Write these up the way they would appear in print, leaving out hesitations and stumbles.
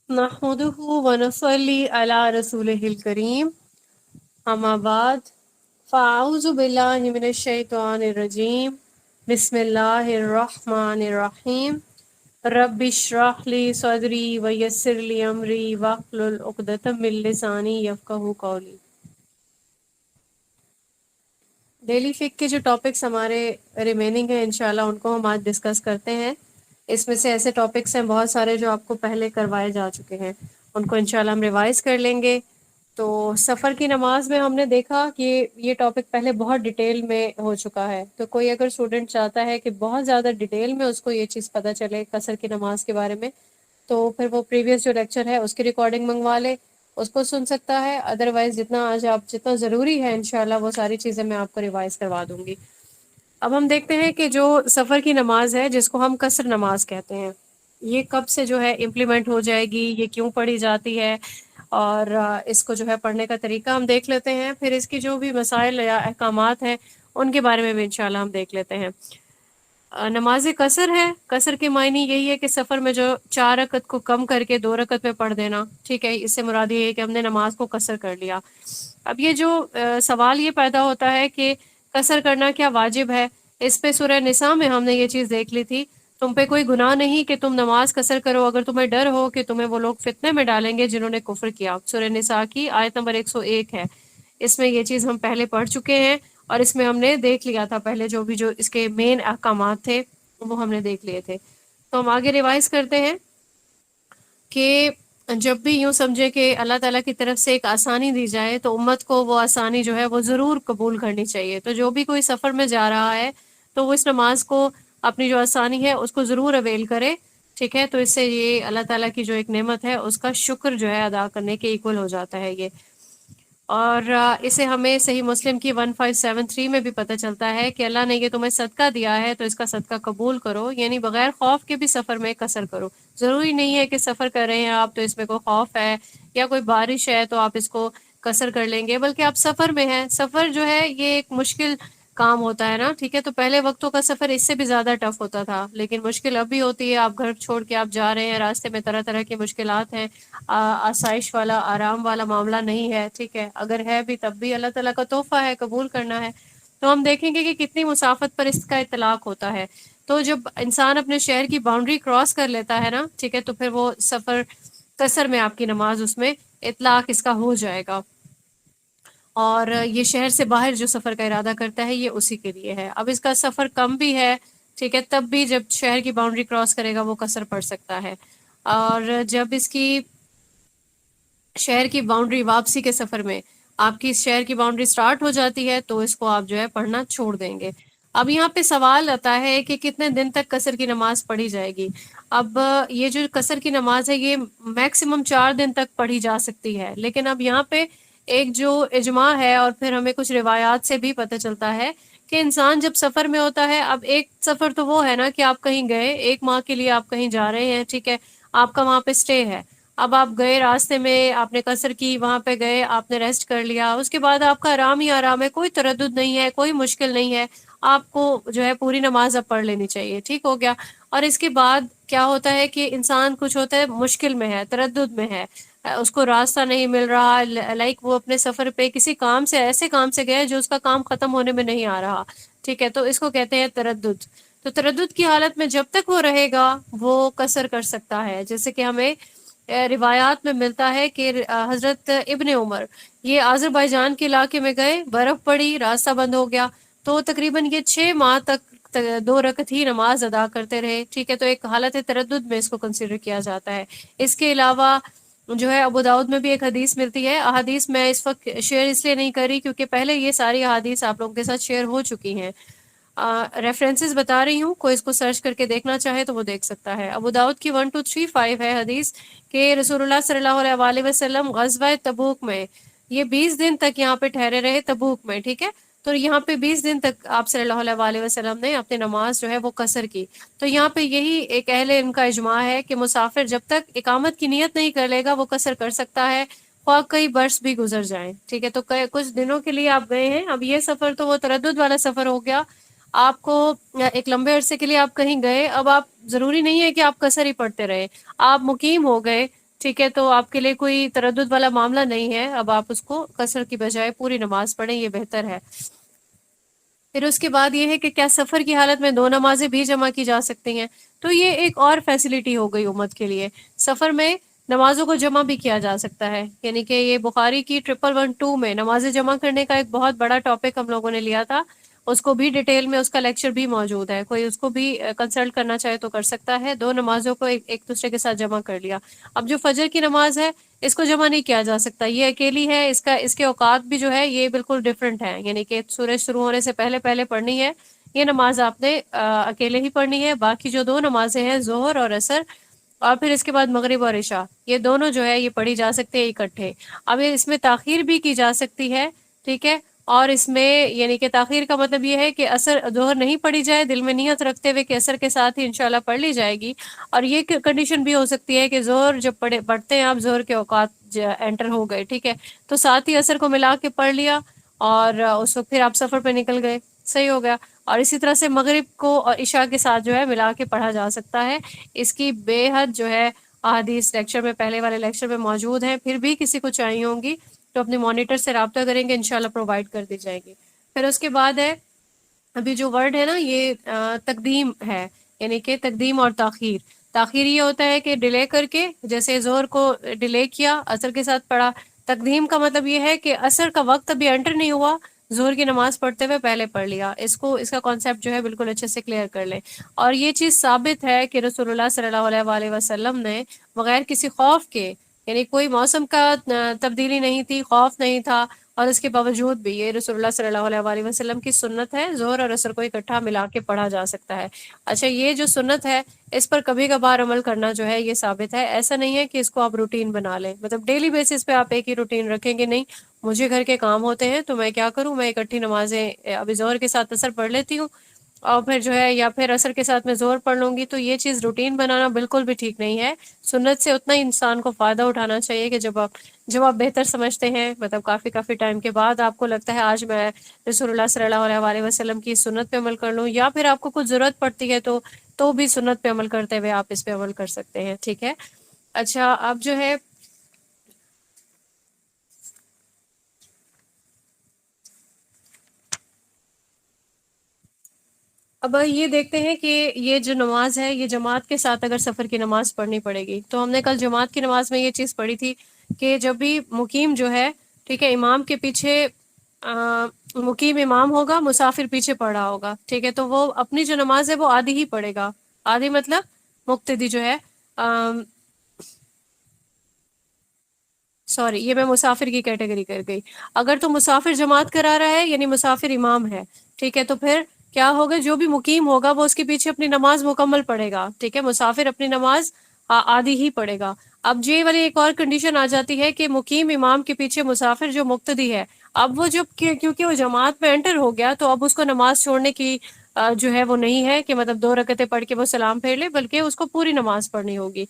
نحمده ونصلي على رسوله الكريم اما بعد فاعوذ باللہ من الشیطان الرجیم بسم اللہ الرحمن الرحیم رب اشرح لی صدری ویسر لی امری واحلل عقدۃ من لسانی یفقہوا قولی۔ ڈیلی فک کے جو ٹاپکس ہمارے ریمیننگ ہیں انشاءاللہ ان کو ہم آج ڈسکس کرتے ہیں۔ اس میں سے ایسے ٹاپکس ہیں بہت سارے جو آپ کو پہلے کوائے جا چکے ہیں، ان کو انشاءاللہ ہم ریوائز کر لیں گے۔ تو سفر کی نماز میں ہم نے دیکھا کہ یہ ٹاپک پہلے بہت ڈیٹیل میں ہو چکا ہے، تو کوئی اگر اسٹوڈنٹ چاہتا ہے کہ بہت زیادہ ڈیٹیل میں اس کو یہ چیز پتہ چلے قصر کی نماز کے بارے میں، تو پھر وہ پریویس جو لیکچر ہے اس کی ریکارڈنگ منگوا لے، اس کو سن سکتا ہے۔ ادروائز جتنا ضروری ہے انشاءاللہ وہ ساری چیزیں میں آپ کو ریوائز کروا دوں گی۔ اب ہم دیکھتے ہیں کہ جو سفر کی نماز ہے جس کو ہم قصر نماز کہتے ہیں، یہ کب سے جو ہے امپلیمنٹ ہو جائے گی، یہ کیوں پڑھی جاتی ہے، اور اس کو جو ہے پڑھنے کا طریقہ ہم دیکھ لیتے ہیں۔ پھر اس کی جو بھی مسائل یا احکامات ہیں ان کے بارے میں بھی انشاءاللہ ہم دیکھ لیتے ہیں۔ نماز قصر ہے، قصر کے معنی یہی ہے کہ سفر میں جو 4 رکعت کو کم کر کے 2 رکعت میں پڑھ دینا، ٹھیک ہے، اس سے مراد یہ ہے کہ ہم نے نماز کو قصر کر لیا۔ اب یہ جو سوال یہ پیدا ہوتا ہے کہ قصر کرنا کیا واجب ہے، اس پہ سورہ نساء میں ہم نے یہ چیز دیکھ لی تھی، تم پہ کوئی گناہ نہیں کہ تم نماز قصر کرو اگر تمہیں ڈر ہو کہ تمہیں وہ لوگ فتنے میں ڈالیں گے جنہوں نے کفر کیا۔ سورہ نساء کی آیت نمبر 101 ہے، اس میں یہ چیز ہم پہلے پڑھ چکے ہیں، اور اس میں ہم نے دیکھ لیا تھا پہلے جو اس کے مین احکامات تھے وہ ہم نے دیکھ لیے تھے۔ تو ہم آگے ریوائز کرتے ہیں کہ جب بھی یوں سمجھے کہ اللہ تعالیٰ کی طرف سے ایک آسانی دی جائے تو امت کو وہ آسانی جو ہے وہ ضرور قبول کرنی چاہیے۔ تو جو بھی کوئی سفر میں جا رہا ہے تو وہ اس نماز کو، اپنی جو آسانی ہے اس کو ضرور اویل کرے، ٹھیک ہے۔ تو اس سے یہ اللہ تعالیٰ کی جو ایک نعمت ہے اس کا شکر جو ہے ادا کرنے کے ایکول ہو جاتا ہے یہ۔ اور اسے ہمیں صحیح مسلم کی 1573 میں بھی پتہ چلتا ہے کہ اللہ نے یہ تمہیں صدقہ دیا ہے تو اس کا صدقہ قبول کرو، یعنی بغیر خوف کے بھی سفر میں قصر کرو۔ ضروری نہیں ہے کہ سفر کر رہے ہیں آپ تو اس میں کوئی خوف ہے یا کوئی بارش ہے تو آپ اس کو قصر کر لیں گے، بلکہ آپ سفر میں ہیں۔ سفر جو ہے یہ ایک مشکل کام ہوتا ہے نا، ٹھیک ہے۔ تو پہلے وقتوں کا سفر اس سے بھی زیادہ ٹف ہوتا تھا، لیکن مشکل اب بھی ہوتی ہے۔ آپ گھر چھوڑ کے آپ جا رہے ہیں، راستے میں طرح طرح کی مشکلات ہیں، آسائش والا آرام والا معاملہ نہیں ہے، ٹھیک ہے۔ اگر ہے بھی تب بھی اللہ تعالیٰ کا تحفہ ہے، قبول کرنا ہے۔ تو ہم دیکھیں گے کہ کتنی مسافت پر اس کا اطلاق ہوتا ہے۔ تو جب انسان اپنے شہر کی باؤنڈری کراس کر لیتا ہے نا، ٹھیک ہے، تو پھر وہ سفر قصر میں آپ کی نماز اس میں اطلاق اس کا ہو جائے گا۔ اور یہ شہر سے باہر جو سفر کا ارادہ کرتا ہے یہ اسی کے لیے ہے۔ اب اس کا سفر کم بھی ہے، ٹھیک ہے، تب بھی جب شہر کی باؤنڈری کراس کرے گا وہ قصر پڑ سکتا ہے۔ اور جب اس کی شہر کی باؤنڈری واپسی کے سفر میں آپ کی شہر کی باؤنڈری سٹارٹ ہو جاتی ہے تو اس کو آپ جو ہے پڑھنا چھوڑ دیں گے۔ اب یہاں پہ سوال آتا ہے کہ کتنے دن تک قصر کی نماز پڑھی جائے گی۔ اب یہ جو قصر کی نماز ہے یہ میکسیمم 4 دن تک پڑھی جا سکتی ہے، لیکن اب یہاں پہ ایک جو اجماع ہے اور پھر ہمیں کچھ روایات سے بھی پتہ چلتا ہے کہ انسان جب سفر میں ہوتا ہے، اب ایک سفر تو وہ ہے نا کہ آپ کہیں گئے، 1 ماہ کے لیے آپ کہیں جا رہے ہیں، ٹھیک ہے، آپ کا وہاں پہ سٹے ہے۔ اب آپ گئے، راستے میں آپ نے قصر کی، وہاں پہ گئے، آپ نے ریسٹ کر لیا، اس کے بعد آپ کا آرام ہی آرام ہے، کوئی تردد نہیں ہے، کوئی مشکل نہیں ہے، آپ کو جو ہے پوری نماز اب پڑھ لینی چاہیے، ٹھیک ہو گیا۔ اور اس کے بعد کیا ہوتا ہے کہ انسان کچھ ہوتا ہے مشکل میں ہے، تردد میں ہے، اس کو راستہ نہیں مل رہا، لائک وہ اپنے سفر پہ کسی کام سے، ایسے کام سے گئے جو اس کا کام ختم ہونے میں نہیں آ رہا، ٹھیک ہے، تو اس کو کہتے ہیں تردد۔ تو تردد کی حالت میں جب تک وہ رہے گا وہ قصر کر سکتا ہے، جیسے کہ ہمیں روایات میں ملتا ہے کہ حضرت ابن عمر یہ آذربائیجان کے علاقے میں گئے، برف پڑی، راستہ بند ہو گیا، تو تقریباً یہ 6 ماہ تک 2 رکعت ہی نماز ادا کرتے رہے، ٹھیک ہے۔ تو ایک حالت تردد میں اس کو کنسیڈر کیا جاتا ہے۔ اس کے علاوہ جو ہے ابو داؤد میں بھی ایک حدیث ملتی ہے، احادیث میں اس وقت شیئر اس لیے نہیں کری کیونکہ پہلے یہ ساری احادیث آپ لوگوں کے ساتھ شیئر ہو چکی ہیں، ریفرنسز بتا رہی ہوں، کوئی اس کو سرچ کر کے دیکھنا چاہے تو وہ دیکھ سکتا ہے۔ ابو داؤد کی 1235 ہے حدیث کہ رسول اللہ صلی اللہ علیہ وآلہ وسلم غزوہ تبوک میں یہ 20 دن تک یہاں پہ ٹھہرے رہے تبوک میں، ٹھیک ہے۔ تو یہاں پہ 20 دن تک آپ صلی اللہ علیہ وآلہ وسلم نے اپنی نماز جو ہے وہ قصر کی۔ تو یہاں پہ یہی ایک اہل علم کا اجماع ہے کہ مسافر جب تک اقامت کی نیت نہیں کر لے گا وہ قصر کر سکتا ہے، خواہ کئی برس بھی گزر جائیں، ٹھیک ہے۔ تو کچھ دنوں کے لیے آپ گئے ہیں، اب یہ سفر تو وہ تردد والا سفر ہو گیا، آپ کو ایک لمبے عرصے کے لیے آپ کہیں گئے، اب آپ ضروری نہیں ہے کہ آپ قصر ہی پڑھتے رہے، آپ مقیم ہو گئے، ٹھیک ہے، تو آپ کے لیے کوئی تردد والا معاملہ نہیں ہے، اب آپ اس کو قصر کی بجائے پوری نماز پڑھیں، یہ بہتر ہے۔ پھر اس کے بعد یہ ہے کہ کیا سفر کی حالت میں دو نمازیں بھی جمع کی جا سکتی ہیں؟ تو یہ ایک اور فیسلٹی ہو گئی امت کے لیے، سفر میں نمازوں کو جمع بھی کیا جا سکتا ہے، یعنی کہ یہ بخاری کی 1112 میں نمازیں جمع کرنے کا ایک بہت بڑا ٹاپک ہم لوگوں نے لیا تھا، اس کو بھی ڈیٹیل میں اس کا لیکچر بھی موجود ہے، کوئی اس کو بھی کنسلٹ کرنا چاہے تو کر سکتا ہے۔ دو نمازوں کو ایک دوسرے کے ساتھ جمع کر لیا۔ اب جو فجر کی نماز ہے اس کو جمع نہیں کیا جا سکتا، یہ اکیلی ہے، اس کے اوقات بھی جو ہے یہ بالکل ڈفرینٹ ہے، یعنی کہ سورج شروع ہونے سے پہلے پہلے پڑھنی ہے، یہ نماز آپ نے اکیلے ہی پڑھنی ہے۔ باقی جو دو نمازیں ہیں ظہر اور عصر، اور پھر اس کے بعد مغرب اور عشاء، یہ دونوں جو ہے یہ پڑھی جا سکتے ہیں اکٹھے۔ اب اس میں تاخیر بھی کی جا سکتی ہے، ٹھیک ہے، اور اس میں یعنی کہ تاخیر کا مطلب یہ ہے کہ عصر ظہر نہیں پڑھی جائے، دل میں نیت رکھتے ہوئے کہ عصر کے ساتھ ہی انشاءاللہ پڑھ لی جائے گی، اور یہ کنڈیشن بھی ہو سکتی ہے کہ ظہر جب پڑھتے ہیں آپ، ظہر کے اوقات انٹر ہو گئے، ٹھیک ہے، تو ساتھ ہی عصر کو ملا کے پڑھ لیا، اور اس وقت پھر آپ سفر پہ نکل گئے، صحیح ہو گیا۔ اور اسی طرح سے مغرب کو اور عشاء کے ساتھ جو ہے ملا کے پڑھا جا سکتا ہے، اس کی بے حد جو ہے احادیث لیکچر میں، پہلے والے لیکچر میں موجود ہیں، پھر بھی کسی کو چاہیے ہوں گی تو اپنے مانیٹر سے رابطہ کریں گے، انشاءاللہ پرووائڈ کر دی جائے گی۔ پھر اس کے بعد ہے، ابھی جو ورڈ ہے نا یہ تقدیم ہے، یعنی کہ تقدیم اور تاخیر۔ تاخیر یہ ہوتا ہے کہ ڈیلے کر کے، جیسے ظہر کو ڈیلے کیا، عصر کے ساتھ پڑھا۔ تقدیم کا مطلب یہ ہے کہ عصر کا وقت ابھی انٹر نہیں ہوا، ظہر کی نماز پڑھتے ہوئے پہلے پڑھ لیا، اس کا کانسیپٹ جو ہے بالکل اچھے سے کلیئر کر لیں۔ اور یہ چیز ثابت ہے کہ رسول اللہ صلی اللہ علیہ وآلہ وسلم نے بغیر کسی خوف کے، یعنی کوئی موسم کا تبدیلی نہیں تھی، خوف نہیں تھا، اور اس کے باوجود بھی یہ رسول اللہ صلی اللہ علیہ وآلہ وسلم کی سنت ہے، ظہر اور عصر کو اکٹھا ملا کے پڑھا جا سکتا ہے۔ اچھا، یہ جو سنت ہے اس پر کبھی کبھار عمل کرنا جو ہے یہ ثابت ہے، ایسا نہیں ہے کہ اس کو آپ روٹین بنا لیں، مطلب ڈیلی بیسس پہ آپ ایک ہی روٹین رکھیں گے، نہیں، مجھے گھر کے کام ہوتے ہیں تو میں کیا کروں، میں اکٹھی نمازیں ابھی ظہر کے ساتھ عصر پڑھ لیتی ہوں، اور پھر جو ہے یا پھر عصر کے ساتھ میں ظہر پڑھ لوں گی، تو یہ چیز روٹین بنانا بالکل بھی ٹھیک نہیں ہے۔ سنت سے اتنا ہی انسان کو فائدہ اٹھانا چاہیے کہ جب آپ بہتر سمجھتے ہیں، مطلب کافی ٹائم کے بعد آپ کو لگتا ہے آج میں رسول اللہ صلی اللہ علیہ وآلہ وسلم کی سنت پہ عمل کر لوں، یا پھر آپ کو کچھ ضرورت پڑتی ہے تو بھی سنت پہ عمل کرتے ہوئے آپ اس پہ عمل کر سکتے ہیں، ٹھیک ہے۔ اچھا، اب جو ہے اب یہ دیکھتے ہیں کہ یہ جو نماز ہے یہ جماعت کے ساتھ اگر سفر کی نماز پڑھنی پڑے گی، تو ہم نے کل جماعت کی نماز میں یہ چیز پڑھی تھی کہ جب بھی مقیم جو ہے، ٹھیک ہے، امام کے پیچھے مقیم امام ہوگا، مسافر پیچھے پڑھا ہوگا، ٹھیک ہے، تو وہ اپنی جو نماز ہے وہ آدھی ہی پڑھے گا، آدھی مطلب مقتدی جو ہے، سوری، یہ میں مسافر کی کیٹیگری کر گئی۔ اگر تو مسافر جماعت کرا رہا ہے، یعنی مسافر امام ہے، ٹھیک ہے، تو پھر کیا ہوگا، جو بھی مقیم ہوگا وہ اس کے پیچھے اپنی نماز مکمل پڑھے گا، ٹھیک ہے، مسافر اپنی نماز آدھی ہی پڑھے گا۔ اب یہ والی ایک اور کنڈیشن آ جاتی ہے کہ مقیم امام کے پیچھے مسافر جو مقتدی ہے، اب وہ جب کیونکہ وہ جماعت میں انٹر ہو گیا، تو اب اس کو نماز چھوڑنے کی جو ہے وہ نہیں ہے کہ مطلب 2 رکعتیں پڑھ کے وہ سلام پھیر لے، بلکہ اس کو پوری نماز پڑھنی ہوگی۔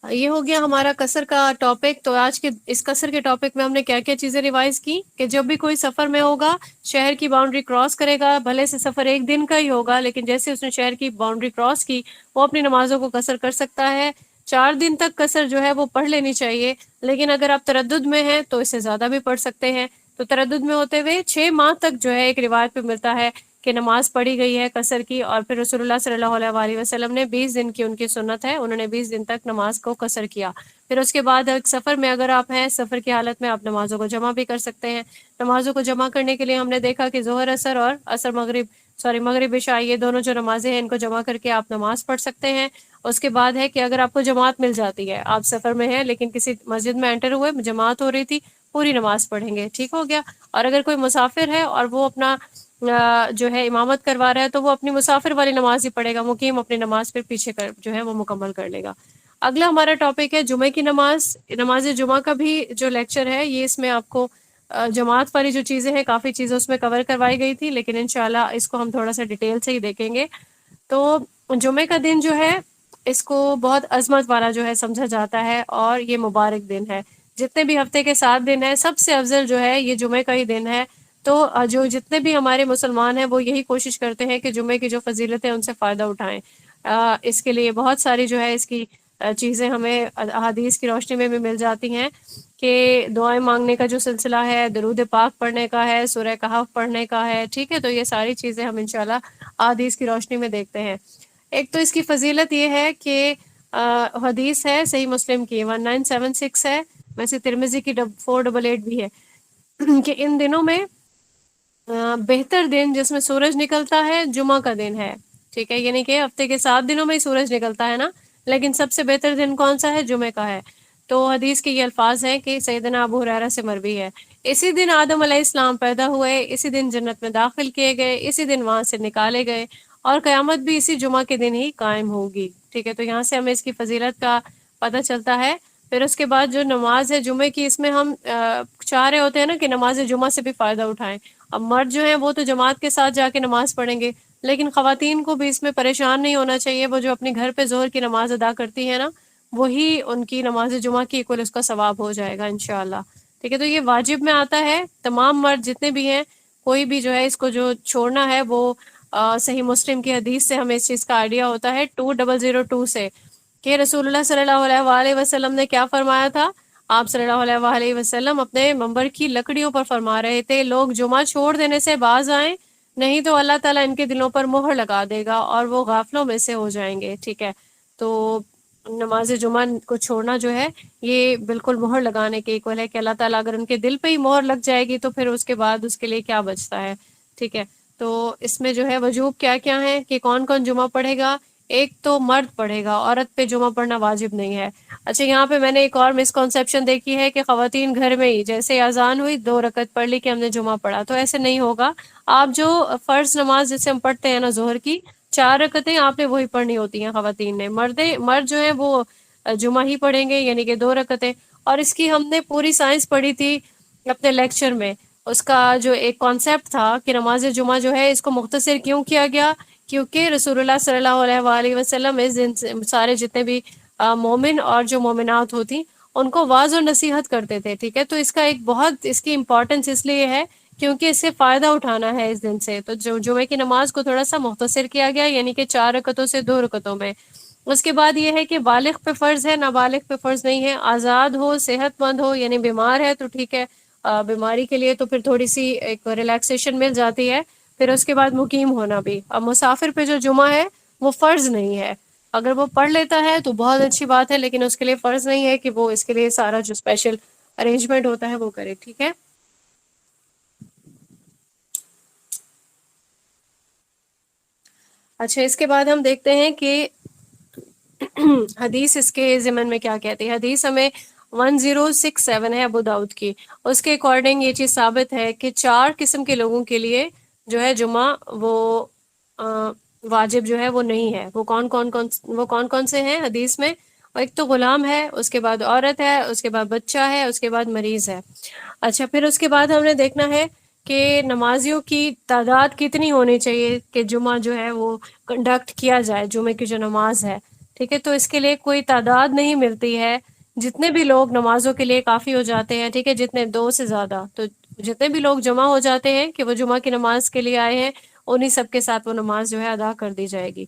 یہ ہو گیا ہمارا قصر کا ٹاپک۔ تو آج کے اس قصر کے ٹاپک میں ہم نے کیا کیا چیزیں ریوائز کی کہ جب بھی کوئی سفر میں ہوگا، شہر کی باؤنڈری کراس کرے گا، بھلے سے سفر ایک دن کا ہی ہوگا، لیکن جیسے اس نے شہر کی باؤنڈری کراس کی، وہ اپنی نمازوں کو قصر کر سکتا ہے۔ 4 دن تک قصر جو ہے وہ پڑھ لینی چاہیے، لیکن اگر آپ تردد میں ہیں تو اس سے زیادہ بھی پڑھ سکتے ہیں۔ تو تردد میں ہوتے ہوئے 6 ماہ تک جو ہے ایک روایت پہ ملتا ہے کہ نماز پڑھی گئی ہے قصر کی، اور پھر رسول اللہ صلی اللہ علیہ وآلہ وسلم نے 20 دن کی ان کی سنت ہے، انہوں نے 20 دن تک نماز کو قصر کیا۔ پھر اس کے بعد ایک سفر میں اگر آپ ہیں، سفر کی حالت میں آپ نمازوں کو جمع بھی کر سکتے ہیں۔ نمازوں کو جمع کرنے کے لیے ہم نے دیکھا کہ ظہر عصر اور مغرب عشاء، یہ دونوں جو نمازیں ہیں ان کو جمع کر کے آپ نماز پڑھ سکتے ہیں۔ اس کے بعد ہے کہ اگر آپ کو جماعت مل جاتی ہے، آپ سفر میں ہیں لیکن کسی مسجد میں انٹر ہوئے، جماعت ہو رہی تھی، پوری نماز پڑھیں گے، ٹھیک ہو گیا۔ اور اگر کوئی مسافر ہے اور وہ اپنا جو ہے امامت کروا رہا ہے، تو وہ اپنی مسافر والی نماز ہی پڑھے گا، مقیم اپنی نماز پھر پیچھے جو ہے وہ مکمل کر لے گا۔ اگلا ہمارا ٹاپک ہے جمعے کی نماز۔ نماز جمعہ کا بھی جو لیکچر ہے، یہ اس میں آپ کو جماعت والی جو چیزیں ہیں، کافی چیزیں اس میں کور کروائی گئی تھی، لیکن انشاءاللہ اس کو ہم تھوڑا سا ڈیٹیل سے ہی دیکھیں گے۔ تو جمعے کا دن جو ہے اس کو بہت عظمت والا جو ہے سمجھا جاتا ہے، اور یہ مبارک دن ہے۔ جتنے بھی ہفتے کے 7 دن ہیں، سب سے افضل جو ہے یہ جمعے کا ہی دن ہے۔ تو جو جتنے بھی ہمارے مسلمان ہیں وہ یہی کوشش کرتے ہیں کہ جمعے کی جو فضیلت ہے ان سے فائدہ اٹھائیں۔ اس کے لیے بہت ساری جو ہے اس کی چیزیں ہمیں احادیث کی روشنی میں بھی مل جاتی ہیں کہ دعائیں مانگنے کا جو سلسلہ ہے، درود پاک پڑھنے کا ہے، سورہ کہف پڑھنے کا ہے، ٹھیک ہے. تو یہ ساری چیزیں ہم انشاءاللہ احادیث کی روشنی میں دیکھتے ہیں. ایک تو اس کی فضیلت یہ ہے کہ حدیث ہے صحیح مسلم کی 1976 ہے، ویسے ترمذی کی 488 بھی ہے، کہ ان دنوں میں بہتر دن جس میں سورج نکلتا ہے جمعہ کا دن ہے، ٹھیک ہے. یعنی کہ ہفتے کے 7 دنوں میں ہی سورج نکلتا ہے نا، لیکن سب سے بہتر دن کون سا ہے؟ جمعے کا ہے. تو حدیث کے یہ الفاظ ہیں کہ سیدنا ابو ہریرہ سے مروی ہے، اسی دن آدم علیہ السلام پیدا ہوئے، اسی دن جنت میں داخل کیے گئے، اسی دن وہاں سے نکالے گئے، اور قیامت بھی اسی جمعہ کے دن ہی قائم ہوگی، ٹھیک ہے. تو یہاں سے ہمیں اس کی فضیلت کا پتہ چلتا ہے. پھر اس کے بعد جو نماز ہے جمعے کی، اس میں ہم چاہ رہے ہوتے ہیں نا کہ نماز جمعہ سے بھی فائدہ اٹھائیں. اب مرد جو ہیں وہ تو جماعت کے ساتھ جا کے نماز پڑھیں گے، لیکن خواتین کو بھی اس میں پریشان نہیں ہونا چاہیے. وہ جو اپنے گھر پہ ظہر کی نماز ادا کرتی ہے نا، وہی ان کی نماز جمعہ کی ایکول اس کا ثواب ہو جائے گا انشاءاللہ، ٹھیک ہے. تو یہ واجب میں آتا ہے، تمام مرد جتنے بھی ہیں، کوئی بھی جو ہے اس کو جو چھوڑنا ہے وہ صحیح مسلم کی حدیث سے ہمیں اس چیز کا آئیڈیا ہوتا ہے 2002 سے، کہ رسول اللہ صلی اللہ علیہ وآلہ وسلم نے کیا فرمایا تھا. آپ صلی اللہ علیہ وآلہ وسلم اپنے منبر کی لکڑیوں پر فرما رہے تھے، لوگ جمعہ چھوڑ دینے سے باز آئیں، نہیں تو اللہ تعالیٰ ان کے دلوں پر مہر لگا دے گا اور وہ غافلوں میں سے ہو جائیں گے، ٹھیک ہے. تو نماز جمعہ کو چھوڑنا جو ہے یہ بالکل مہر لگانے کے ایکول ہے، کہ اللہ تعالیٰ اگر ان کے دل پہ ہی مہر لگ جائے گی تو پھر اس کے بعد اس کے لیے کیا بچتا ہے، ٹھیک ہے. تو اس میں جو ہے وجوب کیا کیا ہے کہ کون کون جمعہ پڑھے گا. ایک تو مرد پڑھے گا، عورت پہ جمعہ پڑھنا واجب نہیں ہے. اچھا، یہاں پہ میں نے ایک اور مسکنسیپشن دیکھی ہے کہ خواتین گھر میں ہی جیسے اذان ہوئی 2 رکعت پڑھ لی کہ ہم نے جمعہ پڑھا، تو ایسے نہیں ہوگا. آپ جو فرض نماز جسے ہم پڑھتے ہیں نا ظہر کی 4 رکعتیں، آپ نے وہی پڑھنی ہوتی ہیں خواتین نے. مرد جو ہے وہ جمعہ ہی پڑھیں گے، یعنی کہ 2 رکعتیں. اور اس کی ہم نے پوری سائنس پڑھی تھی اپنے لیکچر میں. اس کا جو ایک کانسیپٹ تھا کہ نماز جمعہ جو ہے اس کو مختصر کیوں کیا گیا، کیونکہ رسول اللہ صلی اللہ علیہ وآلہ وسلم اس دن سارے جتنے بھی مومن اور جو مومنات ہوتی ان کو واعظ اور نصیحت کرتے تھے، ٹھیک ہے. تو اس کا ایک بہت اس کی امپورٹنس اس لیے ہے کیونکہ اس سے فائدہ اٹھانا ہے اس دن سے. تو جو جمعے کی نماز کو تھوڑا سا مختصر کیا گیا، یعنی کہ 4 رکعتوں سے 2 رکعتوں میں. اس کے بعد یہ ہے کہ بالغ پہ فرض ہے، نابالغ پہ فرض نہیں ہے. آزاد ہو، صحت مند ہو، یعنی بیمار ہے تو ٹھیک ہے، بیماری کے لیے تو پھر تھوڑی سی ایک ریلیکسیشن مل جاتی ہے. پھر اس کے بعد مقیم ہونا بھی. اب مسافر پہ جو جمعہ ہے وہ فرض نہیں ہے، اگر وہ پڑھ لیتا ہے تو بہت اچھی بات ہے، لیکن اس کے لیے فرض نہیں ہے کہ وہ اس کے لیے سارا جو اسپیشل ارینجمنٹ ہوتا ہے وہ کرے، ٹھیک ہے. اچھا، اس کے بعد ہم دیکھتے ہیں کہ حدیث اس کے ضمن میں کیا کہتی ہے. حدیث ہمیں 1067 ہے ابو داؤد کی. اس کے اکارڈنگ یہ چیز ثابت ہے کہ 4 قسم کے لوگوں کے لیے جو ہے جمعہ وہ واجب جو ہے وہ نہیں ہے. وہ کون کون سے ہیں حدیث میں؟ ایک تو غلام ہے، اس کے بعد عورت ہے، اس کے بعد بچہ ہے، اس کے بعد مریض ہے. اچھا، پھر اس کے بعد ہم نے دیکھنا ہے کہ نمازیوں کی تعداد کتنی ہونی چاہیے کہ جمعہ جو ہے وہ کنڈکٹ کیا جائے، جمعے کی جو نماز ہے، ٹھیک ہے. تو اس کے لیے کوئی تعداد نہیں ملتی ہے، جتنے بھی لوگ نمازوں کے لیے کافی ہو جاتے ہیں، ٹھیک ہے، جتنے 2 سے زیادہ، تو جتنے بھی لوگ جمع ہو جاتے ہیں کہ وہ جمعہ کی نماز کے لیے آئے ہیں، انہی سب کے ساتھ وہ نماز جو ہے ادا کر دی جائے گی.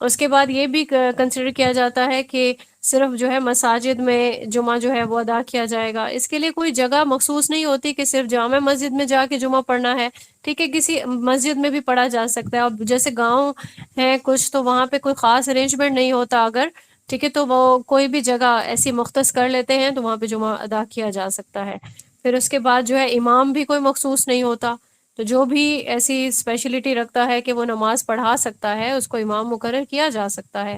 اس کے بعد یہ بھی کنسیڈر کیا جاتا ہے کہ صرف جو ہے مساجد میں جمعہ جو ہے وہ ادا کیا جائے گا. اس کے لیے کوئی جگہ مخصوص نہیں ہوتی کہ صرف جامع مسجد میں جا کے جمعہ پڑھنا ہے، ٹھیک ہے. کسی مسجد میں بھی پڑھا جا سکتا ہے. اب جیسے گاؤں ہے کچھ، تو وہاں پہ کوئی خاص ارینجمنٹ نہیں ہوتا اگر، ٹھیک ہے، تو وہ کوئی بھی جگہ ایسی مختص کر لیتے ہیں تو وہاں پہ جمعہ ادا کیا جا سکتا ہے. پھر اس کے بعد جو ہے امام بھی کوئی مخصوص نہیں ہوتا، تو جو بھی ایسی اسپیشلٹی رکھتا ہے کہ وہ نماز پڑھا سکتا ہے اس کو امام مقرر کیا جا سکتا ہے.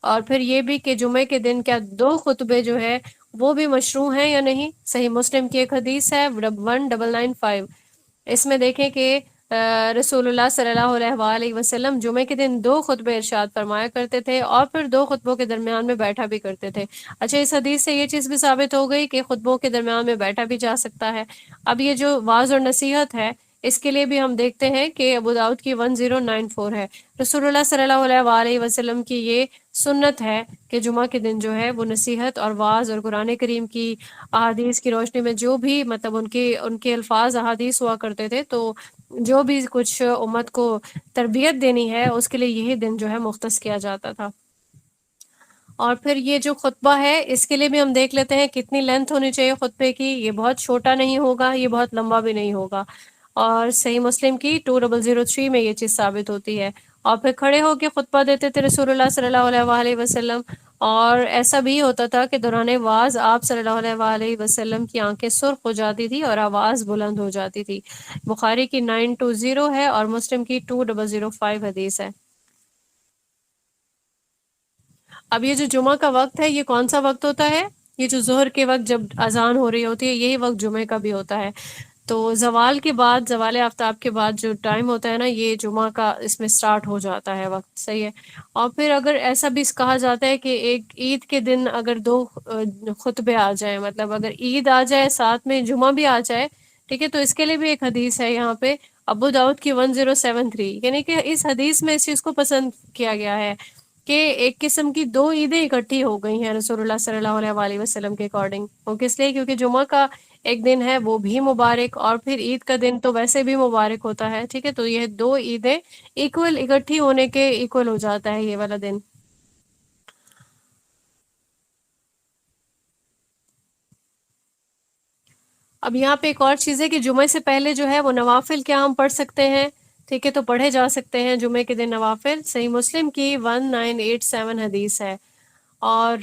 اور پھر یہ بھی کہ جمعے کے دن کیا 2 خطبے جو ہے وہ بھی مشروع ہیں یا نہیں. صحیح مسلم کی ایک حدیث ہے 1995، اس میں دیکھیں کہ رسول اللہ صلی اللہ علیہ وآلہ وسلم جمعے کے دن 2 خطبے ارشاد فرمایا کرتے تھے اور پھر 2 خطبوں کے درمیان میں بیٹھا بھی کرتے تھے. اچھا، اس حدیث سے یہ چیز بھی ثابت ہو گئی کہ خطبوں کے درمیان میں بیٹھا بھی جا سکتا ہے. اب یہ جو واعظ اور نصیحت ہے اس کے لیے بھی ہم دیکھتے ہیں کہ ابو داؤد کی 1094 ہے. رسول اللہ صلی اللہ علیہ وآلہ وسلم کی یہ سنت ہے کہ جمعہ کے دن جو ہے وہ نصیحت اور واعظ اور قرآن کریم کی احادیث کی روشنی میں جو بھی مطلب ان کے الفاظ احادیث ہوا کرتے تھے، تو جو بھی کچھ امت کو تربیت دینی ہے اس کے لیے یہی دن جو ہے مختص کیا جاتا تھا. اور پھر یہ جو خطبہ ہے اس کے لیے بھی ہم دیکھ لیتے ہیں کتنی لینتھ ہونی چاہیے خطبے کی. یہ بہت چھوٹا نہیں ہوگا، یہ بہت لمبا بھی نہیں ہوگا. اور صحیح مسلم کی 2003 میں یہ چیز ثابت ہوتی ہے. اور پھر کھڑے ہو کے خطبہ دیتے تھے رسول اللہ صلی اللہ علیہ وآلہ وسلم. اور ایسا بھی ہوتا تھا کہ دوران واز آپ صلی اللہ علیہ وآلہ وسلم کی آنکھیں سرخ ہو جاتی تھی اور آواز بلند ہو جاتی تھی. بخاری کی 920 ہے اور مسلم کی 2005 حدیث ہے. اب یہ جو جمعہ کا وقت ہے یہ کون سا وقت ہوتا ہے؟ یہ جو ظہر کے وقت جب اذان ہو رہی ہوتی ہے یہی وقت جمعے کا بھی ہوتا ہے. تو زوال کے بعد، زوال آفتاب کے بعد جو ٹائم ہوتا ہے نا یہ جمعہ کا اس میں سٹارٹ ہو جاتا ہے وقت. صحیح ہے. اور پھر اگر ایسا بھی کہا جاتا ہے کہ ایک عید کے دن اگر دو خطبے آ جائیں، مطلب اگر عید آ جائے ساتھ میں جمعہ بھی آ جائے، ٹھیک ہے، تو اس کے لیے بھی ایک حدیث ہے یہاں پہ ابو داؤد کی 1073. یعنی کہ اس حدیث میں اس چیز کو پسند کیا گیا ہے کہ ایک قسم کی دو عیدیں اکٹھی ہو گئی ہیں رسول اللہ صلی اللہ علیہ وآلہ وسلم کے اکارڈنگ. وہ کس لیے؟ کیونکہ جمعہ کا ایک دن ہے وہ بھی مبارک، اور پھر عید کا دن تو ویسے بھی مبارک ہوتا ہے. ٹھیک ہے، تو یہ دو عیدیں ایکول اکٹھی ہونے کے ایکول ہو جاتا ہے یہ والا دن. اب یہاں پہ ایک اور چیز ہے کہ جمعے سے پہلے جو ہے وہ نوافل کیا ہم پڑھ سکتے ہیں؟ ٹھیک ہے، تو پڑھے جا سکتے ہیں جمعے کے دن نوافل. صحیح مسلم کی 1987 حدیث ہے. اور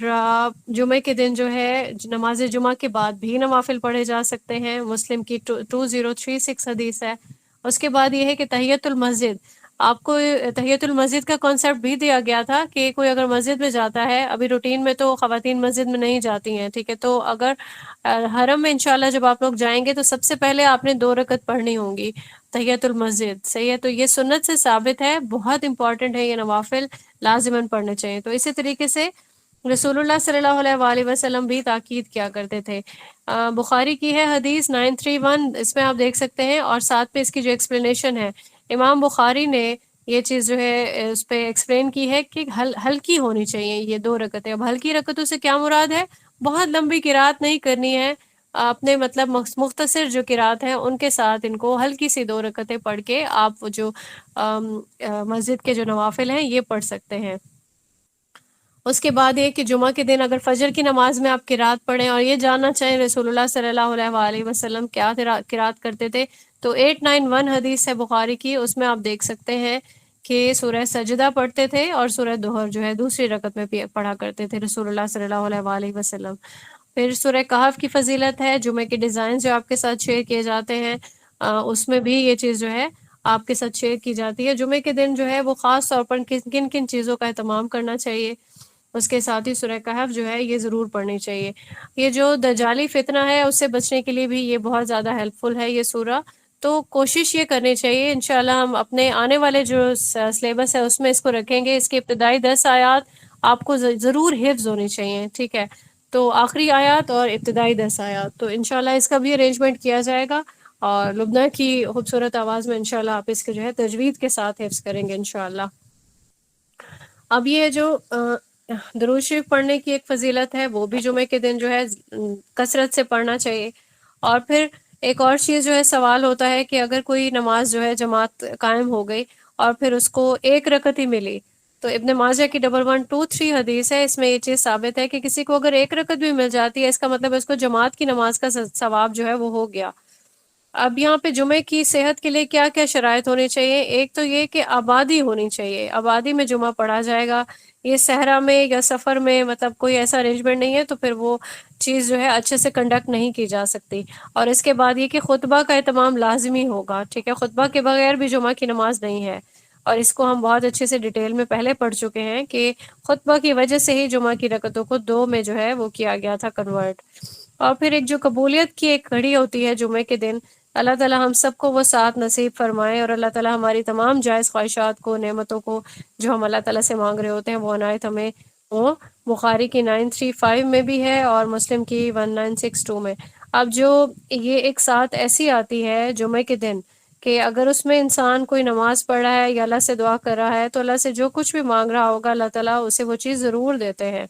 جمعے کے دن جو ہے نماز جمعہ کے بعد بھی نوافل پڑھے جا سکتے ہیں. مسلم کی 2036 حدیث ہے. اس کے بعد یہ ہے کہ تحیت المسجد، آپ کو تحیت المسجد کا کانسیپٹ بھی دیا گیا تھا کہ کوئی اگر مسجد میں جاتا ہے، ابھی روٹین میں تو خواتین مسجد میں نہیں جاتی ہیں، ٹھیک ہے، تو اگر حرم میں انشاءاللہ جب آپ لوگ جائیں گے تو سب سے پہلے آپ نے 2 رکعت پڑھنی ہوں گی تحیت المسجد. صحیح ہے، تو یہ سنت سے ثابت ہے، بہت امپورٹنٹ ہے، یہ نوافل لازماً پڑھنے چاہیے. تو اسی طریقے سے رسول اللہ صلی اللہ علیہ وآلہ وسلم بھی تاکید کیا کرتے تھے. بخاری کی ہے حدیث 931، اس میں آپ دیکھ سکتے ہیں، اور ساتھ پہ اس کی جو ایکسپلینیشن ہے امام بخاری نے یہ چیز جو ہے اس پہ ایکسپلین کی ہے کہ ہلکی ہونی چاہیے یہ 2 رکعتیں. اب ہلکی رکعتوں سے کیا مراد ہے؟ بہت لمبی قرات نہیں کرنی ہے، اپنے مطلب مختصر جو قرات ہیں ان کے ساتھ ان کو ہلکی سی 2 رکعتیں پڑھ کے آپ جو مسجد کے جو نوافل ہیں یہ پڑھ سکتے ہیں. اس کے بعد یہ کہ جمعہ کے دن اگر فجر کی نماز میں آپ قرات پڑھیں اور یہ جاننا چاہیں رسول اللہ صلی اللہ علیہ وآلہ وسلم کیا قرات کرتے تھے، تو 891 حدیث ہے بخاری کی، اس میں آپ دیکھ سکتے ہیں کہ سورہ سجدہ پڑھتے تھے اور سورہ دہر جو ہے دوسری رکعت میں پڑھا کرتے تھے رسول اللہ صلی اللہ علیہ وآلہ وسلم. پھر سورہ کہف کی فضیلت ہے، جمعے کے ڈیزائن جو آپ کے ساتھ شیئر کیے جاتے ہیں اس میں بھی یہ چیز جو ہے آپ کے ساتھ شیئر کی جاتی ہے. جمعے کے دن جو ہے وہ خاص طور پر کن کن چیزوں کا اہتمام کرنا چاہیے، اس کے ساتھ ہی سورہ کہف جو ہے یہ ضرور پڑھنی چاہیے. یہ جو دجالی فتنہ ہے اس سے بچنے کے لیے بھی یہ بہت زیادہ ہیلپ فل ہے یہ سورہ. تو کوشش یہ کرنی چاہیے، انشاءاللہ ہم اپنے آنے والے جو سلیبس ہے اس میں اس کو رکھیں گے. اس کے ابتدائی 10 آیات آپ کو ضرور حفظ ہونی چاہیے، ٹھیک ہے، تو آخری آیات اور ابتدائی 10 آیات، تو انشاءاللہ اس کا بھی ارینجمنٹ کیا جائے گا. اور لبنہ کی خوبصورت آواز میں انشاءاللہ آپ اس کے جو ہے تجوید کے ساتھ حفظ کریں گے انشاءاللہ. اب یہ جو درود شریف پڑھنے کی ایک فضیلت ہے وہ بھی جمعے کے دن جو ہے کثرت سے پڑھنا چاہیے. اور پھر ایک اور چیز جو ہے سوال ہوتا ہے کہ اگر کوئی نماز جو ہے جماعت قائم ہو گئی اور پھر اس کو 1 رکعت ہی ملی، تو ابن ماجہ کی 1123 حدیث ہے، اس میں یہ چیز ثابت ہے کہ کسی کو اگر 1 رکعت بھی مل جاتی ہے اس کا مطلب اس کو جماعت کی نماز کا ثواب جو ہے وہ ہو گیا. اب یہاں پہ جمعے کی صحت کے لیے کیا کیا شرائط ہونی چاہیے؟ ایک تو یہ کہ آبادی ہونی چاہیے، آبادی میں جمعہ پڑھا جائے گا. یہ صحرا میں یا سفر میں مطلب کوئی ایسا ارینجمنٹ نہیں ہے تو پھر وہ چیز جو ہے اچھے سے کنڈکٹ نہیں کی جا سکتی. اور اس کے بعد یہ کہ خطبہ کا اہتمام لازمی ہوگا، ٹھیک ہے، خطبہ کے بغیر بھی جمعہ کی نماز نہیں ہے. اور اس کو ہم بہت اچھے سے ڈیٹیل میں پہلے پڑھ چکے ہیں کہ خطبہ کی وجہ سے ہی جمعہ کی رکعتوں کو 2 میں جو ہے وہ کیا گیا تھا کنورٹ. اور پھر ایک جو قبولیت کی ایک گھڑی ہوتی ہے جمعے کے دن، اللہ تعالی ہم سب کو وہ ساتھ نصیب فرمائے، اور اللہ تعالی ہماری تمام جائز خواہشات کو، نعمتوں کو جو ہم اللہ تعالی سے مانگ رہے ہوتے ہیں وہ عنایت ہمیں وہ. بخاری کی 935 میں بھی ہے اور مسلم کی 1962 میں. اب جو یہ ایک ساتھ ایسی آتی ہے جمعے کے دن کہ اگر اس میں انسان کوئی نماز پڑھ رہا ہے یا اللہ سے دعا کر رہا ہے تو اللہ سے جو کچھ بھی مانگ رہا ہوگا اللہ تعالیٰ اسے وہ چیز ضرور دیتے ہیں.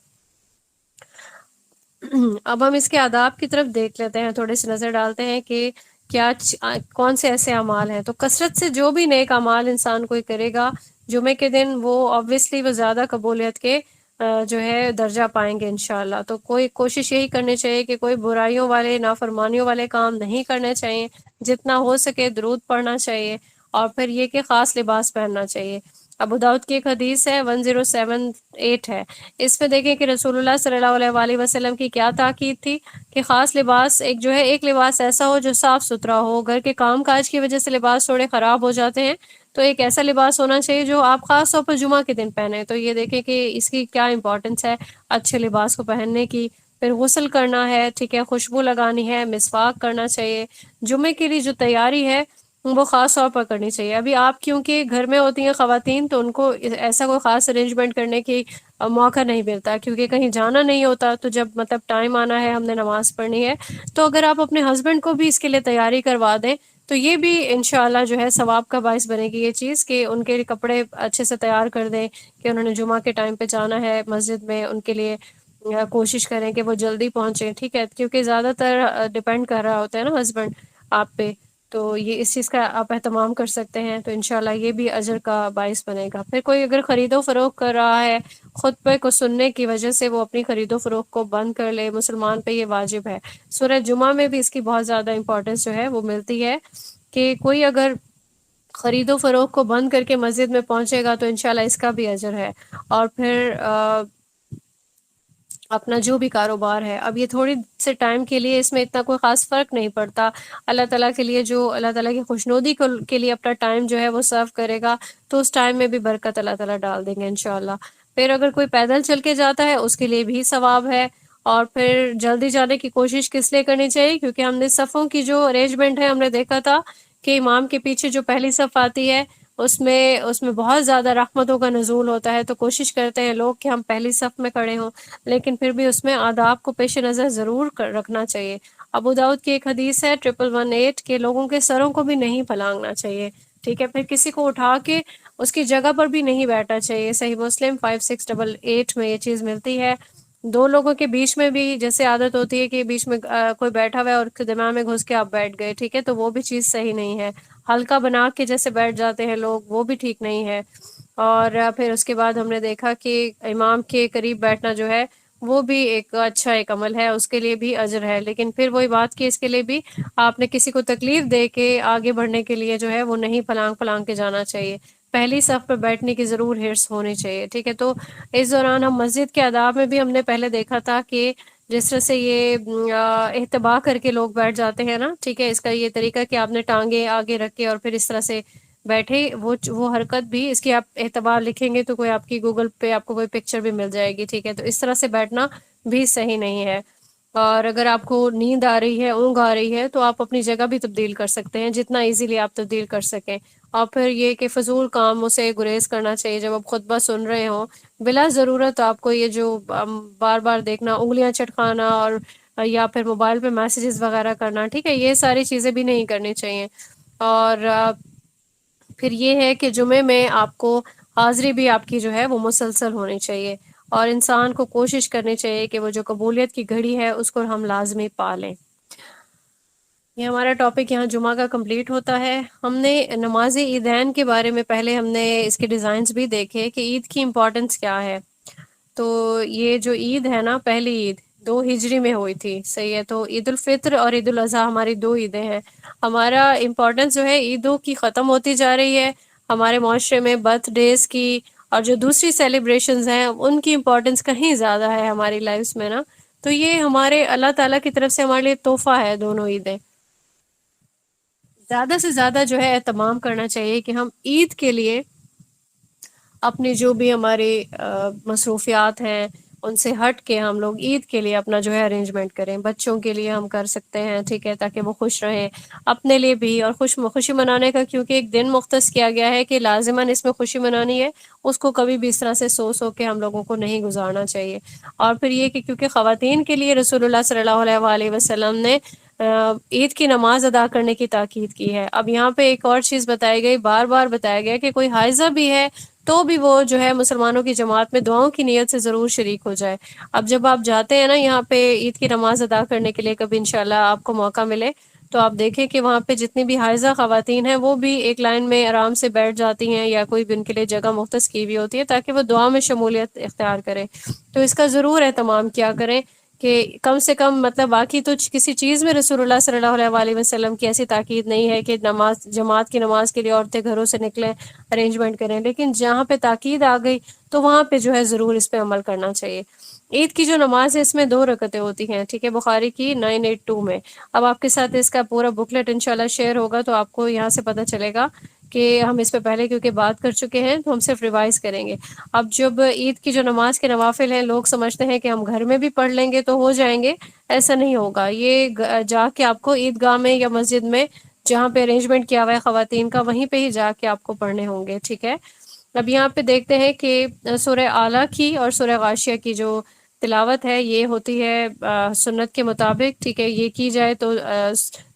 اب ہم اس کے آداب کی طرف دیکھ لیتے ہیں، تھوڑے سے نظر ڈالتے ہیں کہ کیا کون سے ایسے اعمال ہیں. تو کثرت سے جو بھی نیک اعمال انسان کوئی کرے گا جمعے کے دن وہ obviously وہ زیادہ قبولیت کے جو ہے درجہ پائیں گے انشاءاللہ. تو کوئی کوشش یہی کرنی چاہیے کہ کوئی برائیوں والے نافرمانیوں والے کام نہیں کرنے چاہیے، جتنا ہو سکے درود پڑھنا چاہیے، اور پھر یہ کہ خاص لباس پہننا چاہیے. ابو داؤد کی ایک حدیث ہے 1078 ہے، اس میں دیکھیں کہ رسول اللہ صلی اللہ علیہ وآلہ وسلم کی کیا تاکید تھی کہ خاص لباس ایک جو ہے، ایک لباس ایسا ہو جو صاف ستھرا ہو. گھر کے کام کاج کی وجہ سے لباس تھوڑے خراب ہو جاتے ہیں، تو ایک ایسا لباس ہونا چاہیے جو آپ خاص طور پر جمعہ کے دن پہنے. تو یہ دیکھیں کہ اس کی کیا امپورٹنس ہے اچھے لباس کو پہننے کی. پھر غسل کرنا ہے، ٹھیک ہے، خوشبو لگانی ہے، مسواک کرنا چاہیے. جمعے کے لیے جو تیاری ہے وہ خاص طور پر کرنی چاہیے. ابھی آپ کیونکہ گھر میں ہوتی ہیں خواتین، تو ان کو ایسا کوئی خاص ارینجمنٹ کرنے کی موقع نہیں ملتا، کیونکہ کہیں جانا نہیں ہوتا. تو جب مطلب ٹائم آنا ہے، ہم نے نماز پڑھنی ہے، تو اگر آپ اپنے ہسبینڈ کو بھی اس کے لیے تیاری کروا دیں تو یہ بھی انشاءاللہ جو ہے ثواب کا باعث بنے گی یہ چیز، کہ ان کے کپڑے اچھے سے تیار کر دیں کہ انہوں نے جمعہ کے ٹائم پہ جانا ہے مسجد میں. ان کے لیے کوشش کریں کہ وہ جلدی پہنچیں، ٹھیک ہے، کیونکہ زیادہ تر ڈپینڈ کر رہا ہوتا ہے نا ہسبینڈ آپ پہ. تو یہ اس چیز کا آپ اہتمام کر سکتے ہیں، تو انشاءاللہ یہ بھی اجر کا باعث بنے گا. پھر کوئی اگر خرید و فروخت کر رہا ہے، خطبے کو سننے کی وجہ سے وہ اپنی خرید و فروخت کو بند کر لے، مسلمان پہ یہ واجب ہے. سورہ جمعہ میں بھی اس کی بہت زیادہ امپورٹنس جو ہے وہ ملتی ہے، کہ کوئی اگر خرید و فروخت کو بند کر کے مسجد میں پہنچے گا تو انشاءاللہ اس کا بھی اجر ہے. اور پھر اپنا جو بھی کاروبار ہے، اب یہ تھوڑی سے ٹائم کے لیے اس میں اتنا کوئی خاص فرق نہیں پڑتا. اللہ تعالیٰ کے لیے جو اللہ تعالیٰ کی خوشنودی کے لیے اپنا ٹائم جو ہے وہ سرو کرے گا، تو اس ٹائم میں بھی برکت اللہ تعالیٰ ڈال دیں گے انشاءاللہ. پھر اگر کوئی پیدل چل کے جاتا ہے اس کے لیے بھی ثواب ہے. اور پھر جلدی جانے کی کوشش کس لیے کرنی چاہیے؟ کیونکہ ہم نے صفوں کی جو ارینجمنٹ ہے ہم نے دیکھا تھا کہ امام کے پیچھے جو پہلی صف آتی ہے اس میں بہت زیادہ رحمتوں کا نزول ہوتا ہے. تو کوشش کرتے ہیں لوگ کہ ہم پہلی صف میں کھڑے ہوں، لیکن پھر بھی اس میں آداب کو پیش نظر ضرور رکھنا چاہیے. ابو داؤد کی ایک حدیث ہے 1118 کے لوگوں کے سروں کو بھی نہیں پھلانگنا چاہیے، ٹھیک ہے. پھر کسی کو اٹھا کے اس کی جگہ پر بھی نہیں بیٹھنا چاہیے. صحیح مسلم 5688 میں یہ چیز ملتی ہے. دو لوگوں کے بیچ میں بھی جیسے عادت ہوتی ہے کہ بیچ میں کوئی بیٹھا ہوا ہے اور دماغ میں گھس کے آپ بیٹھ گئے، ٹھیک ہے، تو وہ بھی چیز صحیح نہیں ہے. ہلکا بنا کے جیسے بیٹھ جاتے ہیں لوگ، وہ بھی ٹھیک نہیں ہے. اور پھر اس کے بعد ہم نے دیکھا کہ امام کے قریب بیٹھنا جو ہے وہ بھی ایک اچھا ایک عمل ہے، اس کے لیے بھی اجر ہے. لیکن پھر وہی بات کہ اس کے لیے بھی آپ نے کسی کو تکلیف دے کے آگے بڑھنے کے لیے جو ہے وہ نہیں پلانگ کے جانا چاہیے. پہلی صف پہ بیٹھنے کی ضرور حرص ہونی چاہیے، ٹھیک ہے. تو اس دوران ہم مسجد کے آداب میں بھی ہم نے پہلے دیکھا تھا کہ جس طرح سے یہ احتبا کر کے لوگ بیٹھ جاتے ہیں نا، ٹھیک ہے، اس کا یہ طریقہ کہ آپ نے ٹانگیں آگے رکھ کے اور پھر اس طرح سے بیٹھے، وہ حرکت بھی اس کی آپ اعتبار لکھیں گے تو کوئی آپ کی گوگل پہ آپ کو کوئی پکچر بھی مل جائے گی، ٹھیک ہے. تو اس طرح سے بیٹھنا بھی صحیح نہیں ہے. اور اگر آپ کو نیند آ رہی ہے، اونگ آ رہی ہے، تو آپ اپنی جگہ بھی تبدیل کر سکتے ہیں جتنا ایزیلی آپ تبدیل کر سکیں. اور پھر یہ کہ فضول کاموں سے گریز کرنا چاہیے. جب آپ خطبہ سن رہے ہوں بلا ضرورت آپ کو یہ جو بار بار دیکھنا، انگلیاں چٹکانا اور یا پھر موبائل پہ میسیجز وغیرہ کرنا، ٹھیک ہے، یہ ساری چیزیں بھی نہیں کرنی چاہیے. اور پھر یہ ہے کہ جمعے میں آپ کو حاضری بھی آپ کی جو ہے وہ مسلسل ہونی چاہیے، اور انسان کو کوشش کرنی چاہیے کہ وہ جو قبولیت کی گھڑی ہے اس کو ہم لازمی پالیں. یہ ہمارا ٹاپک یہاں جمعہ کا کمپلیٹ ہوتا ہے. ہم نے نماز عیدین کے بارے میں پہلے ہم نے اس کے ڈیزائنز بھی دیکھے کہ عید کی امپورٹنس کیا ہے. تو یہ جو عید ہے نا، پہلی عید 2 ہجری میں ہوئی تھی، صحیح ہے. تو عید الفطر اور عید الاضحیٰ ہماری 2 عیدیں ہیں. ہمارا امپورٹنس جو ہے عیدوں کی ختم ہوتی جا رہی ہے. ہمارے معاشرے میں برتھ ڈیز کی اور جو دوسری سیلیبریشنز ہیں ان کی امپورٹنس کہیں زیادہ ہے ہماری لائفز میں نا. تو یہ ہمارے اللہ تعالیٰ کی طرف سے ہمارے لیے تحفہ ہے دونوں عیدیں. زیادہ سے زیادہ جو ہے اہتمام کرنا چاہیے کہ ہم عید کے لیے اپنی جو بھی ہماری مصروفیات ہیں ان سے ہٹ کے ہم لوگ عید کے لیے اپنا جو ہے ارینجمنٹ کریں. بچوں کے لیے ہم کر سکتے ہیں، ٹھیک ہے، تاکہ وہ خوش رہیں، اپنے لیے بھی. اور خوشی منانے کا کیونکہ ایک دن مختص کیا گیا ہے کہ لازماً اس میں خوشی منانی ہے، اس کو کبھی بھی اس طرح سے سو کے ہم لوگوں کو نہیں گزارنا چاہیے. اور پھر یہ کہ کیونکہ خواتین کے لیے رسول اللہ صلی اللہ علیہ وآلہ وسلم نے عید کی نماز ادا کرنے کی تاکید کی ہے. اب یہاں پہ ایک اور چیز بتائی گئی، بار بار بتایا گیا کہ کوئی حائضہ بھی ہے تو بھی وہ جو ہے مسلمانوں کی جماعت میں دعاؤں کی نیت سے ضرور شریک ہو جائے. اب جب آپ جاتے ہیں نا یہاں پہ عید کی نماز ادا کرنے کے لیے، کبھی انشاءاللہ آپ کو موقع ملے تو آپ دیکھیں کہ وہاں پہ جتنی بھی حائضہ خواتین ہیں وہ بھی ایک لائن میں آرام سے بیٹھ جاتی ہیں، یا کوئی بھی ان کے لیے جگہ مختص کی ہوئی ہوتی ہے تاکہ وہ دعا میں شمولیت اختیار کریں. تو اس کا ضرور اہتمام کیا کریں کہ کم سے کم، مطلب باقی تو کسی چیز میں رسول اللہ صلی اللہ علیہ وآلہ وسلم کی ایسی تاکید نہیں ہے کہ نماز، جماعت کی نماز کے لیے عورتیں گھروں سے نکلیں، ارینجمنٹ کریں، لیکن جہاں پہ تاکید آ گئی تو وہاں پہ جو ہے ضرور اس پہ عمل کرنا چاہیے. عید کی جو نماز ہے اس میں 2 رکعتیں ہوتی ہیں، ٹھیک ہے، بخاری کی 982 میں. اب آپ کے ساتھ اس کا پورا بکلیٹ انشاءاللہ شیئر ہوگا تو آپ کو یہاں سے پتہ چلے گا کہ ہم اس پہ پہلے کیونکہ بات کر چکے ہیں تو ہم صرف ریوائز کریں گے. اب جب عید کی جو نماز کے نوافل ہیں، لوگ سمجھتے ہیں کہ ہم گھر میں بھی پڑھ لیں گے تو ہو جائیں گے. ایسا نہیں ہوگا. یہ جا کے آپ کو عیدگاہ میں یا مسجد میں جہاں پہ ارینجمنٹ کیا ہوا ہے خواتین کا، وہیں پہ ہی جا کے آپ کو پڑھنے ہوں گے، ٹھیک ہے. اب یہاں پہ دیکھتے ہیں کہ سورہ اعلیٰ کی اور سورہ غاشیہ کی جو تلاوت ہے یہ ہوتی ہے سنت کے مطابق، ٹھیک ہے. یہ کی جائے تو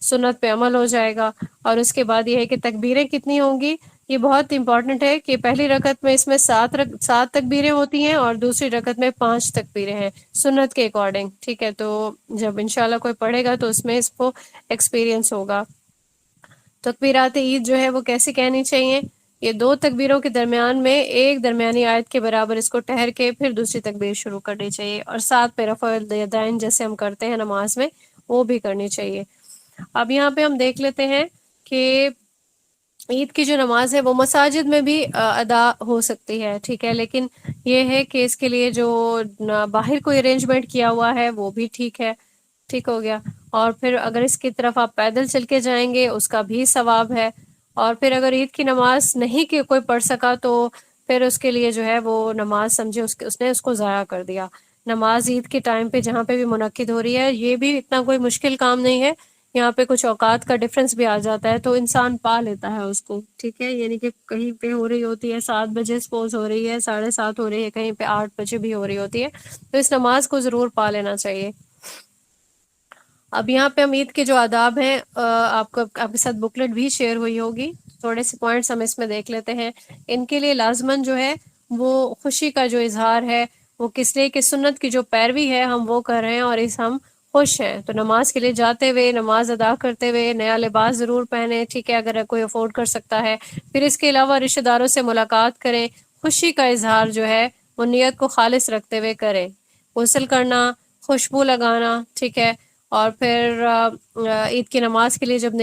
سنت پہ عمل ہو جائے گا. اور اس کے بعد یہ ہے کہ تکبیریں کتنی ہوں گی، یہ بہت امپورٹنٹ ہے کہ پہلی رکعت میں اس میں 7 تکبیریں ہوتی ہیں اور دوسری رکعت میں 5 تکبیریں ہیں سنت کے اکارڈنگ، ٹھیک ہے. تو جب انشاءاللہ کوئی پڑھے گا تو اس میں اس کو ایکسپیرینس ہوگا. تکبیرات عید جو ہے وہ کیسے کہنی چاہیے؟ یہ 2 تکبیروں کے درمیان میں ایک درمیانی آیت کے برابر اس کو ٹھہر کے پھر دوسری تکبیر شروع کرنی چاہیے، اور ساتھ پہ رفع الیدین جیسے ہم کرتے ہیں نماز میں وہ بھی کرنی چاہیے. اب یہاں پہ ہم دیکھ لیتے ہیں کہ عید کی جو نماز ہے وہ مساجد میں بھی ادا ہو سکتی ہے، ٹھیک ہے. لیکن یہ ہے کہ اس کے لیے جو باہر کوئی ارینجمنٹ کیا ہوا ہے وہ بھی ٹھیک ہے، ٹھیک ہو گیا. اور پھر اگر اس کی طرف آپ پیدل چل کے جائیں گے اس کا بھی ثواب ہے. اور پھر اگر عید کی نماز نہیں کہ کوئی پڑھ سکا تو پھر اس کے لیے جو ہے وہ نماز سمجھے اس نے اس کو ضائع کر دیا. نماز عید کے ٹائم پہ جہاں پہ بھی منعقد ہو رہی ہے یہ بھی اتنا کوئی مشکل کام نہیں ہے. یہاں پہ کچھ اوقات کا ڈفرنس بھی آ جاتا ہے تو انسان پا لیتا ہے اس کو، ٹھیک ہے. یعنی کہ کہیں پہ ہو رہی ہوتی ہے 7 بجے سپوز ہو رہی ہے، 7:30 ہو رہی ہے، کہیں پہ 8 بجے بھی ہو رہی ہوتی ہے، تو اس نماز کو ضرور پا لینا چاہیے. اب یہاں پہ ہم عید کے جو آداب ہیں آپ کے ساتھ بکلیٹ بھی شیئر ہوئی ہوگی، تھوڑے سے پوائنٹس ہم اس میں دیکھ لیتے ہیں. ان کے لیے لازماً جو ہے وہ خوشی کا جو اظہار ہے وہ کس لیے کہ سنت کی جو پیروی ہے ہم وہ کر رہے ہیں اور اس ہم خوش ہیں. تو نماز کے لیے جاتے ہوئے، نماز ادا کرتے ہوئے نیا لباس ضرور پہنے، ٹھیک ہے، اگر کوئی افورڈ کر سکتا ہے. پھر اس کے علاوہ رشتہ داروں سے ملاقات کریں، خوشی کا اظہار جو ہے وہ نیت کو خالص رکھتے ہوئے کریں. غسل کرنا، خوشبو لگانا، ٹھیک ہے. اور پھر عید کی نماز کے لیے جب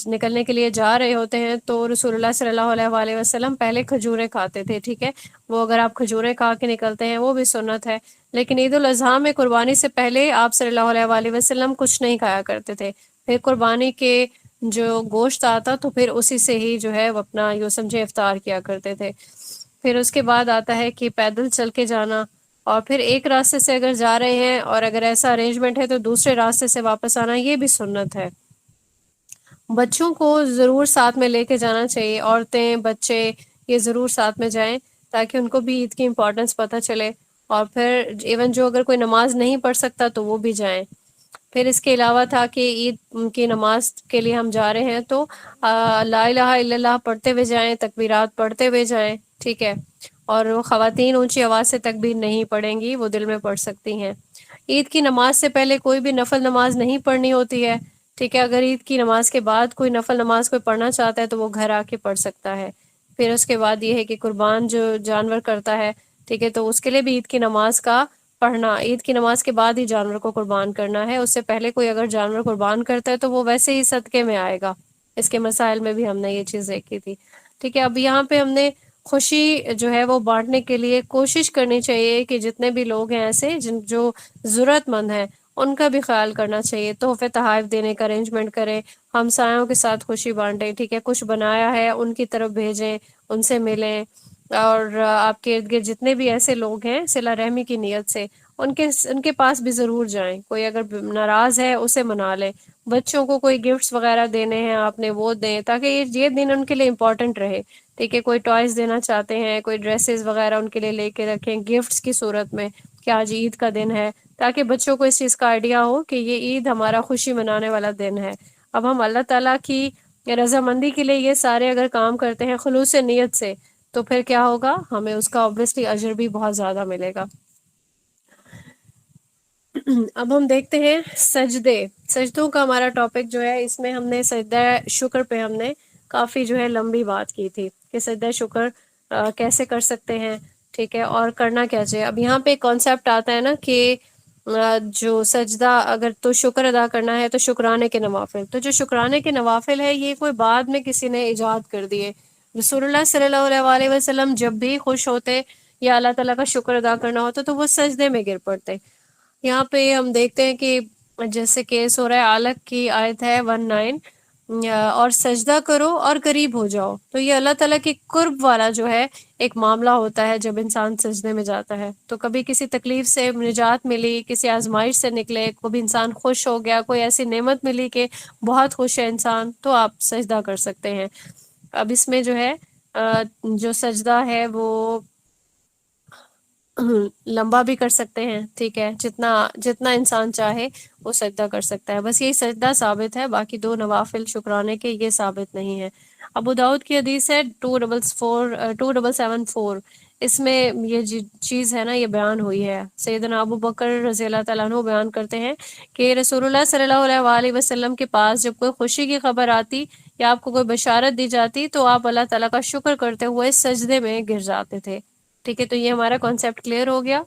نکلنے کے لیے جا رہے ہوتے ہیں تو رسول اللہ صلی اللہ علیہ وآلہ وسلم پہلے کھجوریں کھاتے تھے، ٹھیک ہے. وہ اگر آپ کھجوریں کھا کے نکلتے ہیں وہ بھی سنت ہے. لیکن عید الاضحیٰ میں قربانی سے پہلے آپ صلی اللہ علیہ وآلہ وسلم کچھ نہیں کھایا کرتے تھے. پھر قربانی کے جو گوشت آتا تو پھر اسی سے ہی جو ہے وہ اپنا یوں سمجھے افطار کیا کرتے تھے. پھر اس کے بعد آتا ہے کہ پیدل چل کے جانا، اور پھر ایک راستے سے اگر جا رہے ہیں اور اگر ایسا ارینجمنٹ ہے تو دوسرے راستے سے واپس آنا، یہ بھی سنت ہے. بچوں کو ضرور ساتھ میں لے کے جانا چاہیے، عورتیں، بچے یہ ضرور ساتھ میں جائیں تاکہ ان کو بھی عید کی امپورٹنس پتہ چلے. اور پھر ایون جو اگر کوئی نماز نہیں پڑھ سکتا تو وہ بھی جائیں. پھر اس کے علاوہ تھا کہ عید کی نماز کے لیے ہم جا رہے ہیں تو لا الہ الا اللہ پڑھتے ہوئے جائیں، تکبیرات پڑھتے ہوئے جائیں، ٹھیک ہے. اور وہ خواتین اونچی آواز سے تکبیر نہیں پڑھیں گی، وہ دل میں پڑھ سکتی ہیں. عید کی نماز سے پہلے کوئی بھی نفل نماز نہیں پڑھنی ہوتی ہے، ٹھیک ہے. اگر عید کی نماز کے بعد کوئی نفل نماز کوئی پڑھنا چاہتا ہے تو وہ گھر آ کے پڑھ سکتا ہے. پھر اس کے بعد یہ ہے کہ قربان جو جانور کرتا ہے، ٹھیک ہے، تو اس کے لیے بھی عید کی نماز کا پڑھنا، عید کی نماز کے بعد ہی جانور کو قربان کرنا ہے. اس سے پہلے کوئی اگر جانور قربان کرتا ہے تو وہ ویسے ہی صدقے میں آئے گا. اس کے مسائل میں بھی ہم نے یہ چیز دیکھی تھی، ٹھیک ہے. اب یہاں پہ ہم نے خوشی جو ہے وہ بانٹنے کے لیے کوشش کرنی چاہیے کہ جتنے بھی لوگ ہیں ایسے جو ضرورت مند ہیں ان کا بھی خیال کرنا چاہیے. تحفے تحائف دینے کا ارینجمنٹ کریں، ہمسایوں کے ساتھ خوشی بانٹیں، ٹھیک ہے. کچھ بنایا ہے ان کی طرف بھیجیں، ان سے ملیں. اور آپ کے ارد گرد جتنے بھی ایسے لوگ ہیں صلہ رحمی کی نیت سے ان کے پاس بھی ضرور جائیں. کوئی اگر ناراض ہے اسے منا لیں. بچوں کو کوئی گفٹس وغیرہ دینے ہیں آپ نے وہ دیں تاکہ یہ دن ان کے لیے امپورٹنٹ رہے، ٹھیک ہے. کوئی ٹوائز دینا چاہتے ہیں، کوئی ڈریسز وغیرہ ان کے لیے لے کے رکھیں گفٹس کی صورت میں کہ آج عید کا دن ہے، تاکہ بچوں کو اس چیز کا آئیڈیا ہو کہ یہ عید ہمارا خوشی منانے والا دن ہے. اب ہم اللہ تعالیٰ کی رضامندی کے لیے یہ سارے اگر کام کرتے ہیں خلوص نیت سے تو پھر کیا ہوگا، ہمیں اس کا obviously اجر بھی بہت زیادہ ملے گا. اب ہم دیکھتے ہیں سجدے. سجدوں کا ہمارا ٹاپک جو ہے، اس میں ہم نے سجدہ شکر پہ ہم نے کافی جو ہے لمبی بات کی تھی کہ سجدہ شکر کیسے کر سکتے ہیں، ٹھیک ہے، اور کرنا کیا چاہیے. اب یہاں پہ ایک کانسیپٹ آتا ہے نا کہ جو سجدہ اگر تو شکر ادا کرنا ہے تو شکرانے کے نوافل. تو جو شکرانے کے نوافل ہے یہ کوئی بعد میں کسی نے ایجاد کر دیے. رسول اللہ صلی اللہ علیہ وسلم جب بھی خوش ہوتے یا اللہ تعالیٰ کا شکر ادا کرنا ہوتا تو وہ سجدے میں گر پڑتے. یہاں پہ ہم دیکھتے ہیں کہ جیسے کہ سورہ علق کی آیت ہے 19، اور سجدہ کرو اور قریب ہو جاؤ. تو یہ اللہ تعالیٰ کی قرب والا جو ہے ایک معاملہ ہوتا ہے جب انسان سجدے میں جاتا ہے. تو کبھی کسی تکلیف سے نجات ملی، کسی آزمائش سے نکلے، کبھی انسان خوش ہو گیا، کوئی ایسی نعمت ملی کہ بہت خوش ہے انسان، تو آپ سجدہ کر سکتے ہیں. اب اس میں جو ہے جو سجدہ ہے وہ لمبا بھی کر سکتے ہیں، ٹھیک ہے، جتنا جتنا انسان چاہے وہ سجدہ کر سکتا ہے. بس یہی سجدہ ثابت ہے، باقی دو نوافل شکرانے کے یہ ثابت نہیں ہے. ابو داؤد کی حدیث ہے 2774، اس میں یہ چیز ہے نا یہ بیان ہوئی ہے. سیدنا ابو بکر رضی اللہ تعالیٰ عنہ بیان کرتے ہیں کہ رسول اللہ صلی اللہ علیہ وسلم کے پاس جب کوئی خوشی کی خبر آتی یا آپ کو کوئی بشارت دی جاتی تو آپ اللہ تعالیٰ کا شکر کرتے ہوئے سجدے میں گر جاتے تھے. ٹھیک ہے، تو یہ ہمارا کانسیپٹ کلیئر ہو گیا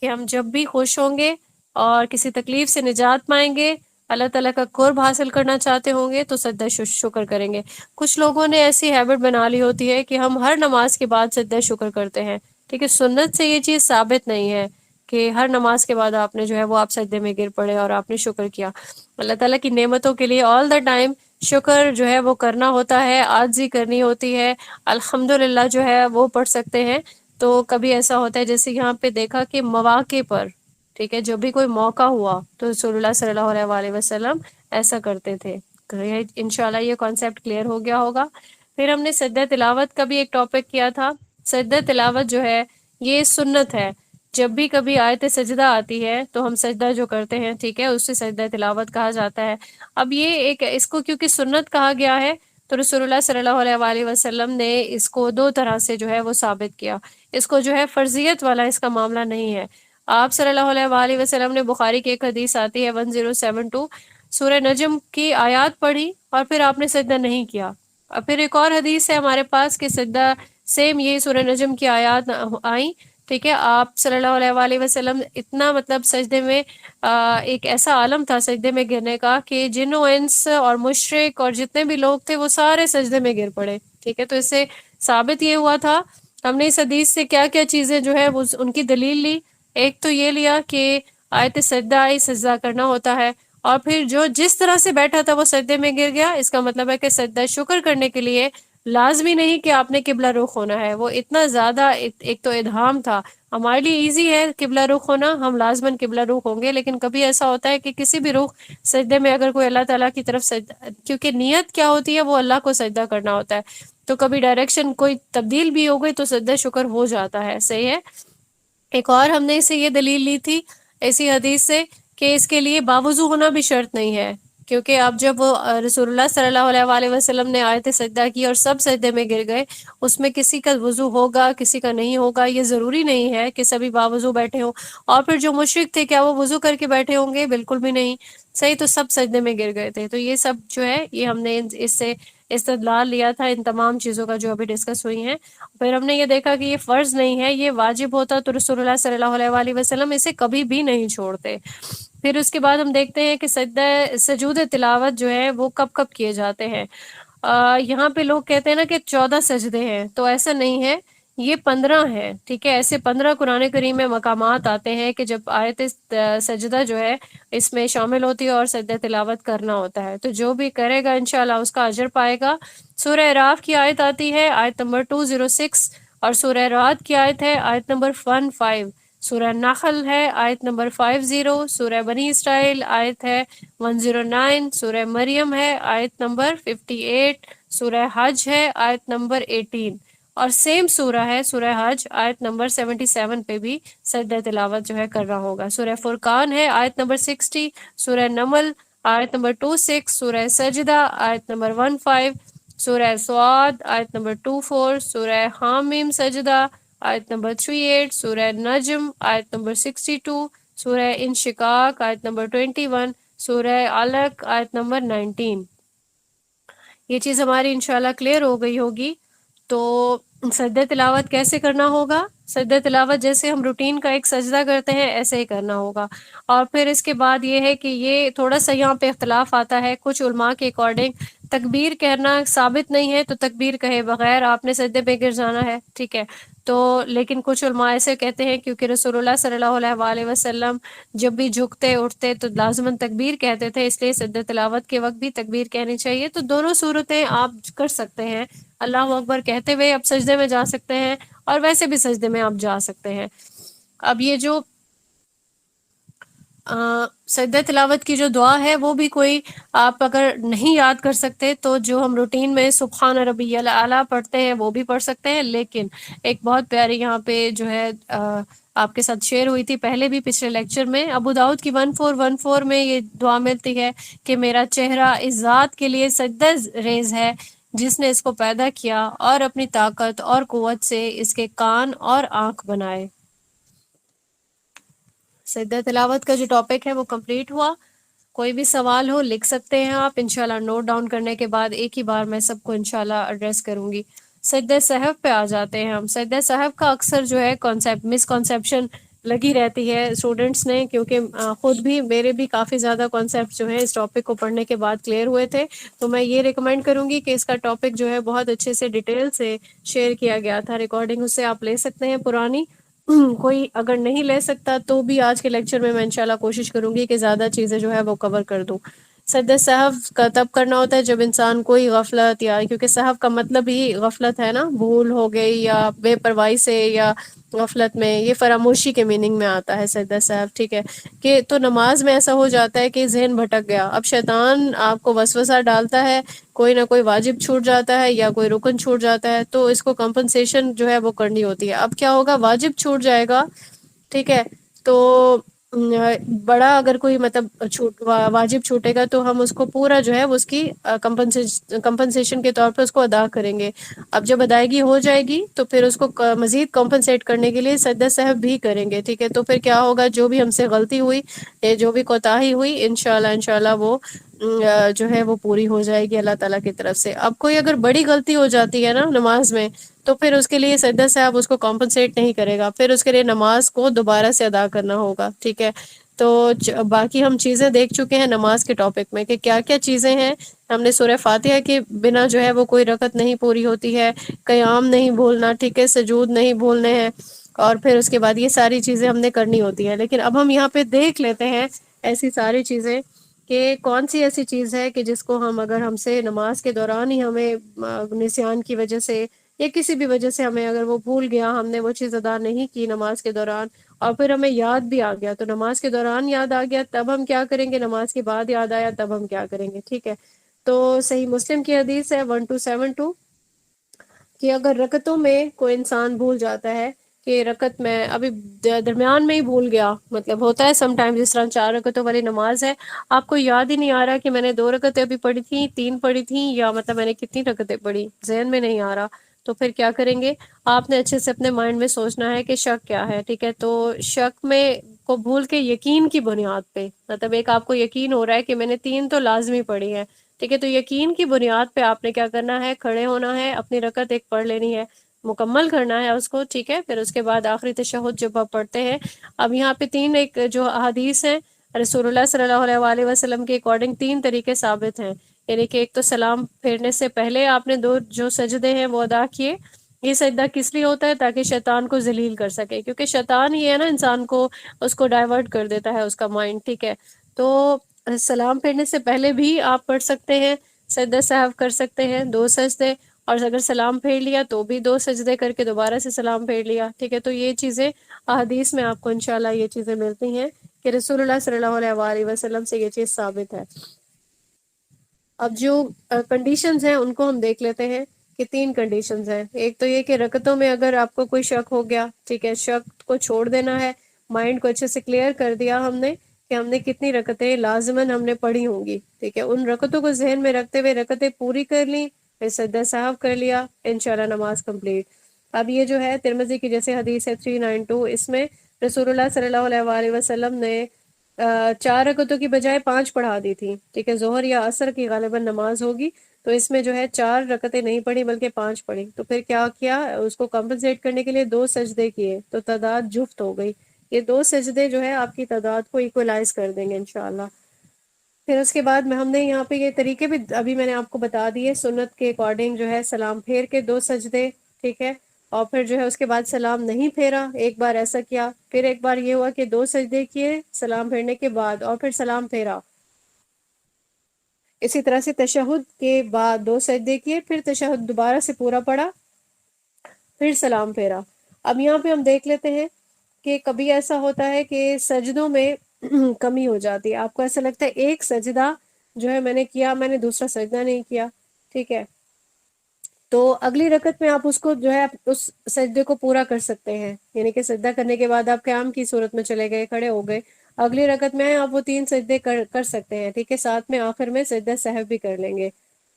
کہ ہم جب بھی خوش ہوں گے اور کسی تکلیف سے نجات پائیں گے، اللہ تعالیٰ کا قرب حاصل کرنا چاہتے ہوں گے تو سجدہ شکر کریں گے. کچھ لوگوں نے ایسی ہیبٹ بنا لی ہوتی ہے کہ ہم ہر نماز کے بعد سجدہ شکر کرتے ہیں. ٹھیک ہے، سنت سے یہ چیز ثابت نہیں ہے کہ ہر نماز کے بعد آپ نے جو ہے وہ آپ سجدے میں گر پڑے اور آپ نے شکر کیا. اللہ تعالیٰ کی نعمتوں کے لیے آل دا ٹائم شکر جو ہے وہ کرنا ہوتا ہے، عاجزی کرنی ہوتی ہے، الحمدللہ جو ہے وہ پڑھ سکتے ہیں. تو کبھی ایسا ہوتا ہے جیسے یہاں پہ دیکھا کہ مواقع پر، ٹھیک ہے، جب بھی کوئی موقع ہوا تو رسول اللہ صلی اللہ علیہ وسلم ایسا کرتے تھے. انشاءاللہ یہ کانسیپٹ کلیئر ہو گیا ہوگا. پھر ہم نے سجدہ تلاوت کا بھی ایک ٹاپک کیا تھا. سجدہ تلاوت جو ہے یہ سنت ہے. جب بھی کبھی آیت سجدہ آتی ہے تو ہم سجدہ جو کرتے ہیں، ٹھیک ہے، اس سے سجدہ تلاوت کہا جاتا ہے. اب یہ ایک اس کو کیونکہ سنت کہا گیا ہے تو رسول اللہ صلی اللہ علیہ وسلم نے اس کو دو طرح سے جو ہے وہ ثابت کیا. اس کو جو ہے فرضیت والا اس کا معاملہ نہیں ہے. آپ صلی اللہ علیہ وسلم نے بخاری کی ایک حدیث آتی ہے 1072، سورہ نجم کی آیات پڑھی اور پھر آپ نے سجدہ نہیں کیا. اور پھر ایک اور حدیث ہے ہمارے پاس کہ سجدہ سیم یہی سورہ نجم کی آیات آئیں، ٹھیک ہے، آپ صلی اللہ علیہ وسلم اتنا مطلب سجدے میں ایک ایسا عالم تھا سجدے میں گرنے کا کہ جن و انس اور مشرک اور جتنے بھی لوگ تھے وہ سارے سجدے میں گر پڑے. ٹھیک ہے، تو اس سے ثابت یہ ہوا تھا. ہم نے اس حدیث سے کیا کیا چیزیں جو ہے وہ ان کی دلیل لی. ایک تو یہ لیا کہ آیت سجدہ آئی، سجدہ کرنا ہوتا ہے، اور پھر جو جس طرح سے بیٹھا تھا وہ سجدے میں گر گیا، اس کا مطلب ہے کہ سجدہ شکر کرنے کے لیے لازمی نہیں کہ آپ نے قبلہ رخ ہونا ہے. وہ اتنا زیادہ ایک تو ادھام تھا. ہمارے لیے ایزی ہے قبلہ رخ ہونا، ہم لازماً قبلہ رخ ہوں گے، لیکن کبھی ایسا ہوتا ہے کہ کسی بھی رخ سجدے میں اگر کوئی اللہ تعالیٰ کی طرف سجدہ، کیونکہ نیت کیا ہوتی ہے وہ اللہ کو سجدہ کرنا ہوتا ہے، تو کبھی ڈائریکشن کوئی تبدیل بھی ہو گئی تو سجدہ شکر ہو جاتا ہے. صحیح ہے. ایک اور ہم نے اسے یہ دلیل لی تھی ایسی حدیث سے کہ اس کے لیے باوضو ہونا بھی شرط نہیں ہے، کیونکہ اب جب رسول اللہ صلی اللہ علیہ وسلم نے آیت سجدہ کی اور سب سجدے میں گر گئے، اس میں کسی کا وضو ہوگا کسی کا نہیں ہوگا، یہ ضروری نہیں ہے کہ سبھی باوضو بیٹھے ہوں. اور پھر جو مشرک تھے کیا وہ وضو کر کے بیٹھے ہوں گے؟ بالکل بھی نہیں. صحیح، تو سب سجدے میں گر گئے تھے. تو یہ سب جو ہے یہ ہم نے اس سے استدلال لیا تھا ان تمام چیزوں کا جو ابھی ڈسکس ہوئی ہیں. پھر ہم نے یہ دیکھا کہ یہ فرض نہیں ہے، یہ واجب ہوتا تو رسول اللہ صلی اللہ علیہ وسلم اسے کبھی بھی نہیں چھوڑتے. پھر اس کے بعد ہم دیکھتے ہیں کہ سجود تلاوت جو ہے وہ کب کب کیے جاتے ہیں. یہاں پہ لوگ کہتے ہیں نا کہ 14 سجدے ہیں، تو ایسا نہیں ہے، یہ 15 ہے. ٹھیک ہے، ایسے 15 قرآن کریم میں مقامات آتے ہیں کہ جب آیت سجدہ جو ہے اس میں شامل ہوتی ہے اور سجدہ تلاوت کرنا ہوتا ہے. تو جو بھی کرے گا انشاءاللہ اس کا اجر پائے گا. سورہ اعراف کی آیت آتی ہے آیت نمبر 206، اور سورہ رعد کی آیت ہے آیت نمبر 15، سورہ نحل ہے آیت نمبر 50، سورہ بنی اسرائیل آیت ہے 109، سورہ مریم ہے آیت نمبر 58، سورہ حج ہے آیت نمبر 18، اور سیم سورہ ہے سورہ حج آیت نمبر 77 پہ بھی سجدہ تلاوت جو ہے کرنا ہوگا. سورہ فرقان ہے آیت نمبر 60، سورہ نمل آیت نمبر 26، سورہ سجدہ آیت نمبر 15، سورہ سعاد آیت نمبر 24، سورہ حامیم سجدہ آیت نمبر 38، سورہ نجم آیت نمبر 62، سورہ انشقاق آیت نمبر 21، سورہ علق آیت نمبر 19۔ یہ چیز ہماری انشاءاللہ کلیئر ہو گئی ہوگی۔ تو سجدہ تلاوت کیسے کرنا ہوگا؟ سجدہ تلاوت جیسے ہم روٹین کا ایک سجدہ کرتے ہیں ایسے ہی کرنا ہوگا۔ اور پھر اس کے بعد یہ ہے کہ یہ تھوڑا سا یہاں پہ اختلاف آتا ہے، کچھ علماء کے اکارڈنگ تکبیر کہنا ثابت نہیں ہے، تو تکبیر کہے بغیر آپ نے سجدے پہ گر جانا ہے، ٹھیک ہے۔ تو لیکن کچھ علماء ایسے کہتے ہیں کیونکہ رسول اللہ صلی اللہ علیہ وآلہ وسلم جب بھی جھکتے اٹھتے تو لازماً تکبیر کہتے تھے، اس لیے سجدہ تلاوت کے وقت بھی تکبیر کہنی چاہیے۔ تو دونوں صورتیں آپ کر سکتے ہیں، اللہ اکبر کہتے ہوئے آپ سجدے میں جا سکتے ہیں، اور ویسے بھی سجدے میں آپ جا سکتے ہیں۔ اب یہ جو سجدہ تلاوت کی جو دعا ہے وہ بھی کوئی آپ اگر نہیں یاد کر سکتے تو جو ہم روٹین میں سبحان ربی الاعلیٰ پڑھتے ہیں وہ بھی پڑھ سکتے ہیں، لیکن ایک بہت پیاری یہاں پہ جو ہے آپ کے ساتھ شیئر ہوئی تھی پہلے بھی پچھلے لیکچر میں، ابو داؤد کی 1414 میں یہ دعا ملتی ہے کہ میرا چہرہ اس ذات کے لیے سجدہ ریز ہے جس نے اس کو پیدا کیا اور اپنی طاقت اور قوت سے اس کے کان اور آنکھ بنائے۔ سجدہ تلاوت کا جو ٹاپک ہے وہ کمپلیٹ ہوا۔ کوئی بھی سوال ہو لکھ سکتے ہیں آپ، انشاءاللہ نوٹ ڈاؤن کرنے کے بعد ایک ہی بار میں سب کو انشاءاللہ ایڈریس کروں گی۔ سجدہ سہو پہ آ جاتے ہیں ہم۔ سجدہ سہو کا اکثر جو ہے مسکنسیپشن لگی رہتی ہے اسٹوڈنٹس نے، کیونکہ خود بھی میرے بھی کافی زیادہ کانسیپٹ جو ہیں اس ٹاپک کو پڑھنے کے بعد کلیئر ہوئے تھے، تو میں یہ ریکمینڈ کروں گی کہ اس کا ٹاپک جو ہے بہت اچھے سے ڈیٹیل سے شیئر کیا گیا تھا، ریکارڈنگ اس سے آپ لے سکتے ہیں پرانی۔ کوئی اگر نہیں لے سکتا تو بھی آج کے لیکچر میں انشاءاللہ کوشش کروں گی کہ زیادہ چیزیں جو ہے وہ کور کر دوں۔ سجدہ سہو کا تب کرنا ہوتا ہے جب انسان کوئی غفلت، یا کیونکہ سہو کا مطلب ہی غفلت ہے نا، بھول ہو گئی یا بے پرواہی سے یا غفلت میں، یہ فراموشی کے میننگ میں آتا ہے سجدہ سہو، ٹھیک ہے۔ کہ تو نماز میں ایسا ہو جاتا ہے کہ ذہن بھٹک گیا، اب شیطان آپ کو وسوسہ ڈالتا ہے، کوئی نہ کوئی واجب چھوٹ جاتا ہے یا کوئی رکن چھوٹ جاتا ہے، تو اس کو کمپنسیشن جو ہے وہ کرنی ہوتی ہے۔ اب کیا ہوگا، واجب چھوٹ جائے گا، ٹھیک ہے، تو بڑا اگر کوئی مطلب واجب چھوٹے گا تو ہم اس کو پورا جو ہے اس کی کمپنسیشن کے طور پہ اس کو ادا کریں گے۔ اب جب ادائیگی ہو جائے گی تو پھر اس کو مزید کمپنسیٹ کرنے کے لیے سجدہ سہو بھی کریں گے، ٹھیک ہے۔ تو پھر کیا ہوگا، جو بھی ہم سے غلطی ہوئی، جو بھی کوتاہی ہوئی، انشاءاللہ وہ جو ہے وہ پوری ہو جائے گی اللہ تعالیٰ کی طرف سے۔ اب کوئی اگر بڑی غلطی ہو جاتی ہے نا نماز میں، تو پھر اس کے لیے سجدہ صاحب اس کو کمپنسیٹ نہیں کرے گا، پھر اس کے لیے نماز کو دوبارہ سے ادا کرنا ہوگا، ٹھیک ہے۔ تو باقی ہم چیزیں دیکھ چکے ہیں نماز کے ٹاپک میں کہ کیا کیا چیزیں ہیں۔ ہم نے سورہ فاتحہ کے بنا جو ہے وہ کوئی رکعت نہیں پوری ہوتی ہے، قیام نہیں بھولنا، ٹھیک ہے، سجود نہیں بھولنے ہیں، اور پھر اس کے بعد یہ ساری چیزیں ہم نے کرنی ہوتی ہیں۔ لیکن اب ہم یہاں پہ دیکھ لیتے ہیں ایسی ساری چیزیں کہ کون سی ایسی چیز ہے کہ جس کو ہم اگر ہم سے نماز کے دوران ہی ہمیں نسیان کی وجہ سے یا کسی بھی وجہ سے ہمیں اگر وہ بھول گیا، ہم نے وہ چیز ادا نہیں کی نماز کے دوران، اور پھر ہمیں یاد بھی آ گیا، تو نماز کے دوران یاد آ گیا تب ہم کیا کریں گے، نماز کے بعد یاد آیا تب ہم کیا کریں گے، ٹھیک ہے۔ تو صحیح مسلم کی حدیث ہے 1272 کہ اگر رکعتوں میں کوئی انسان بھول جاتا ہے کہ رکعت میں ابھی درمیان میں ہی بھول گیا، مطلب ہوتا ہے سم ٹائم، جس طرح 4 رکعتوں والی نماز ہے، آپ کو یاد ہی نہیں آ رہا کہ میں نے 2 رکعتیں ابھی پڑھی تھیں، 3 پڑھی تھیں، یا مطلب میں نے کتنی رکعتیں پڑھی، ذہن میں نہیں آ رہا، تو پھر کیا کریں گے، آپ نے اچھے سے اپنے مائنڈ میں سوچنا ہے کہ شک کیا ہے، ٹھیک ہے۔ تو شک میں کو بھول کے یقین کی بنیاد پہ، مطلب ایک آپ کو یقین ہو رہا ہے کہ میں نے 3 تو لازمی پڑھی ہے، ٹھیک ہے، تو یقین کی بنیاد پہ آپ نے کیا کرنا ہے، کھڑے ہونا ہے، اپنی رکعت ایک پڑھ لینی ہے، مکمل کرنا ہے اس کو، ٹھیک ہے۔ پھر اس کے بعد آخری تشہد جب آپ پڑھتے ہیں، اب یہاں پہ 3 ایک جو احادیث ہیں رسول اللہ صلی اللہ علیہ وآلہ وسلم کے اکارڈنگ 3 طریقے ثابت ہیں، یعنی کہ ایک تو سلام پھیرنے سے پہلے آپ نے 2 جو سجدے ہیں وہ ادا کیے۔ یہ سجدہ کس لیے ہوتا ہے، تاکہ شیطان کو ذلیل کر سکے، کیونکہ شیطان ہی ہے نا انسان کو، اس کو ڈائیورٹ کر دیتا ہے اس کا مائنڈ، ٹھیک ہے۔ تو سلام پھیرنے سے پہلے بھی آپ پڑھ سکتے ہیں، سجدہ سہو کر سکتے ہیں 2 سجدے، اور اگر سلام پھیر لیا تو بھی 2 سجدے کر کے دوبارہ سے سلام پھیر لیا، ٹھیک ہے۔ تو یہ چیزیں احادیث میں آپ کو انشاءاللہ یہ چیزیں ملتی ہیں کہ رسول اللہ صلی اللہ علیہ وآلہ وسلم سے یہ چیز ثابت ہے۔ اب جو کنڈیشنز ہیں ان کو ہم دیکھ لیتے ہیں کہ 3 کنڈیشنز ہیں۔ ایک تو یہ کہ رکعتوں میں اگر آپ کو کوئی شک ہو گیا، ٹھیک ہے، شک کو چھوڑ دینا ہے، مائنڈ کو اچھے سے کلیئر کر دیا ہم نے کہ ہم نے کتنی رکعتیں لازماً ہم نے پڑھی ہوں گی، ٹھیک ہے، ان رکعتوں کو ذہن میں رکھتے ہوئے رکعتیں پوری کر لیں، پھر سجدہ سہو کر لیا، انشاءاللہ نماز کمپلیٹ۔ اب یہ جو ہے ترمذی کی جیسے حدیث ہے 392، اس میں رسول اللہ صلی اللہ علیہ وآلہ وسلم نے 4 رکعتوں کی بجائے 5 پڑھا دی تھی، ٹھیک ہے، ظہر یا عصر کی غالباً نماز ہوگی، تو اس میں جو ہے 4 رکعتیں نہیں پڑھی بلکہ 5 پڑھی، تو پھر کیا کیا، اس کو کمپنسیٹ کرنے کے لیے 2 سجدے کیے، تو تعداد جفت ہو گئی۔ یہ 2 سجدے جو ہے آپ کی تعداد کو ایکولائز کر دیں گے انشاءاللہ۔ پھر اس کے بعد میں ہم نے یہاں پہ یہ طریقے بھی ابھی میں نے آپ کو بتا دیے، سنت کے اکارڈنگ جو ہے سلام پھیر کے 2 سجدے، ٹھیک ہے، اور پھر جو ہے اس کے بعد سلام نہیں پھیرا، ایک بار ایسا کیا، پھر ایک بار یہ ہوا کہ 2 سجدے کیے سلام پھیرنے کے بعد اور پھر سلام پھیرا، اسی طرح سے تشہد کے بعد 2 سجدے کیے، پھر تشہد دوبارہ سے پورا پڑا، پھر سلام پھیرا۔ اب یہاں پہ ہم دیکھ لیتے ہیں کہ کبھی ایسا ہوتا ہے کہ سجدوں میں کمی ہو جاتی ہے، آپ کو ایسا لگتا ہے ایک سجدہ جو ہے میں نے کیا، میں نے دوسرا سجدہ نہیں کیا، ٹھیک ہے، تو اگلی رکعت میں آپ اس کو جو ہے اس سجدے کو پورا کر سکتے ہیں، یعنی کہ سجدہ کرنے کے بعد آپ قیام کی صورت میں چلے گئے، کھڑے ہو گئے، اگلی رکعت میں آپ وہ 3 سجدے کر سکتے ہیں، ٹھیک ہے، ساتھ میں آخر میں سجدہ سہو بھی کر لیں گے،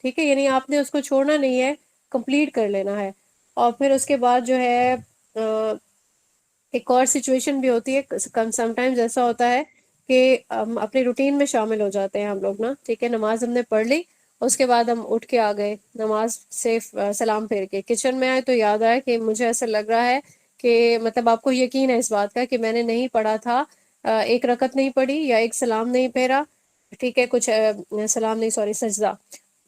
ٹھیک ہے، یعنی آپ نے اس کو چھوڑنا نہیں ہے، کمپلیٹ کر لینا ہے۔ اور پھر اس کے بعد جو ہے ایک اور سچویشن بھی ہوتی ہے، سم ٹائمز ایسا ہوتا ہے کہ اپنے روٹین میں شامل ہو جاتے ہیں ہم لوگ نا، ٹھیک ہے، نماز ہم نے پڑھ لی، اس کے بعد ہم اٹھ کے آ گئے نماز سے سلام پھیر کے کچن میں آئے، تو یاد آیا کہ مجھے ایسا لگ رہا ہے کہ مطلب آپ کو یقین ہے اس بات کا کہ میں نے نہیں پڑھا تھا، ایک رکعت نہیں پڑھی یا ایک سلام نہیں پھیرا، ٹھیک ہے، کچھ سلام نہیں، سوری، سجدہ،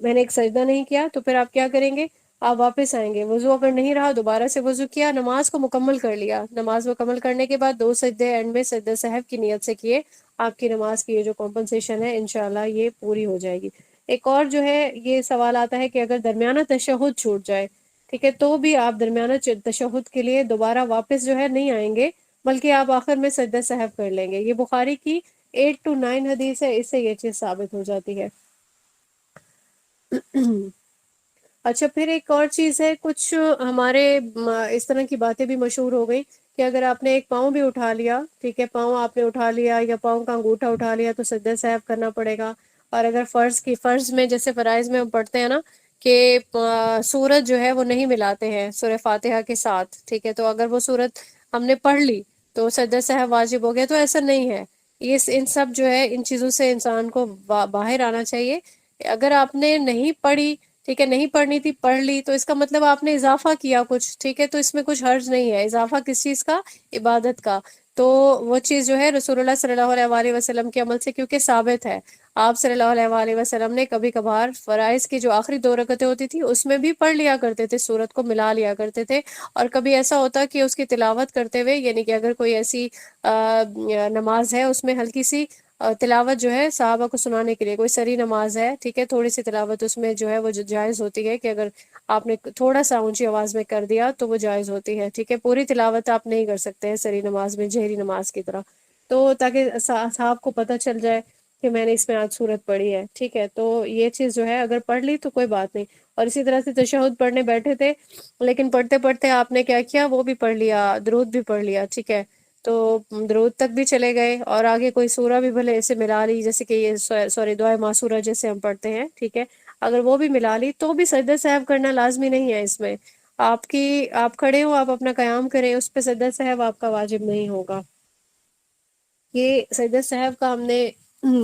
میں نے ایک سجدہ نہیں کیا، تو پھر آپ کیا کریں گے، آپ واپس آئیں گے، وضو اگر نہیں رہا دوبارہ سے وضو کیا، نماز کو مکمل کر لیا، نماز مکمل کرنے کے بعد 2 سجدے اینڈ میں سجدہ سہو کی نیت سے کیے، آپ کی نماز کی یہ جو کمپنسیشن ہے انشاءاللہ یہ پوری ہو جائے گی۔ ایک اور جو ہے یہ سوال آتا ہے کہ اگر درمیانہ تشہد چھوٹ جائے، ٹھیک ہے، تو بھی آپ درمیانہ تشہد کے لیے دوبارہ واپس جو ہے نہیں آئیں گے، بلکہ آپ آخر میں سجدہ سہو کر لیں گے، یہ بخاری کی 8 to 9 حدیث ہے، اس سے یہ چیز ثابت ہو جاتی ہے۔ اچھا، پھر ایک اور چیز ہے، کچھ ہمارے اس طرح کی باتیں بھی مشہور ہو گئی کہ اگر آپ نے ایک پاؤں بھی اٹھا لیا، ٹھیک ہے، پاؤں آپ نے اٹھا لیا یا پاؤں کا انگوٹھا اٹھا لیا تو سجدہ سہو کرنا پڑے گا، اور اگر فرض میں جیسے فرائض میں ہم پڑھتے ہیں نا کہ سورت جو ہے وہ نہیں ملاتے ہیں سورہ فاتحہ کے ساتھ، ٹھیک ہے، تو اگر وہ سورت ہم نے پڑھ لی تو سجدہ سہو واجب ہو گیا، تو ایسا نہیں ہے، ان سب جو ہے ان چیزوں سے انسان کو باہر آنا چاہیے۔ اگر آپ نے نہیں پڑھی، ٹھیک ہے، نہیں پڑھنی تھی پڑھ لی، تو اس کا مطلب آپ نے اضافہ کیا کچھ، ٹھیک ہے، تو اس میں کچھ حرج نہیں ہے، اضافہ کس چیز کا، عبادت کا، تو وہ چیز جو ہے رسول اللہ صلی اللہ علیہ وآلہ وسلم کے عمل سے کیونکہ ثابت ہے، آپ صلی اللہ علیہ وآلہ وسلم نے کبھی کبھار فرائض کی جو آخری 2 رکعتیں ہوتی تھی اس میں بھی پڑھ لیا کرتے تھے، سورت کو ملا لیا کرتے تھے، اور کبھی ایسا ہوتا کہ اس کی تلاوت کرتے ہوئے، یعنی کہ اگر کوئی ایسی نماز ہے اس میں ہلکی سی تلاوت جو ہے صحابہ کو سنانے کے لیے، کوئی سری نماز ہے، ٹھیک ہے، تھوڑی سی تلاوت اس میں جو ہے وہ جائز ہوتی ہے کہ اگر آپ نے تھوڑا سا اونچی آواز میں کر دیا تو وہ جائز ہوتی ہے، ٹھیک ہے، پوری تلاوت آپ نہیں کر سکتے ہیں سری نماز میں جہری نماز کی طرح، تو تاکہ صاحب کو پتہ چل جائے کہ میں نے اس میں آج سورت پڑھی ہے، ٹھیک ہے، تو یہ چیز جو ہے اگر پڑھ لی تو کوئی بات نہیں۔ اور اسی طرح سے تشہد پڑھنے بیٹھے تھے لیکن پڑھتے پڑھتے آپ نے کیا کیا، وہ بھی پڑھ لیا، درود بھی پڑھ لیا، ٹھیک ہے، تو درود تک بھی چلے گئے، اور آگے کوئی سورہ بھی بھلے اسے ملا لی، جیسے کہ یہ سوری دعائے معصورہ جیسے ہم پڑھتے ہیں، ٹھیک ہے، اگر وہ بھی ملا لی تو بھی سجدہ سہو کرنا لازمی نہیں ہے، اس میں آپ کھڑے ہو، آپ اپنا قیام کریں، اس پہ سجدہ سہو آپ کا واجب نہیں ہوگا۔ یہ سجدہ سہو کا ہم نے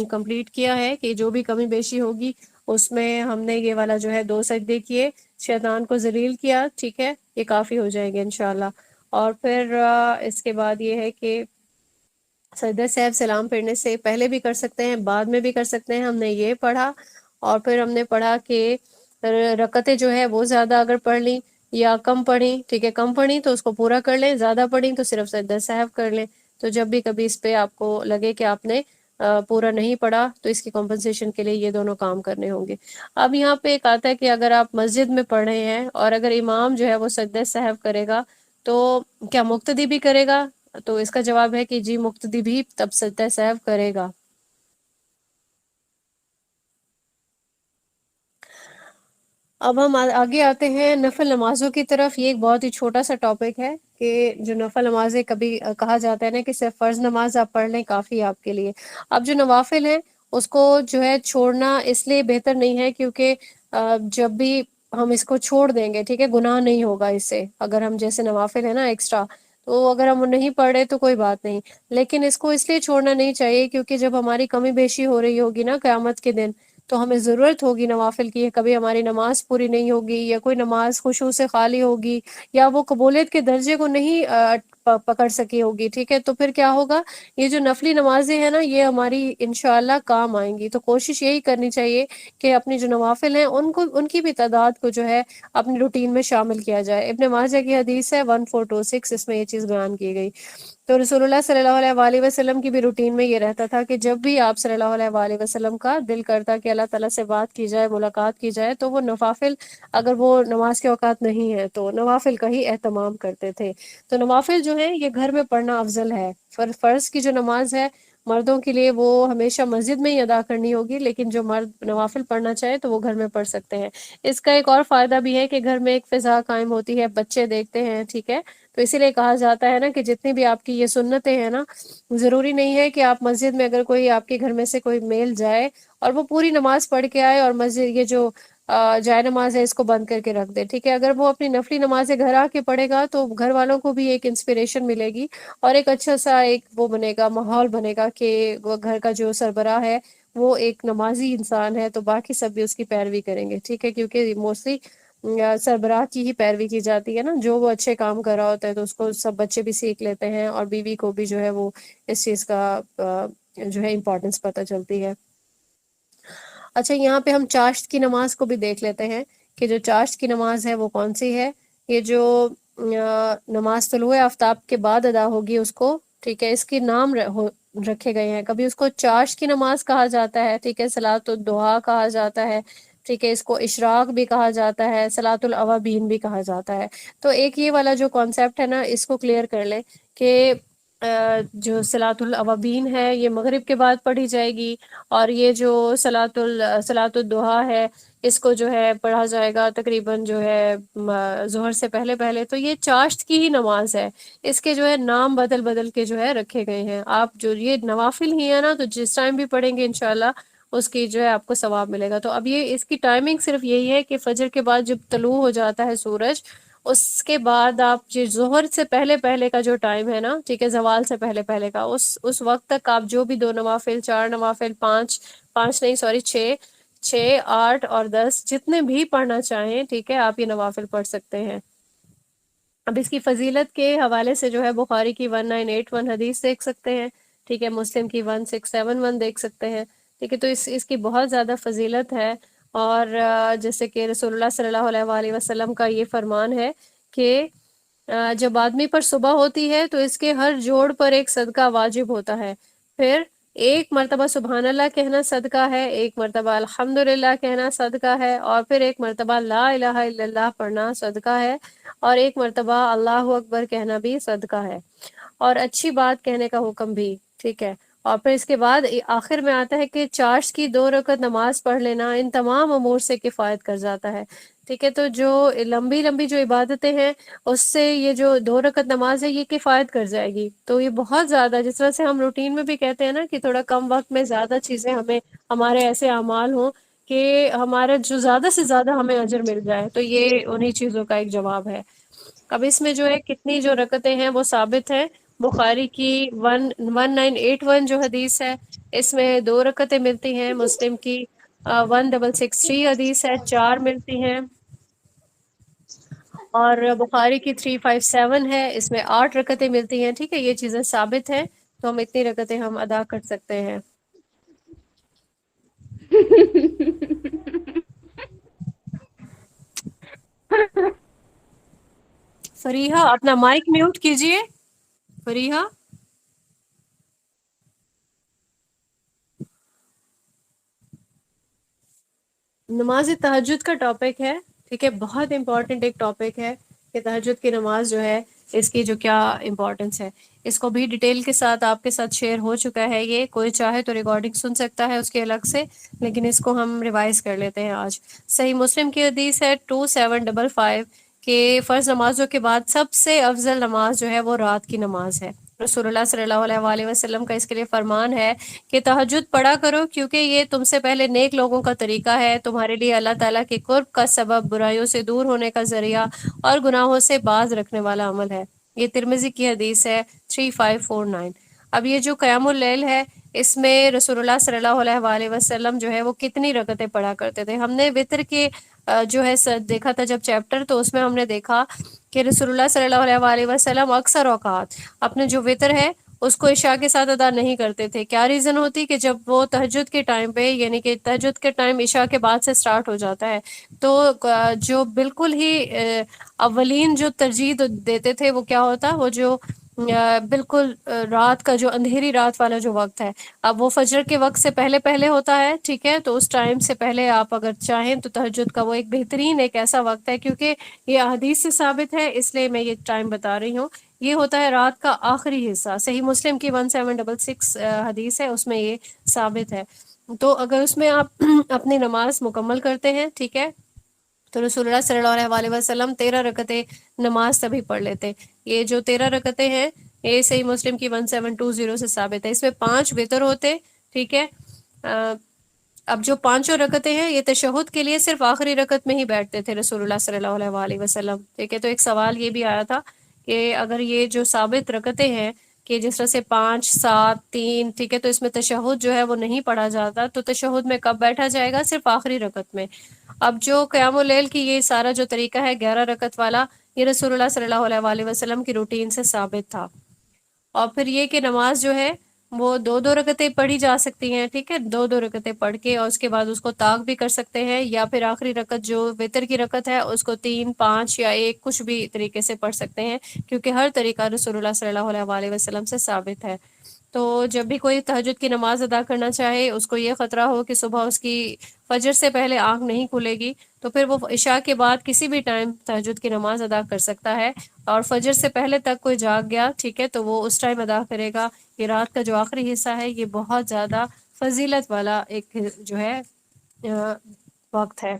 کمپلیٹ کیا ہے کہ جو بھی کمی بیشی ہوگی اس میں ہم نے یہ والا جو ہے 2 سجدے کیے، شیطان کو ذلیل کیا، ٹھیک ہے، یہ کافی ہو جائے گا انشاءاللہ۔ اور پھر اس کے بعد یہ ہے کہ سجدہ سہو سلام پھیرنے سے پہلے بھی کر سکتے ہیں، بعد میں بھی کر سکتے ہیں، ہم نے یہ پڑھا، اور پھر ہم نے پڑھا کہ رکعتیں جو ہے وہ زیادہ اگر پڑھ لی یا کم پڑھی، ٹھیک ہے، کم پڑھی تو اس کو پورا کر لیں، زیادہ پڑھی تو صرف سجدہ سہو کر لیں، تو جب بھی کبھی اس پہ آپ کو لگے کہ آپ نے پورا نہیں پڑھا تو اس کی کمپنسیشن کے لیے یہ دونوں کام کرنے ہوں گے۔ اب یہاں پہ ایک آتا ہے کہ اگر آپ مسجد میں پڑھ رہے ہیں اور اگر امام جو ہے وہ سجدہ سہو کرے گا تو کیا مقتدی بھی کرے گا، تو اس کا جواب ہے کہ جی مقتدی بھی تب سجدہ سہو کرے گا۔ اب ہم آگے آتے ہیں نفل نمازوں کی طرف، یہ ایک بہت ہی چھوٹا سا ٹاپک ہے کہ جو نفل نمازیں کبھی کہا جاتا ہے نا کہ صرف فرض نماز آپ پڑھ لیں کافی ہے آپ کے لیے، اب جو نوافل ہیں اس کو جو ہے چھوڑنا اس لیے بہتر نہیں ہے کیونکہ جب بھی ہم اس کو چھوڑ دیں گے، ٹھیک ہے، گناہ نہیں ہوگا اس سے، اگر ہم جیسے نوافل ہے نا ایکسٹرا تو اگر ہم نہیں پڑھ رہے تو کوئی بات نہیں، لیکن اس کو اس لیے چھوڑنا نہیں چاہیے کیونکہ جب ہماری کمی بیشی ہو رہی ہوگی نا قیامت کے دن، تو ہمیں ضرورت ہوگی نوافل کی، کبھی ہماری نماز پوری نہیں ہوگی یا کوئی نماز خشوع سے خالی ہوگی یا وہ قبولیت کے درجے کو نہیں پکڑ سکی ہوگی، ٹھیک ہے، تو پھر کیا ہوگا، یہ جو نفلی نمازیں ہیں نا یہ ہماری انشاءاللہ کام آئیں گی۔ تو کوشش یہی کرنی چاہیے کہ اپنی جو نوافل ہیں ان کی بھی تعداد کو جو ہے اپنی روٹین میں شامل کیا جائے۔ ابن ماجہ کی حدیث ہے 1426، اس میں یہ چیز بیان کی گئی۔ تو رسول اللہ صلی اللہ علیہ وآلہ وسلم کی بھی روٹین میں یہ رہتا تھا کہ جب بھی آپ صلی اللہ علیہ وآلہ وسلم کا دل کرتا کہ اللہ تعالیٰ سے بات کی جائے، ملاقات کی جائے، تو وہ نوافل، اگر وہ نماز کے اوقات نہیں ہے تو نوافل کا ہی اہتمام کرتے تھے۔ تو نوافل جو ہے یہ گھر میں پڑھنا افضل ہے۔ فرض کی جو نماز ہے مردوں کے لیے وہ ہمیشہ مسجد میں ہی ادا کرنی ہوگی، لیکن جو مرد نوافل پڑھنا چاہے تو وہ گھر میں پڑھ سکتے ہیں۔ اس کا ایک اور فائدہ بھی ہے کہ گھر میں ایک فضا قائم ہوتی ہے، بچے دیکھتے ہیں، ٹھیک ہے، تو اسی لیے کہا جاتا ہے نا کہ جتنی بھی آپ کی یہ سنتیں ہیں نا، ضروری نہیں ہے کہ آپ مسجد میں اگر کوئی آپ کے گھر میں سے کوئی میل جائے اور وہ پوری نماز پڑھ کے آئے اور مسجد یہ جو جائے نماز ہے اس کو بند کر کے رکھ دے، ٹھیک ہے، اگر وہ اپنی نفلی نمازیں گھر آ کے پڑھے گا تو گھر والوں کو بھی ایک انسپریشن ملے گی اور ایک اچھا سا ایک وہ بنے گا، ماحول بنے گا کہ وہ گھر کا جو سربراہ ہے وہ ایک نمازی انسان ہے، تو باقی سب بھی اس کی پیروی کریں گے، ٹھیک ہے، کیونکہ موسٹلی سربراہ کی ہی پیروی کی جاتی ہے نا، جو وہ اچھے کام کر رہا ہوتا ہے تو اس کو سب بچے بھی سیکھ لیتے ہیں اور بیوی کو بھی جو ہے وہ اس چیز کا جو ہے امپورٹنس پتہ چلتی ہے۔ اچھا، یہاں پہ ہم چاشت کی نماز کو بھی دیکھ لیتے ہیں کہ جو چاشت کی نماز ہے وہ کون سی ہے۔ یہ جو نماز طلوع آفتاب کے بعد ادا ہوگی اس کو، ٹھیک ہے، اس کے نام رکھے گئے ہیں، کبھی اس کو چاشت کی نماز کہا جاتا ہے، ٹھیک ہے، صلاۃ الضحیٰ کہا جاتا ہے، ٹھیک ہے، اس کو اشراق بھی کہا جاتا ہے، صلاۃ الاوابین بھی کہا جاتا ہے۔ تو ایک یہ والا جو کانسیپٹ ہے نا اس کو کلیئر کر لیں کہ جو صلاۃ الاوابین ہے یہ مغرب کے بعد پڑھی جائے گی، اور یہ جو صلاۃ الضحیٰ ہے اس کو جو ہے پڑھا جائے گا تقریباً جو ہے ظہر سے پہلے پہلے۔ تو یہ چاشت کی ہی نماز ہے، اس کے جو ہے نام بدل بدل کے جو ہے رکھے گئے ہیں۔ آپ جو یہ نوافل ہی ہے نا تو جس ٹائم بھی پڑھیں گے انشاءاللہ اس کی جو ہے آپ کو ثواب ملے گا۔ تو اب یہ اس کی ٹائمنگ صرف یہی ہے کہ فجر کے بعد جب طلوع ہو جاتا ہے سورج، اس کے بعد آپ جو ظہر سے پہلے پہلے کا جو ٹائم ہے نا، ٹھیک ہے، زوال سے پہلے پہلے کا، اس وقت تک آپ جو بھی 2 نوافل، 4 نوافل، پانچ نہیں سوری 6، 8 اور 10 جتنے بھی پڑھنا چاہیں، ٹھیک ہے، آپ یہ نوافل پڑھ سکتے ہیں۔ اب اس کی فضیلت کے حوالے سے جو ہے بخاری کی 1981 حدیث دیکھ سکتے ہیں، ٹھیک ہے، مسلم کی 1671 دیکھ سکتے ہیں، ٹھیک ہے، تو اس کی بہت زیادہ فضیلت ہے۔ اور جیسے کہ رسول اللہ صلی اللہ علیہ وآلہ وسلم کا یہ فرمان ہے کہ جب آدمی پر صبح ہوتی ہے تو اس کے ہر جوڑ پر ایک صدقہ واجب ہوتا ہے، پھر ایک مرتبہ سبحان اللہ کہنا صدقہ ہے، ایک مرتبہ الحمدللہ کہنا صدقہ ہے، اور پھر ایک مرتبہ لا الہ الا اللہ پڑھنا صدقہ ہے، اور ایک مرتبہ اللہ اکبر کہنا بھی صدقہ ہے، اور اچھی بات کہنے کا حکم بھی، ٹھیک ہے۔ اور پھر اس کے بعد آخر میں آتا ہے کہ چاشت کی 2 رکعت نماز پڑھ لینا ان تمام امور سے کفایت کر جاتا ہے، ٹھیک ہے۔ تو جو لمبی لمبی جو عبادتیں ہیں اس سے یہ جو 2 رکعت نماز ہے یہ کفایت کر جائے گی۔ تو یہ بہت زیادہ، جس طرح سے ہم روٹین میں بھی کہتے ہیں نا کہ تھوڑا کم وقت میں زیادہ چیزیں ہمارے ایسے اعمال ہوں کہ ہمارے جو زیادہ سے زیادہ ہمیں اجر مل جائے، تو یہ انہی چیزوں کا ایک جواب ہے۔ اب اس میں جو ہے کتنی جو رکعتیں ہیں وہ ثابت ہیں، بخاری کی 1981 جو حدیث ہے اس میں 2 رکعتیں ملتی ہیں، مسلم کی 1663 حدیث ہے 4 ملتی ہیں، اور بخاری کی 357 ہے اس میں 8 رکعتیں ملتی ہیں، ٹھیک ہے، یہ چیزیں ثابت ہیں، تو ہم اتنی رکعتیں ہم ادا کر سکتے ہیں۔ فریحہ اپنا مائک میوٹ کیجئے، فریحہ۔ نماز تہجد کا ٹاپک ہے، ٹھیک ہے، بہت امپورٹنٹ ایک ٹاپک ہے کہ تہجد کی نماز جو ہے اس کی جو کیا امپورٹنس ہے، اس کو بھی ڈیٹیل کے ساتھ آپ کے ساتھ شیئر ہو چکا ہے، یہ کوئی چاہے تو ریکارڈنگ سن سکتا ہے اس کے الگ سے، لیکن اس کو ہم ریوائز کر لیتے ہیں آج۔ صحیح مسلم کی حدیث ہے 2755 کہ فرض نمازوں کے بعد سب سے افضل نماز جو ہے وہ رات کی نماز ہے۔ رسول اللہ صلی اللہ علیہ وآلہ وسلم کا اس کے لیے فرمان ہے کہ تہجد پڑھا کرو کیونکہ یہ تم سے پہلے نیک لوگوں کا طریقہ ہے، تمہارے لیے اللہ تعالیٰ کے قرب کا سبب، برائیوں سے دور ہونے کا ذریعہ اور گناہوں سے باز رکھنے والا عمل ہے۔ یہ ترمذی کی حدیث ہے 3549۔ اب یہ جو قیام اللیل ہے، اس میں رسول اللہ صلی اللہ علیہ وآلہ وسلم جو ہے وہ کتنی رکعتیں پڑھا کرتے تھے؟ ہم نے وتر کے جو ہے دیکھا تھا جب چیپٹر، تو اس میں ہم نے دیکھا کہ رسول اللہ صلی اللہ علیہ وآلہ وسلم اکثر اوقات اپنے جو وتر ہے اس کو عشاء کے ساتھ ادا نہیں کرتے تھے۔ کیا ریزن ہوتی کہ جب وہ تہجد کے ٹائم پہ، یعنی کہ تہجد کے ٹائم عشاء کے بعد سے سٹارٹ ہو جاتا ہے، تو جو بالکل ہی اولین جو ترجیح دیتے تھے وہ کیا ہوتا، وہ جو بالکل رات کا جو اندھیری رات والا جو وقت ہے، اب وہ فجر کے وقت سے پہلے پہلے ہوتا ہے، ٹھیک ہے، تو اس ٹائم سے پہلے آپ اگر چاہیں تو تہجد کا وہ ایک بہترین ایک ایسا وقت ہے، کیونکہ یہ حدیث سے ثابت ہے، اس لیے میں یہ ٹائم بتا رہی ہوں۔ یہ ہوتا ہے رات کا آخری حصہ، صحیح مسلم کی 1766 حدیث ہے، اس میں یہ ثابت ہے۔ تو اگر اس میں آپ اپنی نماز مکمل کرتے ہیں، ٹھیک ہے، تو رسول اللہ صلی اللہ علیہ وآلہ وسلم 13 رکعتیں نماز تبھی پڑھ لیتے۔ یہ جو 13 رکعتیں ہیں، یہ صحیح مسلم کی 1720 سے ثابت ہے۔ اس میں 5 وتر ہوتے، ٹھیک ہے۔ اب جو 5 رکعتیں ہیں، یہ تشہد کے لیے صرف آخری رکعت میں ہی بیٹھتے تھے رسول اللہ صلی اللہ علیہ وآلہ وسلم، ٹھیک ہے۔ تو ایک سوال یہ بھی آیا تھا کہ اگر یہ جو ثابت رکعتیں ہیں کہ جس طرح سے 5 7 3، ٹھیک ہے، تو اس میں تشہد جو ہے وہ نہیں پڑھا جاتا، تو تشہد میں کب بیٹھا جائے گا؟ صرف آخری رکعت میں۔ اب جو قیام اللیل کی یہ سارا جو طریقہ ہے 11 رکعت والا، یہ رسول اللہ صلی اللہ علیہ وآلہ وسلم کی روٹین سے ثابت تھا۔ اور پھر یہ کہ نماز جو ہے وہ 2 رکعتیں پڑھی جا سکتی ہیں، ٹھیک ہے، 2 رکعتیں پڑھ کے اور اس کے بعد اس کو طاق بھی کر سکتے ہیں، یا پھر آخری رکعت جو وتر کی رکعت ہے اس کو 3 5 یا 1 کچھ بھی طریقے سے پڑھ سکتے ہیں، کیونکہ ہر طریقہ رسول اللہ صلی اللہ علیہ وآلہ وسلم سے ثابت ہے۔ تو جب بھی کوئی تہجد کی نماز ادا کرنا چاہے، اس کو یہ خطرہ ہو کہ صبح اس کی فجر سے پہلے آنکھ نہیں کھلے گی، تو پھر وہ عشاء کے بعد کسی بھی ٹائم تہجد کی نماز ادا کر سکتا ہے، اور فجر سے پہلے تک کوئی جاگ گیا، ٹھیک ہے، تو وہ اس ٹائم ادا کرے گا۔ یہ رات کا جو آخری حصہ ہے، یہ بہت زیادہ فضیلت والا ایک جو ہے وقت ہے۔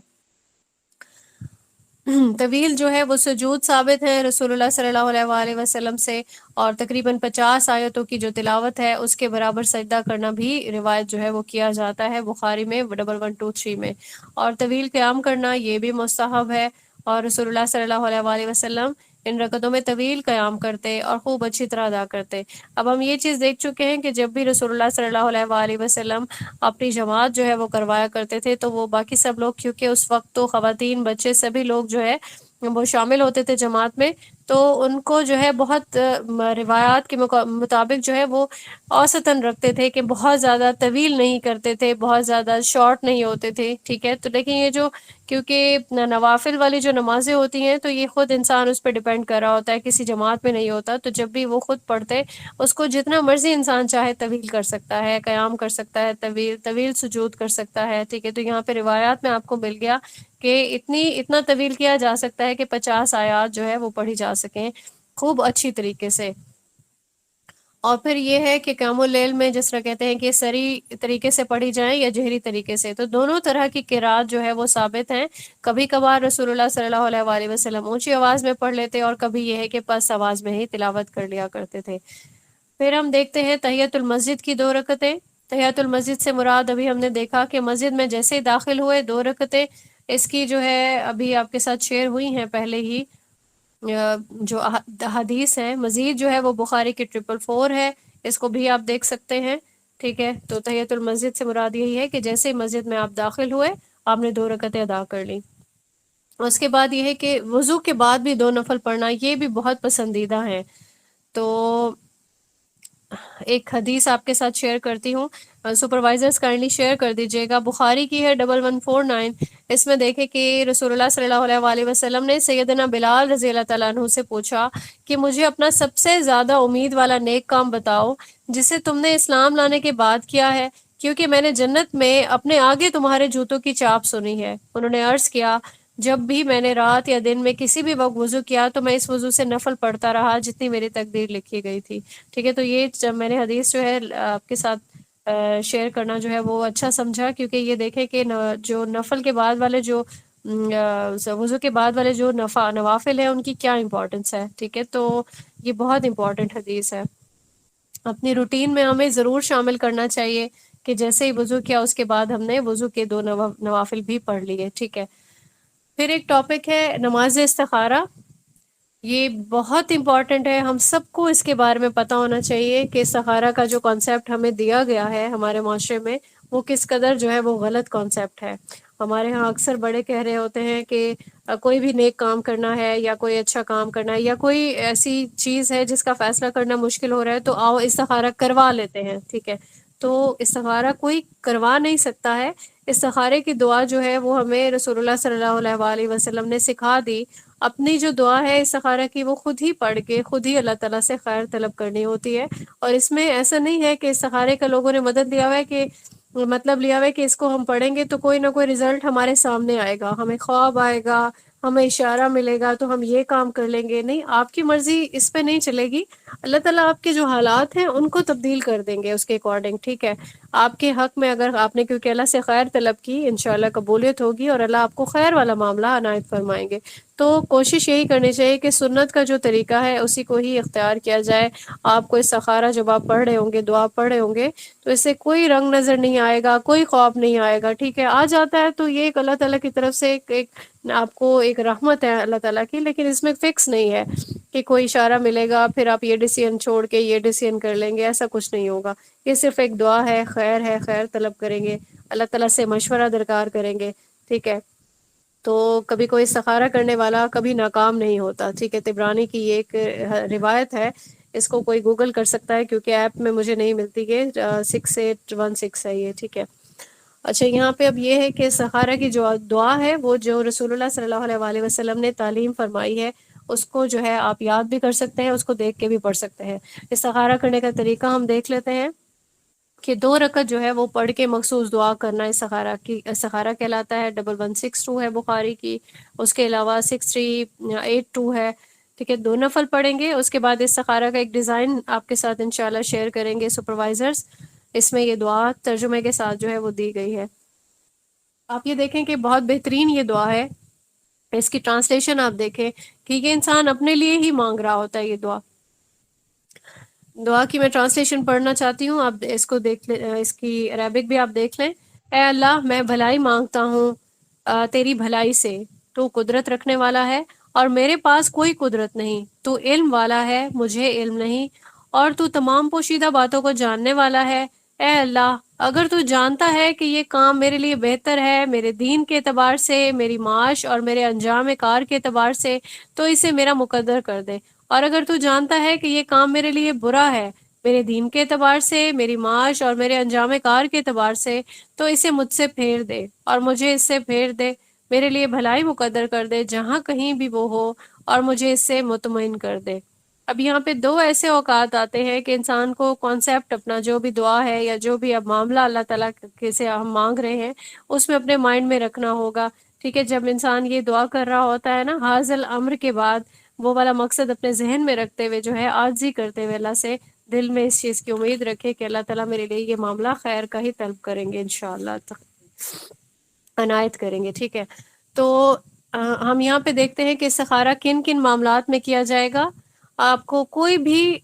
طویل جو ہے وہ سجود ثابت ہے رسول اللہ صلی اللہ علیہ وآلہ وسلم سے، اور تقریباً 50 آیتوں کی جو تلاوت ہے اس کے برابر سجدہ کرنا بھی روایت جو ہے وہ کیا جاتا ہے، بخاری میں 1123 میں۔ اور طویل قیام کرنا یہ بھی مستحب ہے، اور رسول اللہ صلی اللہ علیہ وآلہ وسلم ان رکعتوں میں طویل قیام کرتے اور خوب اچھی طرح ادا کرتے۔ اب ہم یہ چیز دیکھ چکے ہیں کہ جب بھی رسول اللہ صلی اللہ علیہ وآلہ وسلم اپنی جماعت جو ہے وہ کروایا کرتے تھے، تو وہ باقی سب لوگ، کیونکہ اس وقت تو خواتین بچے سبھی لوگ جو ہے وہ شامل ہوتے تھے جماعت میں، تو ان کو جو ہے بہت روایات کے مطابق جو ہے وہ اوسطاً رکھتے تھے کہ بہت زیادہ طویل نہیں کرتے تھے، بہت زیادہ شارٹ نہیں ہوتے تھے، ٹھیک ہے۔ تو لیکن یہ جو کیونکہ نوافل والی جو نمازیں ہوتی ہیں، تو یہ خود انسان اس پہ ڈیپینڈ کر رہا ہوتا ہے، کسی جماعت میں نہیں ہوتا، تو جب بھی وہ خود پڑھتے، اس کو جتنا مرضی انسان چاہے طویل کر سکتا ہے، قیام کر سکتا ہے، طویل طویل سجود کر سکتا ہے، ٹھیک ہے۔ تو یہاں پہ روایات میں آپ کو مل گیا کہ اتنا طویل کیا جا سکتا ہے کہ 50 آیات جو ہے وہ پڑھی جا سکیں خوب اچھی طریقے سے۔ اور پھر یہ ہے کہ قیام اللیل میں جس طرح کہتے ہیں کہ سری طریقے سے پڑھی جائیں یا جہری طریقے سے، تو دونوں طرح کی قرات جو ہے وہ ثابت ہیں۔ کبھی کبھار رسول اللہ صلی اللہ علیہ وآلہ وسلم اونچی آواز میں پڑھ لیتے، اور کبھی یہ ہے کہ پس آواز میں ہی تلاوت کر لیا کرتے تھے۔ پھر ہم دیکھتے ہیں تحیۃ المسجد کی 2 رکعتیں۔ تحیۃ المسجد سے مراد ابھی ہم نے دیکھا کہ مسجد میں جیسے ہی داخل ہوئے 2 رکعتیں، اس کی جو ہے ابھی آپ کے ساتھ شیئر ہوئی ہیں پہلے ہی جو حدیث ہے، مزید جو ہے وہ بخاری کی 444 ہے، اس کو بھی آپ دیکھ سکتے ہیں، ٹھیک ہے۔ تو تحیۃ المسجد سے مراد یہی ہے کہ جیسے ہی مسجد میں آپ داخل ہوئے، آپ نے 2 رکعتیں ادا کر لی۔ اس کے بعد یہ ہے کہ وضو کے بعد بھی 2 نفل پڑھنا، یہ بھی بہت پسندیدہ ہے۔ تو ایک حدیث آپ کے ساتھ شیئر کرتی ہوں، سپروائزرز کائنڈلی شیئر کر دیجیے گا، بخاری کی ہے 1149۔ اس میں دیکھیں کہ رسول اللہ صلی اللہ علیہ وآلہ وسلم نے سیدنا بلال رضی اللہ تعالیٰ عنہ سے پوچھا کہ مجھے اپنا سب سے زیادہ امید والا نیک کام بتاؤ جسے تم نے اسلام لانے کے بعد کیا ہے، کیونکہ میں نے جنت میں اپنے آگے تمہارے جوتوں کی چاپ سنی ہے۔ انہوں نے عرض کیا، جب بھی میں نے رات یا دن میں کسی بھی وقت وضو کیا تو میں اس وضو سے نفل پڑھتا رہا جتنی میری تقدیر لکھی گئی تھی، ٹھیک ہے۔ تو یہ جب میں نے حدیث جو ہے آپ کے ساتھ شیئر کرنا جو ہے وہ اچھا سمجھا، کیونکہ یہ دیکھیں کہ جو نفل کے بعد والے جو وضو کے بعد والے جو نوافل ہیں ان کی کیا امپورٹنس ہے، ٹھیک ہے۔ تو یہ بہت امپورٹنٹ حدیث ہے، اپنی روٹین میں ہمیں ضرور شامل کرنا چاہیے کہ جیسے ہی وضو کیا اس کے بعد ہم نے وضو کے 2 نوافل بھی پڑھ لیے، ٹھیک ہے۔ پھر ایک ٹاپک ہے نماز استخارہ۔ یہ بہت امپورٹنٹ ہے، ہم سب کو اس کے بارے میں پتہ ہونا چاہیے کہ سہارا کا جو کانسیپٹ ہمیں دیا گیا ہے ہمارے معاشرے میں، وہ کس قدر جو ہے وہ غلط کانسیپٹ ہے۔ ہمارے ہاں اکثر بڑے کہہ رہے ہوتے ہیں کہ کوئی بھی نیک کام کرنا ہے یا کوئی اچھا کام کرنا ہے یا کوئی ایسی چیز ہے جس کا فیصلہ کرنا مشکل ہو رہا ہے تو آؤ استخارہ کروا لیتے ہیں، ٹھیک ہے۔ تو استخارہ کوئی کروا نہیں سکتا ہے۔ استخارے کی دعا جو ہے وہ ہمیں رسول اللہ صلی اللہ علیہ وآلہ وسلم نے سکھا دی۔ اپنی جو دعا ہے استخارہ کی وہ خود ہی پڑھ کے خود ہی اللہ تعالیٰ سے خیر طلب کرنی ہوتی ہے، اور اس میں ایسا نہیں ہے کہ استخارے کا لوگوں نے مدد لیا ہوا ہے کہ مطلب لیا ہوا ہے کہ اس کو ہم پڑھیں گے تو کوئی نہ کوئی رزلٹ ہمارے سامنے آئے گا، ہمیں خواب آئے گا، ہمیں اشارہ ملے گا تو ہم یہ کام کر لیں گے۔ نہیں، آپ کی مرضی اس پہ نہیں چلے گی، اللہ تعالیٰ آپ کے جو حالات ہیں ان کو تبدیل کر دیں گے اس کے اکارڈنگ، ٹھیک ہے۔ آپ کے حق میں اگر آپ نے کیونکہ اللہ سے خیر طلب کی، انشاءاللہ قبولیت ہوگی اور اللہ آپ کو خیر والا معاملہ عنایت فرمائیں گے۔ تو کوشش یہی کرنی چاہیے کہ سنت کا جو طریقہ ہے اسی کو ہی اختیار کیا جائے۔ آپ کو استخارہ جب آپ پڑھ رہے ہوں گے، دعا پڑھ رہے ہوں گے، تو اس سے کوئی رنگ نظر نہیں آئے گا، کوئی خواب نہیں آئے گا، ٹھیک ہے۔ آ جاتا ہے تو یہ ایک اللہ تعالیٰ کی طرف سے ایک آپ کو ایک رحمت ہے اللہ تعالیٰ کی، لیکن اس میں فکس نہیں ہے کہ کوئی اشارہ ملے گا پھر آپ یہ ڈیسیژن چھوڑ کے یہ ڈیسیژن کر لیں گے، ایسا کچھ نہیں ہوگا۔ یہ صرف ایک دعا ہے، خیر طلب کریں گے، اللہ تعالیٰ سے مشورہ درکار کریں گے، ٹھیک ہے۔ تو کبھی کوئی استخارہ کرنے والا کبھی ناکام نہیں ہوتا، ٹھیک ہے۔ طبرانی کی یہ ایک روایت ہے، اس کو کوئی گوگل کر سکتا ہے کیونکہ ایپ میں مجھے نہیں ملتی، کہ 6816 ہے یہ، ٹھیک ہے۔ اچھا، یہاں پہ اب یہ ہے کہ استخارہ کی جو دعا ہے وہ جو رسول اللہ صلی اللہ علیہ وآلہ وسلم نے تعلیم فرمائی ہے، اس کو جو ہے آپ یاد بھی کر سکتے ہیں، اس کو دیکھ کے بھی پڑھ سکتے ہیں۔ استخارہ کرنے کا طریقہ ہم دیکھ لیتے ہیں کہ 2 رکعت جو ہے وہ پڑھ کے مخصوص دعا کرنا استخارہ کہلاتا ہے۔ 1162 ہے بخاری کی، اس کے علاوہ 6382 ہے، ٹھیک ہے۔ 2 نفل پڑھیں گے، اس کے بعد استخارہ کا ایک ڈیزائن آپ کے ساتھ انشاءاللہ شیئر کریں گے سپروائزرز، اس میں یہ دعا ترجمے کے ساتھ جو ہے وہ دی گئی ہے۔ آپ یہ دیکھیں کہ بہت بہترین یہ دعا ہے، اس کی ٹرانسلیشن آپ دیکھیں کہ یہ انسان اپنے لیے ہی مانگ رہا ہوتا ہے۔ یہ دعا کی میں ٹرانسلیشن پڑھنا چاہتی ہوں، آپ اس کو دیکھ لیں، اس کی عربک بھی آپ دیکھ لیں۔ اے اللہ، میں بھلائی مانگتا ہوں تیری بھلائی سے، تو قدرت رکھنے والا ہے اور میرے پاس کوئی قدرت نہیں، تو علم والا ہے، مجھے علم نہیں، اور تو تمام پوشیدہ باتوں کو جاننے والا ہے۔ اے اللہ، اگر تو جانتا ہے کہ یہ کام میرے لیے بہتر ہے، میرے دین کے اعتبار سے، میری معاش اور میرے انجام کار کے اعتبار سے، تو اسے میرا مقدر کر دے، اور اگر تو جانتا ہے کہ یہ کام میرے لیے برا ہے، میرے دین کے اعتبار سے، میری معاش اور میرے انجام کار کے اعتبار سے، تو اسے مجھ سے پھیر دے اور مجھے اس سے پھیر دے، میرے لیے بھلائی مقدر کر دے جہاں کہیں بھی وہ ہو، اور مجھے اس سے مطمئن کر دے۔ اب یہاں پہ 2 ایسے اوقات آتے ہیں کہ انسان کو کانسیپٹ اپنا جو بھی دعا ہے یا جو بھی اب معاملہ اللہ تعالیٰ کے سے ہم مانگ رہے ہیں اس میں اپنے مائنڈ میں رکھنا ہوگا، ٹھیک ہے۔ جب انسان یہ دعا کر رہا ہوتا ہے نا، حاصل امر کے بعد وہ والا مقصد اپنے ذہن میں رکھتے ہوئے جو ہے عاجزی کرتے ہوئے اللہ سے دل میں اس چیز کی امید رکھے کہ اللہ تعالیٰ میرے لیے یہ معاملہ خیر کا ہی طلب کریں گے، انشاءاللہ عنایت کریں گے، ٹھیک ہے۔ تو ہم یہاں پہ دیکھتے ہیں کہ استخارہ کن کن معاملات میں کیا جائے گا۔ آپ کو کوئی بھی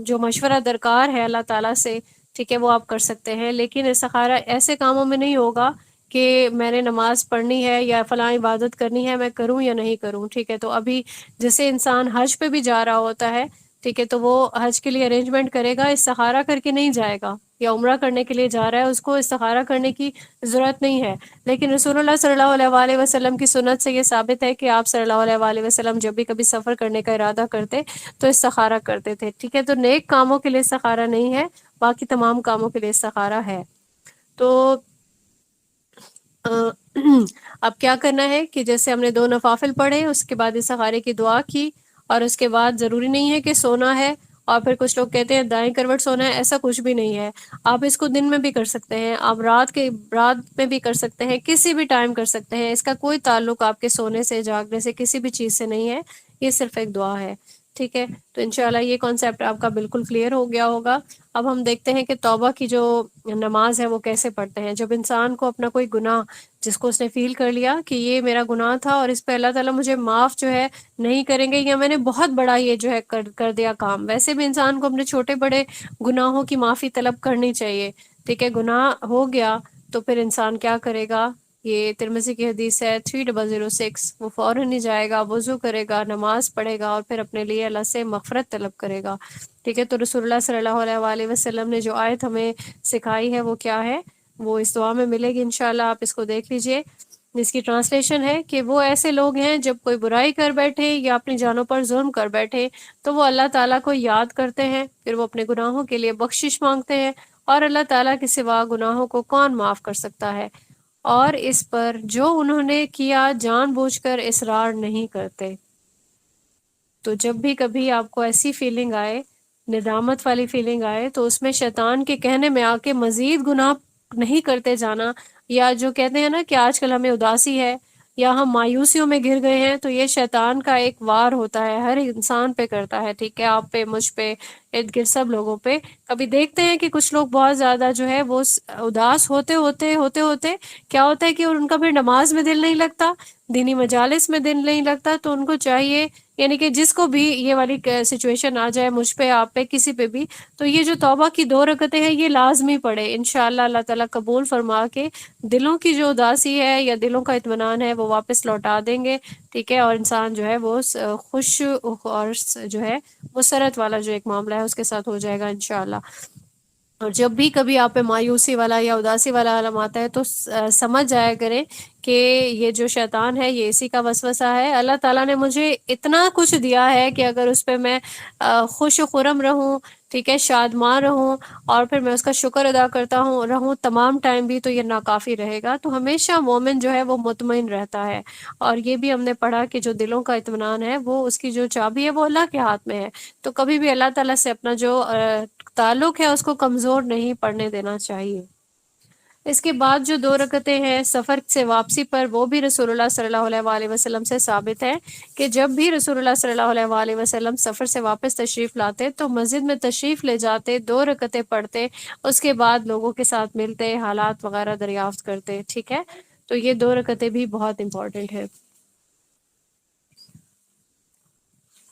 جو مشورہ درکار ہے اللہ تعالیٰ سے، ٹھیک ہے، وہ آپ کر سکتے ہیں، لیکن استخارہ ایسے کاموں میں نہیں ہوگا کہ میں نے نماز پڑھنی ہے یا فلاں عبادت کرنی ہے، میں کروں یا نہیں کروں، ٹھیک ہے۔ تو ابھی جیسے انسان حج پہ بھی جا رہا ہوتا ہے، ٹھیک ہے، تو وہ حج کے لیے ارینجمنٹ کرے گا، استخارہ کر کے نہیں جائے گا، یا عمرہ کرنے کے لیے جا رہا ہے، اس کو استخارہ کرنے کی ضرورت نہیں ہے۔ لیکن رسول اللہ صلی اللہ علیہ وآلہ وسلم کی سنت سے یہ ثابت ہے کہ آپ صلی اللہ علیہ وآلہ وسلم جب بھی کبھی سفر کرنے کا ارادہ کرتے تو استخارہ کرتے تھے، ٹھیک ہے۔ تو نیک کاموں کے لیے استخارہ نہیں ہے، باقی تمام کاموں کے لیے استخارہ ہے۔ تو اب کیا کرنا ہے کہ جیسے ہم نے 2 نوافل پڑھے، اس کے بعد استخارے کی دعا کی، اور اس کے بعد ضروری نہیں ہے کہ سونا ہے، اور پھر کچھ لوگ کہتے ہیں دائیں کروٹ سونا ہے، ایسا کچھ بھی نہیں ہے۔ آپ اس کو دن میں بھی کر سکتے ہیں، آپ رات میں بھی کر سکتے ہیں، کسی بھی ٹائم کر سکتے ہیں، اس کا کوئی تعلق آپ کے سونے سے، جاگنے سے، کسی بھی چیز سے نہیں ہے، یہ صرف ایک دعا ہے، ٹھیک ہے۔ تو انشاءاللہ یہ کانسیپٹ آپ کا بالکل کلیئر ہو گیا ہوگا۔ اب ہم دیکھتے ہیں کہ توبہ کی جو نماز ہے وہ کیسے پڑھتے ہیں۔ جب انسان کو اپنا کوئی گناہ جس کو اس نے فیل کر لیا کہ یہ میرا گناہ تھا اور اس پہ اللہ تعالیٰ مجھے معاف جو ہے نہیں کریں گے، یا میں نے بہت بڑا یہ جو ہے کر دیا کام، ویسے بھی انسان کو اپنے چھوٹے بڑے گناہوں کی معافی طلب کرنی چاہیے، ٹھیک ہے۔ گناہ ہو گیا تو پھر انسان کیا کرے گا، یہ ترمذی کی حدیث ہے 3006، وہ فوراً ہی جائے گا، وضو کرے گا، نماز پڑھے گا اور پھر اپنے لیے اللہ سے مغفرت طلب کرے گا. ٹھیک ہے، تو رسول اللہ صلی اللہ علیہ وآلہ وسلم نے جو آیت ہمیں سکھائی ہے وہ کیا ہے، وہ اس دعا میں ملے گی انشاءاللہ. آپ اس کو دیکھ لیجئے، جس کی ٹرانسلیشن ہے کہ وہ ایسے لوگ ہیں جب کوئی برائی کر بیٹھے یا اپنی جانوں پر ظلم کر بیٹھے تو وہ اللہ تعالیٰ کو یاد کرتے ہیں، پھر وہ اپنے گناہوں کے لیے بخشش مانگتے ہیں، اور اللہ تعالیٰ کے سوا گناہوں کو کون معاف کر سکتا ہے، اور اس پر جو انہوں نے کیا جان بوجھ کر اصرار نہیں کرتے. تو جب بھی کبھی آپ کو ایسی فیلنگ آئے، ندامت والی فیلنگ آئے، تو اس میں شیطان کے کہنے میں آ کے مزید گناہ نہیں کرتے جانا، یا جو کہتے ہیں نا کہ آج کل ہمیں اداسی ہے یا ہم مایوسیوں میں گر گئے ہیں، تو یہ شیطان کا ایک وار ہوتا ہے، ہر انسان پہ کرتا ہے. ٹھیک ہے، آپ پہ، مجھ پہ، ارد گرد سب لوگوں پہ. کبھی دیکھتے ہیں کہ کچھ لوگ بہت زیادہ جو ہے وہ اداس ہوتے ہوتے ہوتے ہوتے کیا ہوتا ہے کہ ان کا پھر نماز میں دل نہیں لگتا، دینی مجالس میں دل نہیں لگتا. تو ان کو چاہیے، یعنی کہ جس کو بھی یہ والی سچویشن آ جائے، مجھ پہ، آپ پہ، کسی پہ بھی، تو یہ جو توبہ کی 2 رکعتیں ہیں یہ لازمی پڑھے انشاءاللہ. اللہ تعالیٰ قبول فرما کے دلوں کی جو اداسی ہے یا دلوں کا اطمینان ہے وہ واپس لوٹا دیں گے. ٹھیک ہے، اور انسان جو ہے وہ خوش اور جو ہے مسرت والا جو ایک معاملہ ہے اس کے ساتھ ہو جائے گا انشاءاللہ. اور جب بھی کبھی آپ پہ مایوسی والا یا اداسی والا عالم آتا ہے تو سمجھ جایا کریں کہ یہ جو شیطان ہے یہ اسی کا وسوسہ ہے. اللہ تعالیٰ نے مجھے اتنا کچھ دیا ہے کہ اگر اس پہ میں خوش و خرم رہوں، ٹھیک ہے، شادمان رہوں، اور پھر میں اس کا شکر ادا کرتا ہوں رہوں تمام ٹائم بھی، تو یہ ناکافی رہے گا. تو ہمیشہ مومن جو ہے وہ مطمئن رہتا ہے. اور یہ بھی ہم نے پڑھا کہ جو دلوں کا اطمینان ہے وہ اس کی جو چابی ہے وہ اللہ کے ہاتھ میں ہے. تو کبھی بھی اللہ تعالیٰ سے اپنا جو تعلق ہے اس کو کمزور نہیں پڑنے دینا چاہیے. اس کے بعد جو 2 رکعتیں ہیں سفر سے واپسی پر، وہ بھی رسول اللہ صلی اللہ علیہ وآلہ وسلم سے ثابت ہے کہ جب بھی رسول اللہ صلی اللہ علیہ وآلہ وسلم سفر سے واپس تشریف لاتے تو مسجد میں تشریف لے جاتے، 2 رکعتیں پڑھتے، اس کے بعد لوگوں کے ساتھ ملتے، حالات وغیرہ دریافت کرتے. ٹھیک ہے، تو یہ 2 رکعتیں بھی بہت امپورٹنٹ ہے.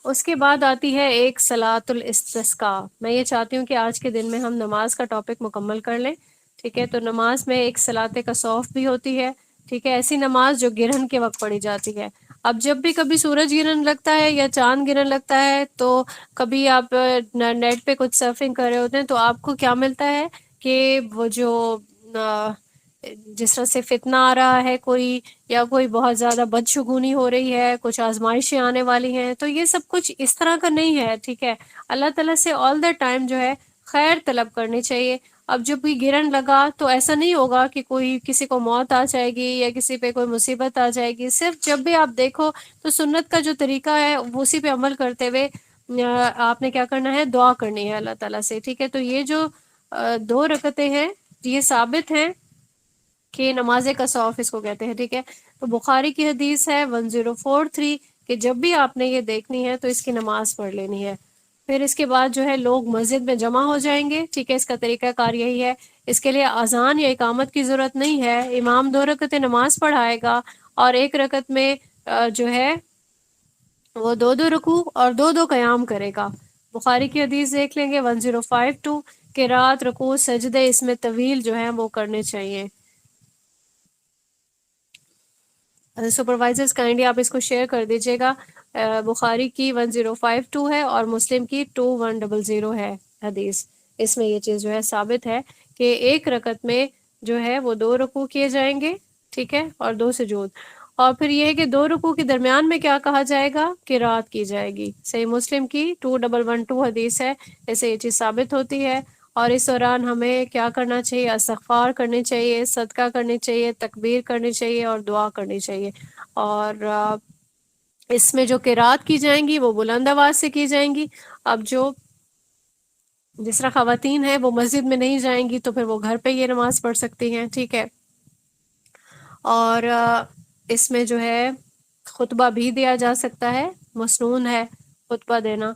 اس کے بعد آتی ہے ایک صلاۃ الاستسقاء. میں یہ چاہتی ہوں کہ آج کے دن میں ہم نماز کا ٹاپک مکمل کر لیں. ٹھیک ہے، تو نماز میں ایک صلاۃ کسوف بھی ہوتی ہے. ٹھیک ہے، ایسی نماز جو گرہن کے وقت پڑھی جاتی ہے. اب جب بھی کبھی سورج گرہن لگتا ہے یا چاند گرہن لگتا ہے، تو کبھی آپ نیٹ پہ کچھ سرفنگ کر رہے ہوتے ہیں تو آپ کو کیا ملتا ہے کہ وہ جو جس طرح سے فتنہ آ رہا ہے کوئی، یا کوئی بہت زیادہ بدشگونی ہو رہی ہے، کچھ آزمائشیں آنے والی ہیں، تو یہ سب کچھ اس طرح کا نہیں ہے. ٹھیک ہے، اللہ تعالیٰ سے آل دا ٹائم جو ہے خیر طلب کرنی چاہیے. اب جب بھی گرہن لگا تو ایسا نہیں ہوگا کہ کوئی کسی کو موت آ جائے گی یا کسی پہ کوئی مصیبت آ جائے گی. صرف جب بھی آپ دیکھو تو سنت کا جو طریقہ ہے وہ اسی پہ عمل کرتے ہوئے آپ نے کیا کرنا ہے، دعا کرنی ہے اللہ تعالیٰ سے. ٹھیک ہے، تو یہ جو 2 رکعتیں ہیں یہ ثابت ہیں کہ نماز کسوف اس کو کہتے ہیں. ٹھیک ہے، تو بخاری کی حدیث ہے 1043 کہ جب بھی آپ نے یہ دیکھنی ہے تو اس کی نماز پڑھ لینی ہے. پھر اس کے بعد جو ہے لوگ مسجد میں جمع ہو جائیں گے. ٹھیک ہے، اس کا طریقہ کار یہی ہے. اس کے لیے اذان یا اقامت کی ضرورت نہیں ہے. امام 2 رکعتیں نماز پڑھائے گا اور 1 رکعت میں جو ہے وہ 2 رکوع اور 2 قیام کرے گا. بخاری کی حدیث دیکھ لیں گے 1052 کہ رات رکوع سجدے اس میں طویل جو ہے وہ کرنے چاہیے. سپروائزرز کائنڈلی آپ اس کو شیئر کر دیجیے گا. بخاری کی 1052 ہے اور مسلم کی 2100 ہے حدیث. اس میں یہ چیز جو ہے ثابت ہے کہ 1 رکعت میں جو ہے وہ 2 رکوع کیے جائیں گے. ٹھیک ہے، اور 2 سجود. اور پھر یہ ہے کہ 2 رکوع کے درمیان میں کیا کہا جائے گا، قرات کی جائے گی. صحیح مسلم کی 2112 حدیث ہے، ایسے یہ چیز ثابت ہوتی ہے. اور اس دوران ہمیں کیا کرنا چاہیے، استغفار کرنی چاہیے، صدقہ کرنی چاہیے، تکبیر کرنی چاہیے اور دعا کرنی چاہیے. اور اس میں جو قرات کی جائیں گی وہ بلند آواز سے کی جائیں گی. اب جو جس طرح خواتین ہیں وہ مسجد میں نہیں جائیں گی تو پھر وہ گھر پہ یہ نماز پڑھ سکتی ہیں. ٹھیک ہے، اور اس میں جو ہے خطبہ بھی دیا جا سکتا ہے، مسنون ہے خطبہ دینا.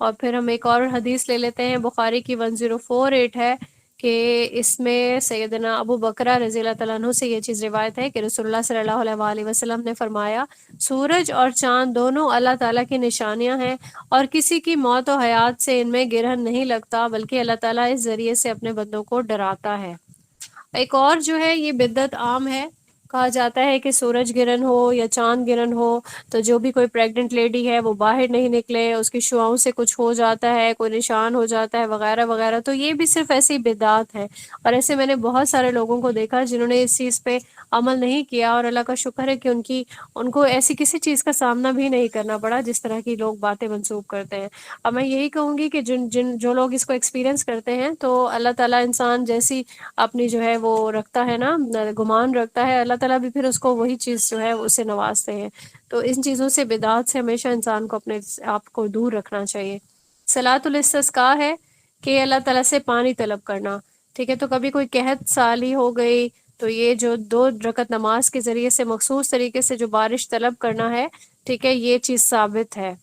اور پھر ہم ایک اور حدیث لے لیتے ہیں، بخاری کی 1048 ہے کہ اس میں سیدنا ابو بکرہ رضی اللہ تعالیٰ عنہ سے یہ چیز روایت ہے کہ رسول اللہ صلی اللہ علیہ وآلہ وسلم نے فرمایا، سورج اور چاند دونوں اللہ تعالیٰ کی نشانیاں ہیں اور کسی کی موت و حیات سے ان میں گرہن نہیں لگتا، بلکہ اللہ تعالیٰ اس ذریعے سے اپنے بندوں کو ڈراتا ہے. ایک اور جو ہے یہ بدعت عام ہے، کہا جاتا ہے کہ سورج گرہن ہو یا چاند گرہن ہو تو جو بھی کوئی پریگننٹ لیڈی ہے وہ باہر نہیں نکلے، اس کی شعاؤں سے کچھ ہو جاتا ہے، کوئی نشان ہو جاتا ہے وغیرہ وغیرہ، تو یہ بھی صرف ایسی بدعات ہے۔ اور ایسے میں نے بہت سارے لوگوں کو دیکھا جنہوں نے اس چیز پہ عمل نہیں کیا، اور اللہ کا شکر ہے کہ ان کو ایسی کسی چیز کا سامنا بھی نہیں کرنا پڑا جس طرح کی لوگ باتیں منسوخ کرتے ہیں۔ اب میں یہی کہوں گی کہ جو لوگ اس کو ایکسپیرینس کرتے ہیں تو اللہ تعالیٰ انسان جیسی اپنی جو ہے وہ رکھتا ہے نا، گمان رکھتا ہے، اللہ تعالیٰ بھی پھر اس کو وہی چیز جو ہے اسے نوازتے ہیں۔ تو ان چیزوں سے، بدعات سے ہمیشہ انسان کو اپنے آپ کو دور رکھنا چاہیے۔ صلاۃ الاستسقاء ہے کہ اللہ تعالیٰ سے پانی طلب کرنا، ٹھیک ہے؟ تو کبھی کوئی قحط سالی ہو گئی تو یہ جو 2 رکعت نماز کے ذریعے سے مخصوص طریقے سے جو بارش طلب کرنا ہے، ٹھیک ہے، یہ چیز ثابت ہے۔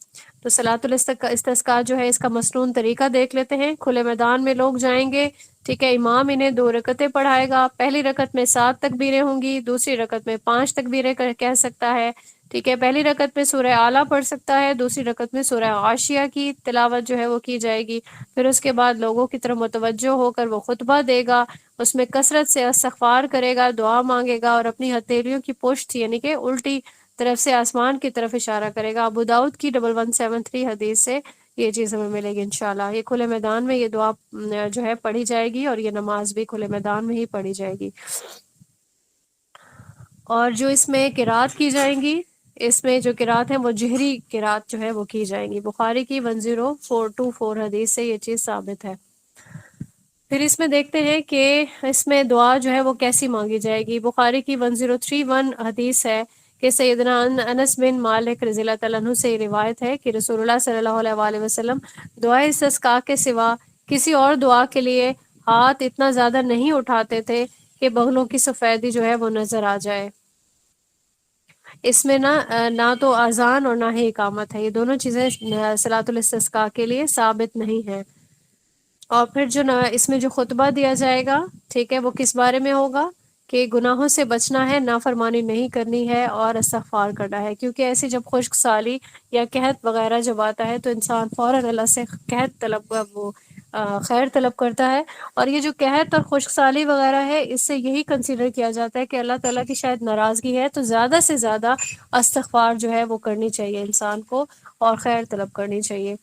تو صلاۃ الاستسقاء جو ہے اس کا مسنون طریقہ دیکھ لیتے ہیں۔ کھلے میدان میں لوگ جائیں گے، ٹھیک ہے، امام انہیں 2 رکعتیں پڑھائے گا، پہلی رکعت میں 7 تکبیریں ہوں گی، دوسری رکعت میں 5 تکبیریں کہہ سکتا ہے، ٹھیک ہے، پہلی رکعت میں سورہ اعلیٰ پڑھ سکتا ہے، دوسری رکعت میں سورہ غاشیہ کی تلاوت جو ہے وہ کی جائے گی۔ پھر اس کے بعد لوگوں کی طرف متوجہ ہو کر وہ خطبہ دے گا، اس میں کثرت سے استغفار کرے گا، دعا مانگے گا، اور اپنی ہتھیلیوں کی پشت یعنی کہ الٹی طرف سے آسمان کی طرف اشارہ کرے گا۔ ابو داؤد کی 1173 حدیث سے یہ چیز ہمیں ملے گی انشاءاللہ۔ یہ کھلے میدان میں یہ دعا جو ہے پڑھی جائے گی، اور یہ نماز بھی کھلے میدان میں ہی پڑھی جائے گی۔ اور جو اس میں قرات کی جائیں گی، اس میں جو قرات ہیں وہ جہری قرات جو ہے وہ کی جائیں گی۔ بخاری کی 10424 حدیث سے یہ چیز ثابت ہے۔ پھر اس میں دیکھتے ہیں کہ اس میں دعا جو ہے وہ کیسی مانگی جائے گی۔ بخاری کی 1031 حدیث ہے کہ سیدنا انس بن مالک رضی اللہ تعالیٰ عنہ سے یہ روایت ہے کہ رسول اللہ صلی اللہ علیہ وآلہ وسلم دعائے استسقاء کے سوا کسی اور دعا کے لیے ہاتھ اتنا زیادہ نہیں اٹھاتے تھے کہ بغلوں کی سفیدی جو ہے وہ نظر آ جائے۔ اس میں نہ تو اذان اور نہ ہی اقامت ہے، یہ دونوں چیزیں صلاۃ الاستسقاء کے لیے ثابت نہیں ہیں۔ اور پھر جو اس میں جو خطبہ دیا جائے گا، ٹھیک ہے، وہ کس بارے میں ہوگا کہ گناہوں سے بچنا ہے، نافرمانی نہیں کرنی ہے، اور استغفار کرنا ہے۔ کیونکہ ایسی جب خشک سالی یا قحط وغیرہ جب آتا ہے تو انسان فوراً اللہ سے خیر طلب کرتا ہے۔ اور یہ جو قحط اور خشک سالی وغیرہ ہے، اس سے یہی کنسیڈر کیا جاتا ہے کہ اللہ تعالیٰ کی شاید ناراضگی ہے، تو زیادہ سے زیادہ استغفار جو ہے وہ کرنی چاہیے انسان کو، اور خیر طلب کرنی چاہیے۔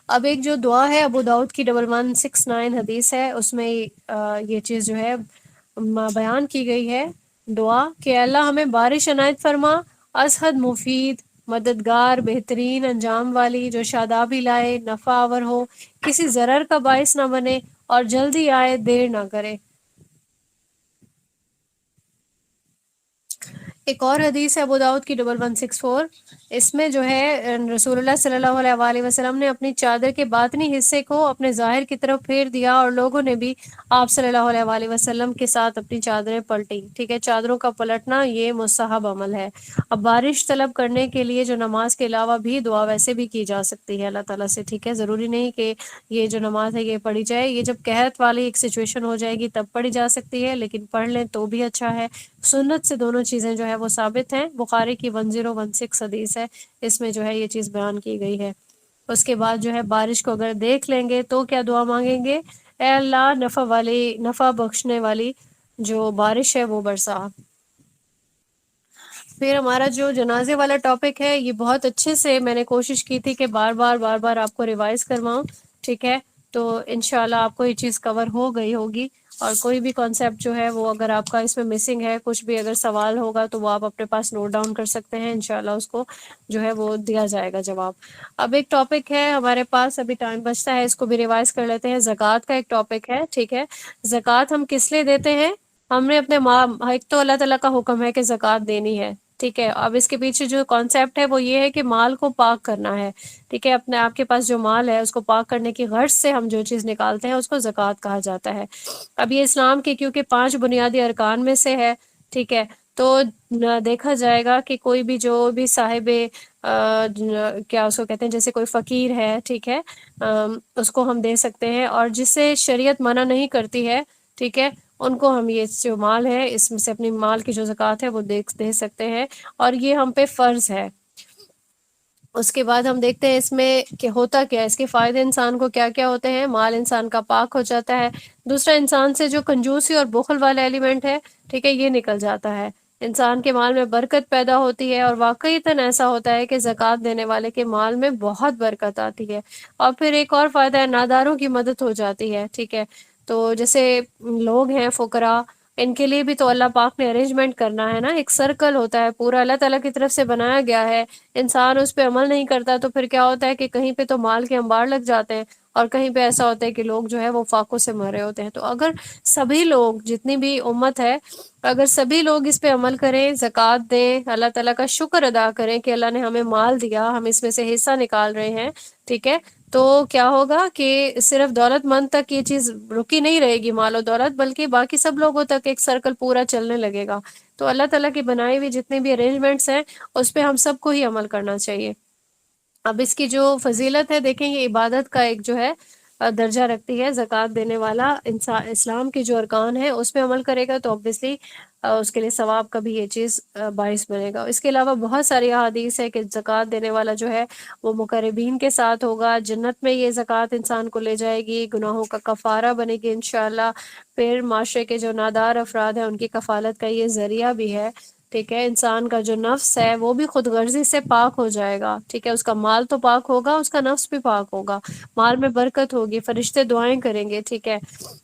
اب ایک جو دعا ہے ابو داؤد کی 1169 حدیث ہے، اس میں یہ چیز جو ہے بیان کی گئی ہے، دعا کہ اللہ ہمیں بارش عنایت فرما، ازحد مفید، مددگار، بہترین انجام والی، جو شادابی لائے، نفع آور ہو، کسی ضرر کا باعث نہ بنے، اور جلدی آئے، دیر نہ کرے۔ ایک اور حدیث ہے ابو داؤد کی 1164، اس میں جو ہے رسول اللہ صلی اللہ علیہ وآلہ وسلم نے اپنی چادر کے باطنی حصے کو اپنے ظاہر کی طرف پھیر دیا، اور لوگوں نے بھی آپ صلی اللہ علیہ وآلہ وسلم کے ساتھ اپنی چادریں پلٹی، ٹھیک ہے۔ چادروں کا پلٹنا یہ مستحب عمل ہے۔ اب بارش طلب کرنے کے لیے جو نماز کے علاوہ بھی دعا ویسے بھی کی جا سکتی ہے اللہ تعالیٰ سے، ٹھیک ہے، ضروری نہیں کہ یہ جو نماز ہے یہ پڑھی جائے، یہ جب قحط والی ایک سچویشن ہو جائے گی تب پڑھی جا سکتی ہے، لیکن پڑھ لیں تو بھی اچھا ہے۔ سنت سے دونوں چیزیں جو ہے وہ ثابت ہیں۔ بخاری کی 1016 حدیث ہے، اس میں جو ہے یہ چیز بیان کی گئی ہے۔ اس کے بعد جو ہے بارش کو اگر دیکھ لیں گے تو کیا دعا مانگیں گے؟ اے اللہ نفع بخشنے والی جو بارش ہے وہ برسا۔ پھر ہمارا جو جنازے والا ٹاپک ہے، یہ بہت اچھے سے میں نے کوشش کی تھی کہ بار بار آپ کو ریوائز کرواؤں، ٹھیک ہے، تو انشاءاللہ آپ کو یہ چیز کور ہو گئی ہوگی۔ اور کوئی بھی کانسیپٹ جو ہے وہ اگر آپ کا اس میں مسنگ ہے، کچھ بھی اگر سوال ہوگا تو وہ آپ اپنے پاس نوٹ ڈاؤن کر سکتے ہیں، انشاءاللہ اس کو جو ہے وہ دیا جائے گا جواب۔ اب ایک ٹاپک ہے ہمارے پاس، ابھی ٹائم بچتا ہے، اس کو بھی ریوائز کر لیتے ہیں۔ زکوٰۃ کا ایک ٹاپک ہے، ٹھیک ہے۔ زکوٰۃ ہم کس لیے دیتے ہیں؟ ہم نے اپنے ایک تو اللہ تعالیٰ کا حکم ہے کہ زکوٰۃ دینی ہے، ٹھیک ہے۔ اب اس کے پیچھے جو کانسیپٹ ہے وہ یہ ہے کہ مال کو پاک کرنا ہے، ٹھیک ہے۔ اپنے آپ کے پاس جو مال ہے اس کو پاک کرنے کی غرض سے ہم جو چیز نکالتے ہیں اس کو زکوٰۃ کہا جاتا ہے۔ اب یہ اسلام کے کیونکہ 5 بنیادی ارکان میں سے ہے، ٹھیک ہے، تو دیکھا جائے گا کہ کوئی بھی جو بھی صاحب کیا اس کو کہتے ہیں، جیسے کوئی فقیر ہے، ٹھیک ہے، اس کو ہم دے سکتے ہیں، اور جسے شریعت منع نہیں کرتی ہے، ٹھیک ہے، ان کو ہم یہ جو مال ہے اس میں سے اپنی مال کی جو زکوٰۃ ہے وہ دے سکتے ہیں، اور یہ ہم پہ فرض ہے۔ اس کے بعد ہم دیکھتے ہیں اس میں کہ ہوتا کیا ہے، اس کے فائدے انسان کو کیا کیا ہوتے ہیں۔ مال انسان کا پاک ہو جاتا ہے۔ دوسرا، انسان سے جو کنجوسی اور بخل والا ایلیمنٹ ہے، ٹھیک ہے، یہ نکل جاتا ہے۔ انسان کے مال میں برکت پیدا ہوتی ہے، اور واقعیتاً ایسا ہوتا ہے کہ زکوٰۃ دینے والے کے مال میں بہت برکت آتی ہے۔ اور پھر ایک اور فائدہ ہے، ناداروں کی مدد ہو جاتی ہے، ٹھیک ہے۔ تو جیسے لوگ ہیں فقراء، ان کے لیے بھی تو اللہ پاک نے ارینجمنٹ کرنا ہے نا، ایک سرکل ہوتا ہے پورا اللہ تعالیٰ کی طرف سے بنایا گیا ہے۔ انسان اس پہ عمل نہیں کرتا تو پھر کیا ہوتا ہے کہ کہیں پہ تو مال کے انبار لگ جاتے ہیں، اور کہیں پہ ایسا ہوتا ہے کہ لوگ جو ہے وہ فاقوں سے مرے ہوتے ہیں۔ تو اگر سبھی لوگ، جتنی بھی امت ہے، اگر سبھی لوگ اس پہ عمل کریں، زکوٰۃ دیں، اللہ تعالیٰ کا شکر ادا کریں کہ اللہ نے ہمیں مال دیا، ہم اس میں سے حصہ نکال رہے ہیں، ٹھیک ہے، تو کیا ہوگا کہ صرف دولت مند تک یہ چیز رکی نہیں رہے گی، مال و دولت، بلکہ باقی سب لوگوں تک ایک سرکل پورا چلنے لگے گا۔ تو اللہ تعالیٰ کی بنائی ہوئی جتنے بھی ارینجمنٹس ہیں، اس پہ ہم سب کو ہی عمل کرنا چاہیے۔ اب اس کی جو فضیلت ہے، دیکھیں یہ عبادت کا ایک جو ہے درجہ رکھتی ہے۔ زکوٰۃ دینے والا انسان اسلام کی جو ارکان ہے اس پہ عمل کرے گا تو obviously اس کے لیے ثواب کا بھی یہ چیز باعث بنے گا۔ اس کے علاوہ بہت ساری احادیث ہے کہ زکوٰۃ دینے والا جو ہے وہ مقربین کے ساتھ ہوگا، جنت میں یہ زکوٰۃ انسان کو لے جائے گی، گناہوں کا کفارہ بنے گی انشاءاللہ۔ پھر معاشرے کے جو نادار افراد ہیں ان کی کفالت کا یہ ذریعہ بھی ہے، ٹھیک ہے۔ انسان کا جو نفس ہے وہ بھی خود غرضی سے پاک ہو جائے گا، ٹھیک ہے، اس کا مال تو پاک ہوگا، اس کا نفس بھی پاک ہوگا، مال میں برکت ہوگی، فرشتے دعائیں کریں گے، ٹھیک ہے۔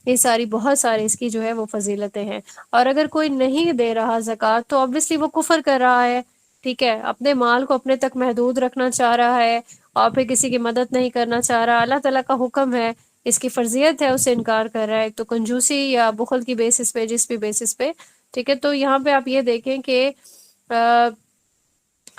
یہ ساری بہت ساری اس کی جو ہے وہ فضیلتیں ہیں۔ اور اگر کوئی نہیں دے رہا زکوٰۃ تو obviously وہ کفر کر رہا ہے، ٹھیک ہے، اپنے مال کو اپنے تک محدود رکھنا چاہ رہا ہے، اور پھر کسی کی مدد نہیں کرنا چاہ رہا۔ اللہ تعالیٰ کا حکم ہے، اس کی فرضیت ہے، اسے انکار کر رہا ہے، ایک تو کنجوسی یا بخل کی بیسس پہ، جس بھی بیسس پہ، ٹھیک ہے۔ تو یہاں پہ آپ یہ دیکھیں کہ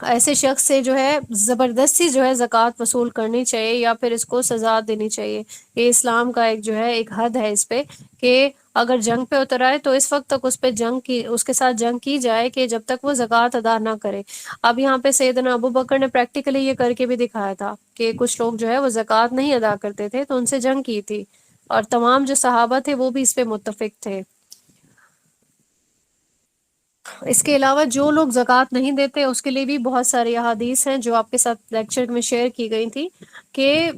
ایسے شخص سے جو ہے زبردستی جو ہے زکوٰۃ وصول کرنی چاہیے، یا پھر اس کو سزا دینی چاہیے۔ یہ اسلام کا ایک جو ہے ایک حد ہے اس پہ، کہ اگر جنگ پہ اتر آئے تو اس وقت تک اس کے ساتھ جنگ کی جائے کہ جب تک وہ زکوٰۃ ادا نہ کرے۔ اب یہاں پہ سیدنا ابو بکر نے پریکٹیکلی یہ کر کے بھی دکھایا تھا کہ کچھ لوگ جو ہے وہ زکوٰۃ نہیں ادا کرتے تھے تو ان سے جنگ کی تھی، اور تمام جو صحابہ تھے وہ بھی اس پہ متفق تھے۔ اس کے علاوہ جو لوگ زکوٰۃ نہیں دیتے اس کے لیے بھی بہت ساری احادیث ہیں جو آپ کے ساتھ لیکچر میں شیئر کی گئی تھی، کہ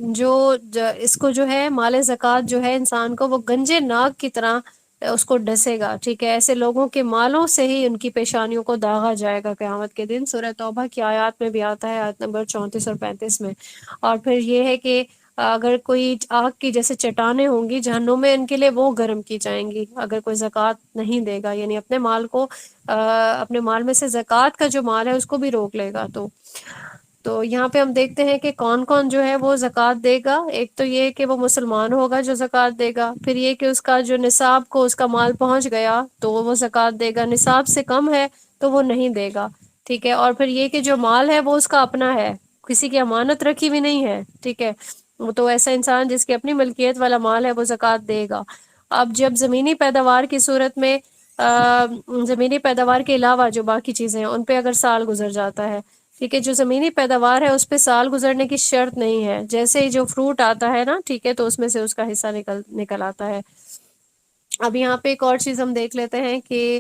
اس کو جو ہے مال زکوٰۃ جو ہے انسان کو وہ گنجے ناگ کی طرح اس کو ڈسے گا، ٹھیک ہے۔ ایسے لوگوں کے مالوں سے ہی ان کی پیشانیوں کو داغا جائے گا قیامت کے دن۔ سورہ توبہ کی آیات میں بھی آتا ہے، آیت نمبر 34 اور 35 میں۔ اور پھر یہ ہے کہ اگر کوئی آگ کی جیسے چٹانیں ہوں گی جہنم میں، ان کے لیے وہ گرم کی جائیں گی اگر کوئی زکوٰۃ نہیں دے گا، یعنی اپنے مال کو اپنے مال میں سے زکوٰۃ کا جو مال ہے اس کو بھی روک لے گا۔ تو یہاں پہ ہم دیکھتے ہیں کہ کون کون جو ہے وہ زکوٰۃ دے گا۔ ایک تو یہ کہ وہ مسلمان ہوگا جو زکوٰۃ دے گا، پھر یہ کہ اس کا جو نصاب کو اس کا مال پہنچ گیا تو وہ زکوٰۃ دے گا، نصاب سے کم ہے تو وہ نہیں دے گا، ٹھیک ہے۔ اور پھر یہ کہ جو مال ہے وہ اس کا اپنا ہے، کسی کی امانت رکھی ہوئی نہیں ہے، ٹھیک ہے، تو ایسا انسان جس کی اپنی ملکیت والا مال ہے وہ زکوٰۃ دے گا۔ اب جب زمینی پیداوار کی صورت میں زمینی پیداوار کے علاوہ جو باقی چیزیں ہیں ان پہ اگر سال گزر جاتا ہے، ٹھیک ہے، جو زمینی پیداوار ہے اس پہ سال گزرنے کی شرط نہیں ہے، جیسے ہی جو فروٹ آتا ہے نا، ٹھیک ہے، تو اس میں سے اس کا حصہ نکل آتا ہے۔ اب یہاں پہ ایک اور چیز ہم دیکھ لیتے ہیں کہ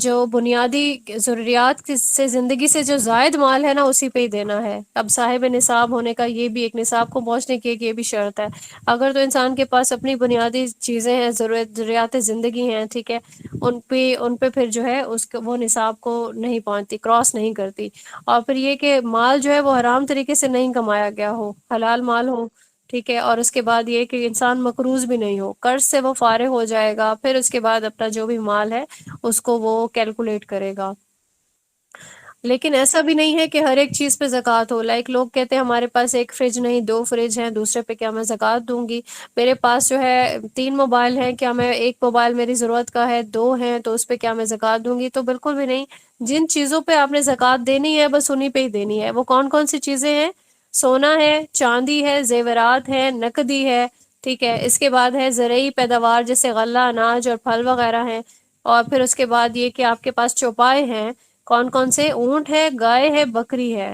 جو بنیادی ضروریات سے زندگی سے جو زائد مال ہے نا اسی پہ ہی دینا ہے۔ اب صاحب نصاب ہونے کا یہ بھی ایک نصاب کو پہنچنے کی ایک یہ بھی شرط ہے۔ اگر تو انسان کے پاس اپنی بنیادی چیزیں ہیں، ضروریات زندگی ہیں، ٹھیک ہے، ان پہ پھر جو ہے وہ نصاب کو نہیں پہنچتی، کراس نہیں کرتی۔ اور پھر یہ کہ مال جو ہے وہ حرام طریقے سے نہیں کمایا گیا ہو، حلال مال ہو، ٹھیک ہے۔ اور اس کے بعد یہ کہ انسان مقروض بھی نہیں ہو، قرض سے وہ فارغ ہو جائے گا، پھر اس کے بعد اپنا جو بھی مال ہے اس کو وہ کیلکولیٹ کرے گا۔ لیکن ایسا بھی نہیں ہے کہ ہر ایک چیز پہ زکوٰۃ ہو، لائک لوگ کہتے ہیں ہمارے پاس ایک فریج نہیں 2 فریج ہیں، دوسرے پہ کیا میں زکوٰۃ دوں گی؟ میرے پاس جو ہے 3 موبائل ہیں، کیا میں ایک موبائل میری ضرورت کا ہے، 2 ہیں تو اس پہ کیا میں زکوٰۃ دوں گی؟ تو بالکل بھی نہیں۔ جن چیزوں پہ آپ نے زکوٰۃ دینی ہے بس انہی پہ ہی دینی ہے۔ وہ کون کون سی چیزیں ہیں؟ سونا ہے، چاندی ہے، زیورات ہے، نقدی ہے، ٹھیک ہے، اس کے بعد ہے زرعی پیداوار جیسے غلہ، اناج اور پھل وغیرہ ہیں، اور پھر اس کے بعد یہ کہ آپ کے پاس چوپائے ہیں، کون کون سے؟ اونٹ ہے، گائے ہے، بکری ہے،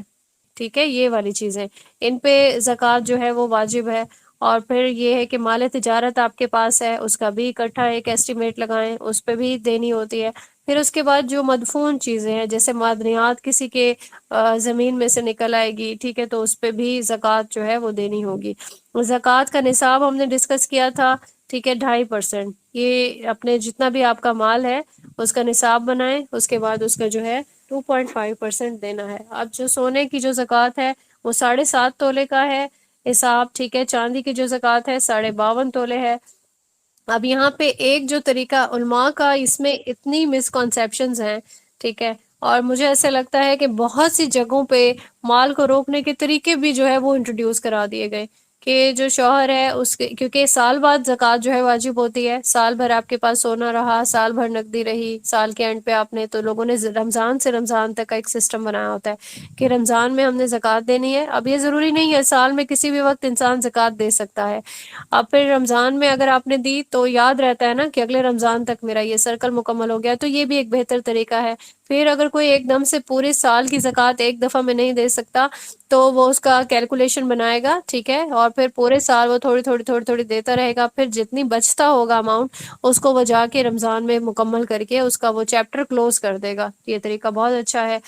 ٹھیک ہے، یہ والی چیزیں، ان پہ زکوٰۃ جو ہے وہ واجب ہے۔ اور پھر یہ ہے کہ مال تجارت آپ کے پاس ہے، اس کا بھی اکٹھا ایک ایسٹیمیٹ لگائیں، اس پہ بھی دینی ہوتی ہے، پھر اس کے بعد جو مدفون چیزیں ہیں جیسے معدنیات کسی کے زمین میں سے نکل آئے گی، ٹھیک ہے، تو اس پہ بھی زکوٰۃ جو ہے وہ دینی ہوگی۔ زکوٰۃ کا نصاب ہم نے ڈسکس کیا تھا، ٹھیک ہے، 2.5%۔ یہ اپنے جتنا بھی آپ کا مال ہے اس کا نصاب بنائیں، اس کے بعد اس کا جو ہے 2.5% دینا ہے۔ اب جو سونے کی جو زکوٰۃ ہے وہ 7.5 تولے کا ہے حساب، ٹھیک ہے۔ چاندی کی جو زکوٰۃ ہے 52.5 تولے ہے۔ اب یہاں پہ ایک جو طریقہ علماء کا، اس میں اتنی مسکنسیپشنز ہیں، ٹھیک ہے، اور مجھے ایسا لگتا ہے کہ بہت سی جگہوں پہ مال کو روکنے کے طریقے بھی جو ہے وہ انٹروڈیوس کرا دیے گئے کہ جو شوہر ہے اس کے، کیونکہ سال بعد زکوٰۃ جو ہے واجب ہوتی ہے، سال بھر آپ کے پاس سونا رہا، سال بھر نقدی رہی، سال کے اینڈ پہ آپ نے، تو لوگوں نے رمضان سے رمضان تک کا ایک سسٹم بنایا ہوتا ہے کہ رمضان میں ہم نے زکوٰۃ دینی ہے۔ اب یہ ضروری نہیں ہے، سال میں کسی بھی وقت انسان زکوٰۃ دے سکتا ہے۔ اب پھر رمضان میں اگر آپ نے دی تو یاد رہتا ہے نا کہ اگلے رمضان تک میرا یہ سرکل مکمل ہو گیا، تو یہ بھی ایک بہتر طریقہ ہے۔ پھر اگر کوئی ایک دم سے پورے سال کی زکوٰۃ ایک دفعہ میں نہیں دے سکتا تو وہ اس کا کیلکولیشن بنائے گا، ٹھیک ہے، اور پھر پورے سال وہ تھوڑی تھوڑی تھوڑی تھوڑی دیتا رہے گا، پھر جتنی بچتا ہوگا اماؤنٹ اس کو وہ جا کے رمضان میں مکمل کر کے اس کا وہ چیپٹر کلوز کر دے گا۔ یہ طریقہ بہت اچھا ہے۔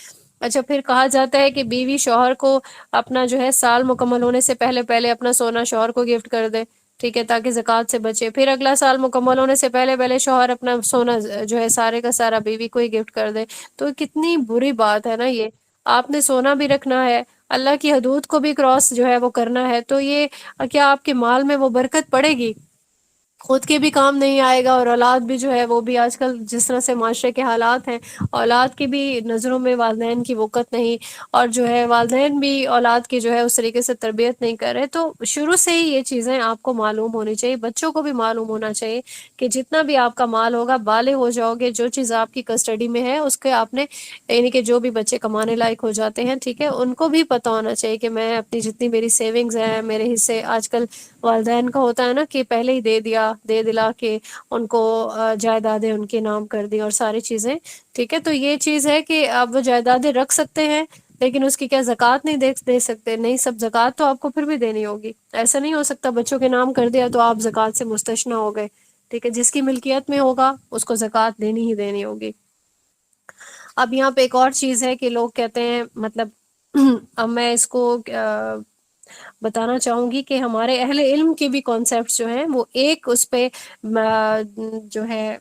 اچھا، پھر کہا جاتا ہے کہ بیوی شوہر کو اپنا جو ہے سال مکمل ہونے سے پہلے پہلے اپنا سونا شوہر کو گفٹ کر دے، ٹھیک ہے، تاکہ زکوٰۃ سے بچے۔ پھر اگلا سال مکمل ہونے سے پہلے پہلے شوہر اپنا سونا جو ہے سارے کا سارا بیوی کو ہی گفٹ کر دے، تو کتنی بری بات ہے نا یہ۔ آپ نے سونا بھی رکھنا ہے، اللہ کی حدود کو بھی کراس جو ہے وہ کرنا ہے، تو یہ کیا آپ کے مال میں وہ برکت پڑے گی؟ خود کے بھی کام نہیں آئے گا، اور اولاد بھی جو ہے وہ بھی، آج کل جس طرح سے معاشرے کے حالات ہیں، اولاد کی بھی نظروں میں والدین کی وقت نہیں، اور جو ہے والدین بھی اولاد کی جو ہے اس طریقے سے تربیت نہیں کر رہے۔ تو شروع سے ہی یہ چیزیں آپ کو معلوم ہونی چاہیے، بچوں کو بھی معلوم ہونا چاہیے کہ جتنا بھی آپ کا مال ہوگا، بالغ ہو جاؤ گے، جو چیز آپ کی کسٹڈی میں ہے اس کے آپ نے، یعنی کہ جو بھی بچے کمانے لائق ہو جاتے ہیں، ٹھیک ہے، ان کو بھی پتہ ہونا چاہیے کہ میں اپنی جتنی میری سیونگز ہیں، میرے حصے، آج کل والدین کا ہوتا ہے نا کہ پہلے ہی دے دیا، دے دلا کے ان کو جائیدادیں ان کے نام کر دی اور ساری چیزیں، ٹھیک ہے۔ تو یہ چیز ہے کہ آپ وہ جائیدادیں رکھ سکتے ہیں لیکن اس کی کیا زکوٰۃ نہیں دے سکتے؟ نہیں، سب زکوٰۃ تو آپ کو پھر بھی دینی ہوگی۔ ایسا نہیں ہو سکتا بچوں کے نام کر دیا تو آپ زکوٰۃ سے مستثنیٰ ہو گئے، ٹھیک ہے۔ جس کی ملکیت میں ہوگا اس کو زکوٰۃ دینی ہی دینی ہوگی۔ اب یہاں پہ ایک اور چیز ہے کہ لوگ کہتے ہیں، مطلب اب میں اس کو بتانا چاہوں گی کہ ہمارے اہل علم کے بھی کانسیپٹس جو ہیں وہ ایک اس پہ جو ہے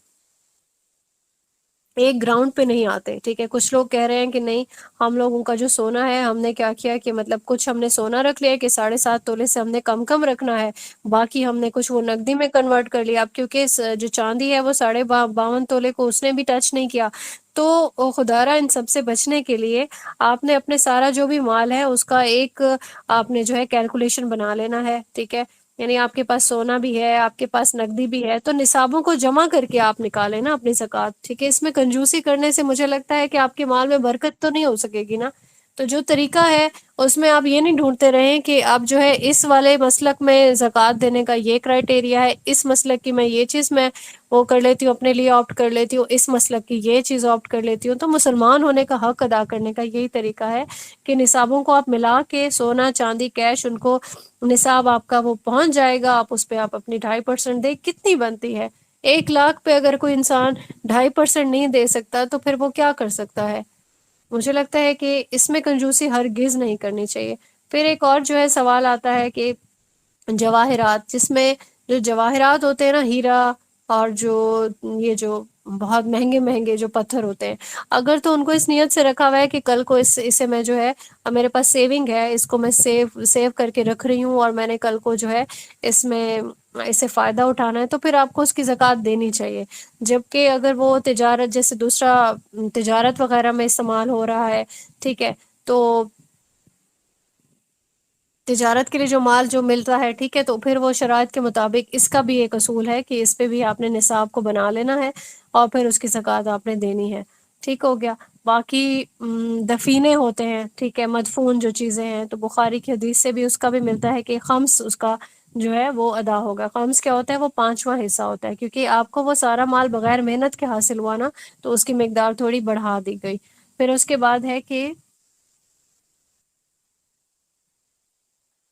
ایک گراؤنڈ پہ نہیں آتے، ٹھیک ہے۔ کچھ لوگ کہہ رہے ہیں کہ نہیں، ہم لوگوں کا جو سونا ہے ہم نے کیا کیا کہ مطلب کچھ ہم نے سونا رکھ لیا کہ 7.5 تولے سے ہم نے کم کم رکھنا ہے، باقی ہم نے کچھ وہ نقدی میں کنورٹ کر لیا۔ اب کیونکہ جو چاندی ہے وہ 52 تولے کو اس نے بھی ٹچ نہیں کیا، تو خدارا ان سب سے بچنے کے لیے آپ نے اپنے سارا جو بھی مال ہے اس کا ایک آپ نے جو ہے کیلکولیشن بنا لینا ہے، ٹھیک ہے۔ یعنی آپ کے پاس سونا بھی ہے، آپ کے پاس نقدی بھی ہے، تو نصابوں کو جمع کر کے آپ نکالیں نا اپنی زکوٰۃ، ٹھیک ہے۔ اس میں کنجوسی کرنے سے مجھے لگتا ہے کہ آپ کے مال میں برکت تو نہیں ہو سکے گی نا۔ تو جو طریقہ ہے اس میں آپ یہ نہیں ڈھونڈتے رہیں کہ آپ جو ہے اس والے مسلک میں زکوٰۃ دینے کا یہ کرائٹیریا ہے، اس مسلک کی میں یہ چیز میں وہ کر لیتی ہوں، اپنے لیے آپٹ کر لیتی ہوں، اس مسلک کی یہ چیز آپٹ کر لیتی ہوں۔ تو مسلمان ہونے کا حق ادا کرنے کا یہی طریقہ ہے کہ نصابوں کو آپ ملا کے، سونا چاندی کیش، ان کو نصاب آپ کا وہ پہنچ جائے گا، آپ اس پہ آپ اپنی 2.5% دے، کتنی بنتی ہے؟ 1 لاکھ پہ اگر کوئی انسان 2.5% نہیں دے سکتا تو پھر وہ کیا کر سکتا ہے؟ مجھے لگتا ہے کہ اس میں کنجوسی ہرگز نہیں کرنی چاہیے۔ پھر ایک اور جو ہے سوال آتا ہے کہ جواہرات، جس میں جو جواہرات ہوتے ہیں نا، ہیرا اور جو یہ جو بہت مہنگے مہنگے جو پتھر ہوتے ہیں، اگر تو ان کو اس نیت سے رکھا ہوا ہے کہ کل کو اسے میں جو ہے، میرے پاس سیونگ ہے، اس کو میں سیو کر کے رکھ رہی ہوں اور میں نے کل کو جو ہے اس میں اسے فائدہ اٹھانا ہے، تو پھر آپ کو اس کی زکوٰۃ دینی چاہیے۔ جبکہ اگر وہ تجارت، جیسے دوسرا تجارت وغیرہ میں استعمال ہو رہا ہے، ٹھیک ہے، تو تجارت کے لیے جو مال جو ملتا ہے، ٹھیک ہے، تو پھر وہ شرائط کے مطابق اس کا بھی ایک اصول ہے کہ اس پہ بھی آپ نے نصاب کو بنا لینا ہے اور پھر اس کی زکوٰۃ آپ نے دینی ہے، ٹھیک ہو گیا۔ باقی دفینے ہوتے ہیں، ٹھیک ہے، مدفون جو چیزیں ہیں، تو بخاری کی حدیث سے بھی اس کا بھی ملتا ہے کہ خمس اس کا جو ہے وہ ادا ہوگا۔ خمس کیا ہوتا ہے؟ وہ 5واں حصہ ہوتا ہے، کیونکہ آپ کو وہ سارا مال بغیر محنت کے حاصل ہوا نا، تو اس کی مقدار تھوڑی بڑھا دی گئی۔ پھر اس کے بعد ہے کہ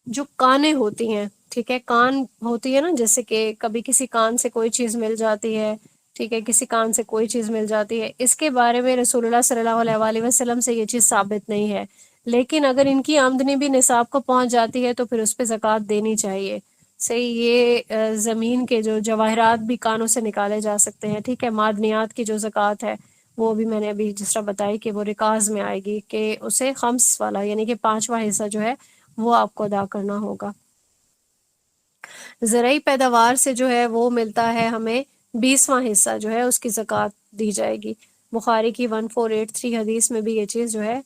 جو کانیں ہوتی ہیں، ٹھیک ہے، کان ہوتی ہے نا، جیسے کہ کبھی کسی کان سے کوئی چیز مل جاتی ہے، ٹھیک ہے، کسی کان سے کوئی چیز مل جاتی ہے، اس کے بارے میں رسول اللہ صلی اللہ علیہ وآلہ وسلم سے یہ چیز ثابت نہیں ہے، لیکن اگر ان کی آمدنی بھی نصاب کو پہنچ جاتی ہے تو پھر اس پہ زکوٰۃ دینی چاہیے. صحیح. یہ زمین کے جو جواہرات بھی کانوں سے نکالے جا سکتے ہیں. ٹھیک ہے، معدنیات کی جو زکوٰۃ ہے وہ بھی میں نے ابھی جس طرح بتائی کہ وہ رکاز میں آئے گی، کہ اسے خمس والا یعنی کہ پانچواں حصہ جو ہے وہ آپ کو ادا کرنا ہوگا. زرعی پیداوار سے جو ہے وہ ملتا ہے ہمیں 20واں حصہ جو ہے اس کی زکوٰۃ دی جائے گی. بخاری کی 1483 حدیث میں بھی یہ چیز جو ہے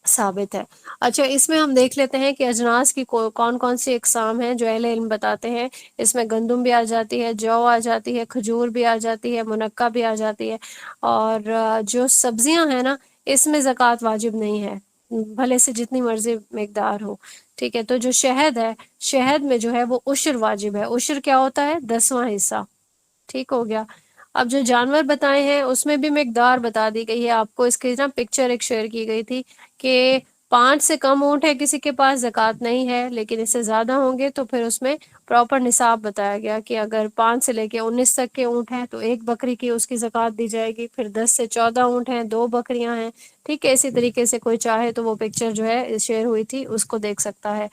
ثابت ہے. اچھا، اس میں ہم دیکھ لیتے ہیں کہ اجناس کی کون کون سی اقسام ہیں جو اہل علم بتاتے ہیں. اس میں گندم بھی آ جاتی ہے، جو آ جاتی ہے، کھجور بھی آ جاتی ہے، منقع بھی آ جاتی ہے، اور جو سبزیاں ہیں نا اس میں زکوٰۃ واجب نہیں ہے، بھلے سے جتنی مرضی مقدار ہو. ٹھیک ہے، تو جو شہد ہے، شہد میں جو ہے وہ عشر واجب ہے. عشر کیا ہوتا ہے؟ 10واں حصہ. ٹھیک ہو گیا. اب جو جانور بتائے ہیں اس میں بھی مقدار بتا دی گئی ہے آپ کو. اس کی نا پکچر ایک شیئر کی گئی تھی کہ 5 سے کم اونٹ ہے کسی کے پاس، زکوٰۃ نہیں ہے، لیکن اس سے زیادہ ہوں گے تو پھر اس میں پراپر نصاب بتایا گیا کہ اگر 5 سے لے کے 19 تک کے اونٹ ہیں تو ایک بکری کی اس کی زکوٰۃ دی جائے گی. پھر 10 سے 14 اونٹ ہیں، 2 بکریاں ہیں. ٹھیک ہے، اسی طریقے سے کوئی چاہے تو وہ پکچر جو ہے شیئر ہوئی تھی اس کو دیکھ سکتا ہے.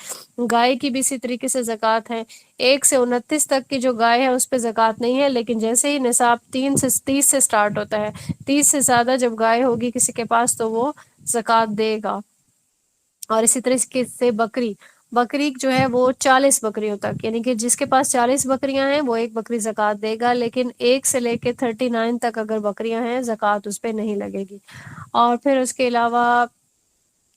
گائے کی بھی اسی طریقے سے زکوٰۃ ہے. 1 سے 29 تک کی جو گائے ہے اس پہ زکوٰۃ نہیں ہے، لیکن جیسے ہی نصاب 3 سے 30 سے سٹارٹ ہوتا ہے، 30 سے زیادہ جب گائے ہوگی کسی کے پاس تو وہ زکوٰۃ دے گا. اور اسی طریقے سے بکری جو ہے وہ 40 بکریوں تک، یعنی کہ جس کے پاس 40 بکریاں ہیں وہ ایک بکری زکوٰۃ دے گا، لیکن 1 سے لے کے 39 تک اگر بکریاں ہیں زکوٰۃ اس پہ نہیں لگے گی. اور پھر اس کے علاوہ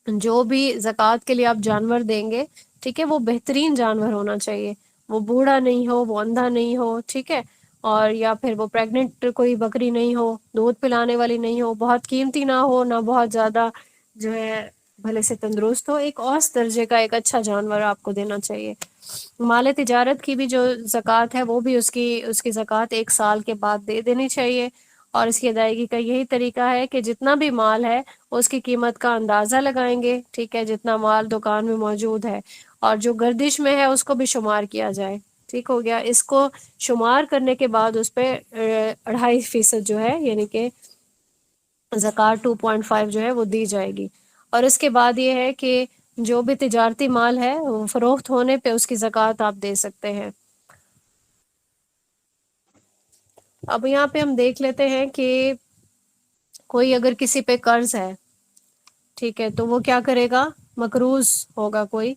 جو بھی زکوٰۃ کے لیے آپ جانور دیں گے، ٹھیک ہے، وہ بہترین جانور ہونا چاہیے. وہ بوڑھا نہیں ہو، وہ اندھا نہیں ہو، ٹھیک ہے، اور یا پھر وہ پریگننٹ کوئی بکری نہیں ہو، دودھ پلانے والی نہیں ہو، بہت قیمتی نہ ہو، نہ بہت زیادہ جو ہے بھلے سے تندرست ہو. ایک اوسط درجے کا ایک اچھا جانور آپ کو دینا چاہیے. مال تجارت کی بھی جو زکوٰۃ ہے وہ بھی اس کی زکوٰۃ 1 سال کے بعد دے دینی چاہیے. اور اس کی ادائیگی کا یہی طریقہ ہے کہ جتنا بھی مال ہے اس کی قیمت کا اندازہ لگائیں گے. ٹھیک ہے، جتنا مال دکان میں موجود ہے اور جو گردش میں ہے اس کو بھی شمار کیا جائے. ٹھیک ہو گیا. اس کو شمار کرنے کے بعد اس پہ 2.5% جو ہے یعنی کہ زکوٰۃ 2.5 جو ہے وہ دی جائے گی. اور اس کے بعد یہ ہے کہ جو بھی تجارتی مال ہے وہ فروخت ہونے پہ اس کی زکوٰۃ آپ دے سکتے ہیں. اب یہاں پہ ہم دیکھ لیتے ہیں کہ کوئی اگر کسی پہ قرض ہے، ٹھیک ہے، تو وہ کیا کرے گا؟ مقروض ہوگا کوئی،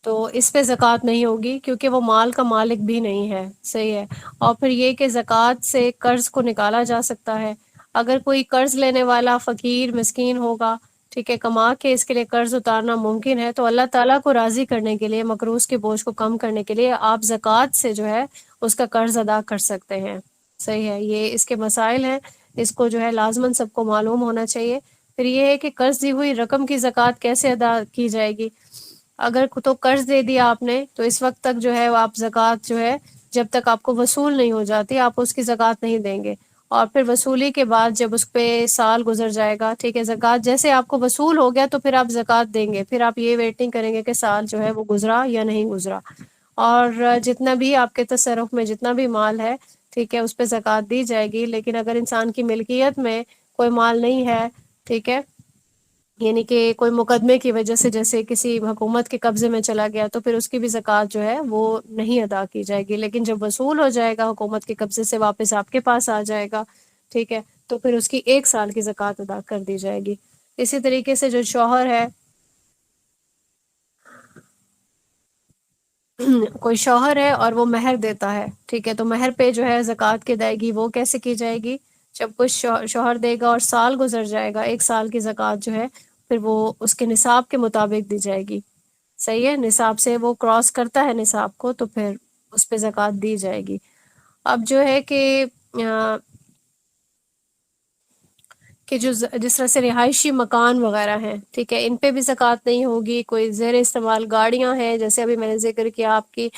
تو اس پہ زکوٰۃ نہیں ہوگی کیونکہ وہ مال کا مالک بھی نہیں ہے. صحیح ہے. اور پھر یہ کہ زکوٰۃ سے قرض کو نکالا جا سکتا ہے. اگر کوئی قرض لینے والا فقیر مسکین ہوگا، ٹھیک ہے، کما کے اس کے لیے قرض اتارنا ممکن ہے، تو اللہ تعالیٰ کو راضی کرنے کے لیے، مقروض کے بوجھ کو کم کرنے کے لیے آپ زکوٰۃ سے جو ہے اس کا قرض ادا کر سکتے ہیں. صحیح ہے. یہ اس کے مسائل ہیں، اس کو جو ہے لازماً سب کو معلوم ہونا چاہیے. پھر یہ ہے کہ قرض دی ہوئی رقم کی زکوٰۃ کیسے ادا کی جائے گی؟ اگر تو قرض دے دیا آپ نے تو اس وقت تک جو ہے آپ زکوٰۃ جو ہے جب تک آپ کو وصول نہیں ہو جاتی آپ اس کی زکوٰۃ نہیں دیں گے. اور پھر وصولی کے بعد جب اس پہ سال گزر جائے گا، ٹھیک ہے، زکوٰۃ جیسے آپ کو وصول ہو گیا تو پھر آپ زکوٰۃ دیں گے. پھر آپ یہ ویٹنگ کریں گے کہ سال جو ہے وہ گزرا یا نہیں گزرا. اور جتنا بھی آپ کے تصرف میں جتنا بھی مال ہے، ٹھیک ہے، اس پہ زکوٰۃ دی جائے گی. لیکن اگر انسان کی ملکیت میں کوئی مال نہیں ہے، ٹھیک ہے، یعنی کہ کوئی مقدمے کی وجہ سے جیسے کسی حکومت کے قبضے میں چلا گیا تو پھر اس کی بھی زکوٰۃ جو ہے وہ نہیں ادا کی جائے گی. لیکن جب وصول ہو جائے گا، حکومت کے قبضے سے واپس آپ کے پاس آ جائے گا، ٹھیک ہے، تو پھر اس کی 1 سال کی زکوٰۃ ادا کر دی جائے گی. اسی طریقے سے جو شوہر ہے، کوئی شوہر ہے اور وہ مہر دیتا ہے، ٹھیک ہے، تو مہر پہ جو ہے زکوٰۃ کی ادائیگی وہ کیسے کی جائے گی؟ جب کچھ شوہر دے گا اور سال گزر جائے گا، 1 سال کی زکوٰۃ جو ہے پھر وہ اس کے نصاب کے مطابق دی جائے گی. صحیح ہے. نصاب سے وہ کراس کرتا ہے نصاب کو تو پھر اس پہ زکوٰۃ دی جائے گی. اب جو ہے کہ جو جس طرح سے رہائشی مکان وغیرہ ہیں، ٹھیک ہے، ان پہ بھی زکوٰۃ نہیں ہوگی. کوئی زیر استعمال گاڑیاں ہیں، جیسے ابھی میں نے ذکر کیا آپ کی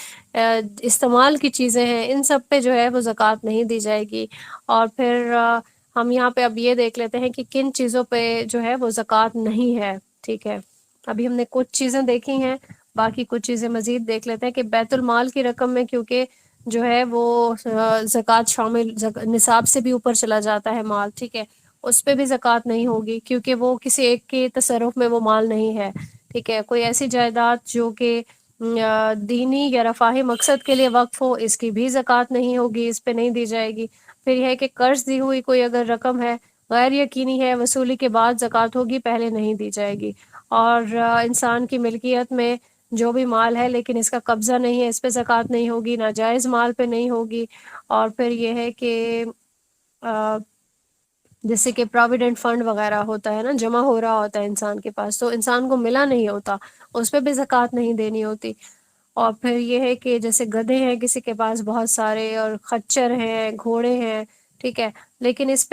استعمال کی چیزیں ہیں، ان سب پہ جو ہے وہ زکوٰۃ نہیں دی جائے گی. اور پھر ہم یہاں پہ اب یہ دیکھ لیتے ہیں کہ کن چیزوں پہ جو ہے وہ زکوٰۃ نہیں ہے. ٹھیک ہے، ابھی ہم نے کچھ چیزیں دیکھی ہیں، باقی کچھ چیزیں مزید دیکھ لیتے ہیں کہ بیت المال کی رقم میں کیونکہ جو ہے وہ زکوٰۃ شامل، نصاب سے بھی اوپر چلا جاتا ہے مال، ٹھیک ہے، اس پہ بھی زکوٰۃ نہیں ہوگی، کیونکہ وہ کسی ایک کے تصرف میں وہ مال نہیں ہے، ٹھیک ہے۔ کوئی ایسی جائیداد جو کہ دینی یا رفاہی مقصد کے لیے وقف ہو، اس کی بھی زکوٰۃ نہیں ہوگی، اس پہ نہیں دی جائے گی۔ پھر یہ ہے کہ قرض دی ہوئی کوئی اگر رقم ہے، غیر یقینی ہے، وصولی کے بعد زکوٰۃ ہوگی، پہلے نہیں دی جائے گی۔ اور انسان کی ملکیت میں جو بھی مال ہے لیکن اس کا قبضہ نہیں ہے، اس پہ زکوٰۃ نہیں ہوگی، ناجائز مال پہ نہیں ہوگی۔ اور پھر یہ ہے کہ جیسے کہ پراویڈنٹ فنڈ وغیرہ ہوتا ہے نا، جمع ہو رہا ہوتا ہے انسان کے پاس، تو انسان کو ملا نہیں ہوتا، اس پہ بھی زکوٰۃ نہیں دینی ہوتی۔ اور پھر یہ ہے کہ جیسے گدھے ہیں کسی کے پاس بہت سارے، اور خچر ہیں، گھوڑے ہیں، ٹھیک ہے، لیکن اس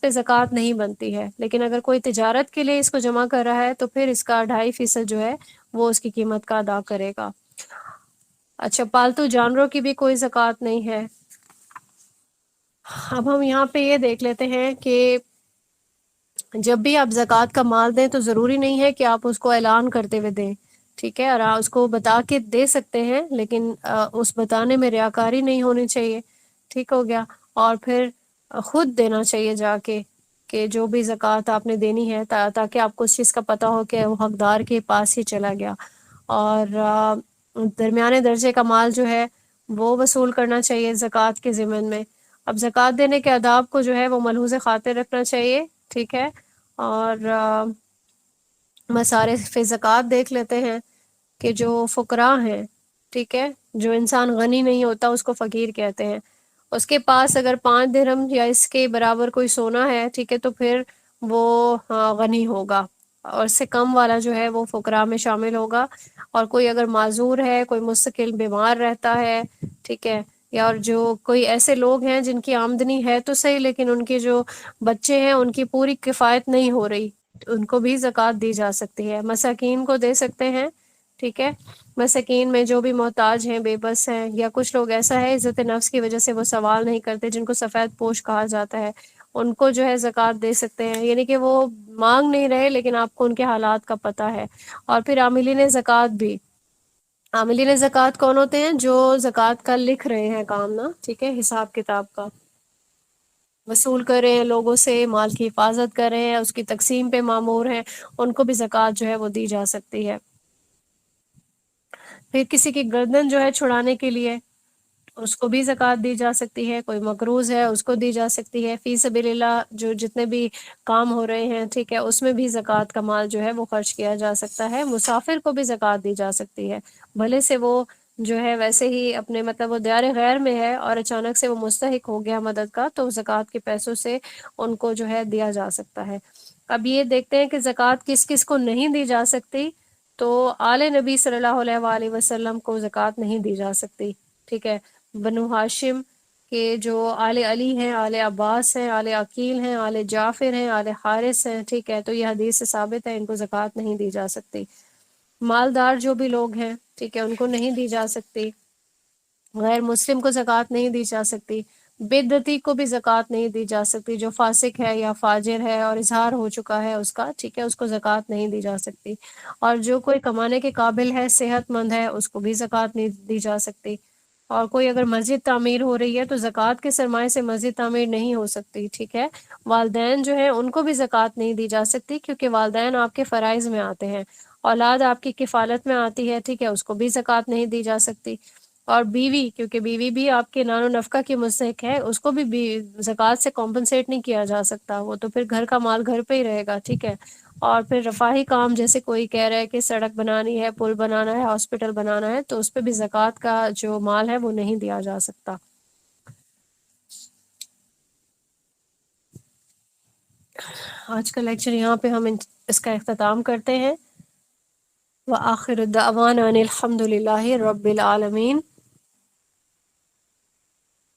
پہ زکوٰۃ نہیں بنتی ہے۔ لیکن اگر کوئی تجارت کے لیے اس کو جمع کر رہا ہے تو پھر اس کا 2.5% جو ہے وہ اس کی قیمت کا ادا کرے گا۔ اچھا، پالتو جانوروں کی بھی کوئی زکوٰۃ نہیں ہے۔ اب ہم یہاں پہ یہ دیکھ لیتے ہیں کہ جب بھی آپ زکوٰۃ کا مال دیں تو ضروری نہیں ہے کہ آپ اس کو اعلان کرتے ہوئے دیں، ٹھیک ہے، اور آپ اس کو بتا کے دے سکتے ہیں، لیکن اس بتانے میں ریاکاری نہیں ہونی چاہیے، ٹھیک ہو گیا۔ اور پھر خود دینا چاہیے جا کے، کہ جو بھی زکوٰۃ آپ نے دینی ہے، تاکہ آپ کو اس چیز کا پتہ ہو کہ وہ حقدار کے پاس ہی چلا گیا۔ اور درمیانے درجے کا مال جو ہے وہ وصول کرنا چاہیے زکوٰۃ کے ضمن میں۔ اب زکوٰۃ دینے کے آداب کو جو ہے وہ ملحوظ خاطر رکھنا چاہیے، ٹھیک ہے۔ اور مصارف زکوٰۃ دیکھ لیتے ہیں کہ جو فقراء ہیں، ٹھیک ہے، جو انسان غنی نہیں ہوتا اس کو فقیر کہتے ہیں، اس کے پاس اگر 5 درہم یا اس کے برابر کوئی سونا ہے، ٹھیک ہے، تو پھر وہ غنی ہوگا، اور اس سے کم والا جو ہے وہ فقراء میں شامل ہوگا۔ اور کوئی اگر معذور ہے، کوئی مستقل بیمار رہتا ہے، ٹھیک ہے، یا اور جو کوئی ایسے لوگ ہیں جن کی آمدنی ہے تو صحیح لیکن ان کے جو بچے ہیں ان کی پوری کفایت نہیں ہو رہی، ان کو بھی زکوٰۃ دی جا سکتی ہے۔ مساکین کو دے سکتے ہیں، ٹھیک ہے، مساکین میں جو بھی محتاج ہیں، بے بس ہیں، یا کچھ لوگ ایسا ہے عزت نفس کی وجہ سے وہ سوال نہیں کرتے، جن کو سفید پوش کہا جاتا ہے، ان کو جو ہے زکوٰۃ دے سکتے ہیں، یعنی کہ وہ مانگ نہیں رہے لیکن آپ کو ان کے حالات کا پتہ ہے۔ اور پھر عاملین زکوٰۃ بھی، عاملین زکوٰۃ کون ہوتے ہیں؟ جو زکوٰۃ کا لکھ رہے ہیں کام نا، ٹھیک ہے، حساب کتاب کا وصول کر رہے ہیں لوگوں سے، مال کی حفاظت کر رہے ہیں، اس کی تقسیم پہ مامور ہیں، ان کو بھی زکوٰۃ جو ہے وہ دی جا سکتی ہے۔ پھر کسی کی گردن جو ہے چھڑانے کے لیے اس کو بھی زکوٰۃ دی جا سکتی ہے، کوئی مقروض ہے اس کو دی جا سکتی ہے، فی سبیل اللہ جو جتنے بھی کام ہو رہے ہیں، ٹھیک ہے، اس میں بھی زکوٰۃ کا مال جو ہے وہ خرچ کیا جا سکتا ہے۔ مسافر کو بھی زکوٰۃ دی جا سکتی ہے، بھلے سے وہ جو ہے ویسے ہی اپنے مطلب وہ دیار غیر میں ہے اور اچانک سے وہ مستحق ہو گیا مدد کا، تو زکوٰۃ کے پیسوں سے ان کو جو ہے دیا جا سکتا ہے۔ اب یہ دیکھتے ہیں کہ زکوٰۃ کس کس کو نہیں دی جا سکتی، تو آل نبی صلی اللہ علیہ وآلہ وسلم کو زکوٰۃ نہیں دی جا سکتی، ٹھیک ہے۔ بنو ہاشم کے جو آل علی ہیں، آل عباس ہیں، آل عقیل ہیں، آل جعفر ہیں، آل حارث ہیں، ٹھیک ہے، تو یہ حدیث سے ثابت ہے ان کو زکوٰۃ نہیں دی جا سکتی۔ مالدار جو بھی لوگ ہیں، ٹھیک ہے، ان کو نہیں دی جا سکتی۔ غیر مسلم کو زکوٰۃ نہیں دی جا سکتی۔ بدعتی کو بھی زکوٰۃ نہیں دی جا سکتی، جو فاسق ہے یا فاجر ہے اور اظہار ہو چکا ہے اس کا، ٹھیک ہے، اس کو زکوٰۃ نہیں دی جا سکتی۔ اور جو کوئی کمانے کے قابل ہے، صحت مند ہے، اس کو بھی زکوٰۃ نہیں دی جا سکتی۔ اور کوئی اگر مسجد تعمیر ہو رہی ہے تو زکوٰۃ کے سرمایے سے مسجد تعمیر نہیں ہو سکتی، ٹھیک ہے۔ والدین جو ہیں ان کو بھی زکوٰۃ نہیں دی جا سکتی، کیونکہ والدین آپ کے فرائض میں آتے ہیں۔ اولاد آپ کی کفالت میں آتی ہے، ٹھیک ہے، اس کو بھی زکوٰۃ نہیں دی جا سکتی۔ اور بیوی، کیونکہ بیوی بھی آپ کے نان و نفقہ کی مستحق ہے، اس کو بھی زکوٰۃ سے کمپنسیٹ نہیں کیا جا سکتا، وہ تو پھر گھر کا مال گھر پہ ہی رہے گا، ٹھیک ہے۔ اور پھر رفاہی کام، جیسے کوئی کہہ رہا ہے کہ سڑک بنانی ہے، پل بنانا ہے، ہاسپٹل بنانا ہے، تو اس پہ بھی زکوٰۃ کا جو مال ہے وہ نہیں دیا جا سکتا۔ آج کا لیکچر یہاں پہ ہم اس کا اختتام کرتے ہیں۔ وآخر دعوانا ان الحمد للہ رب العالمین۔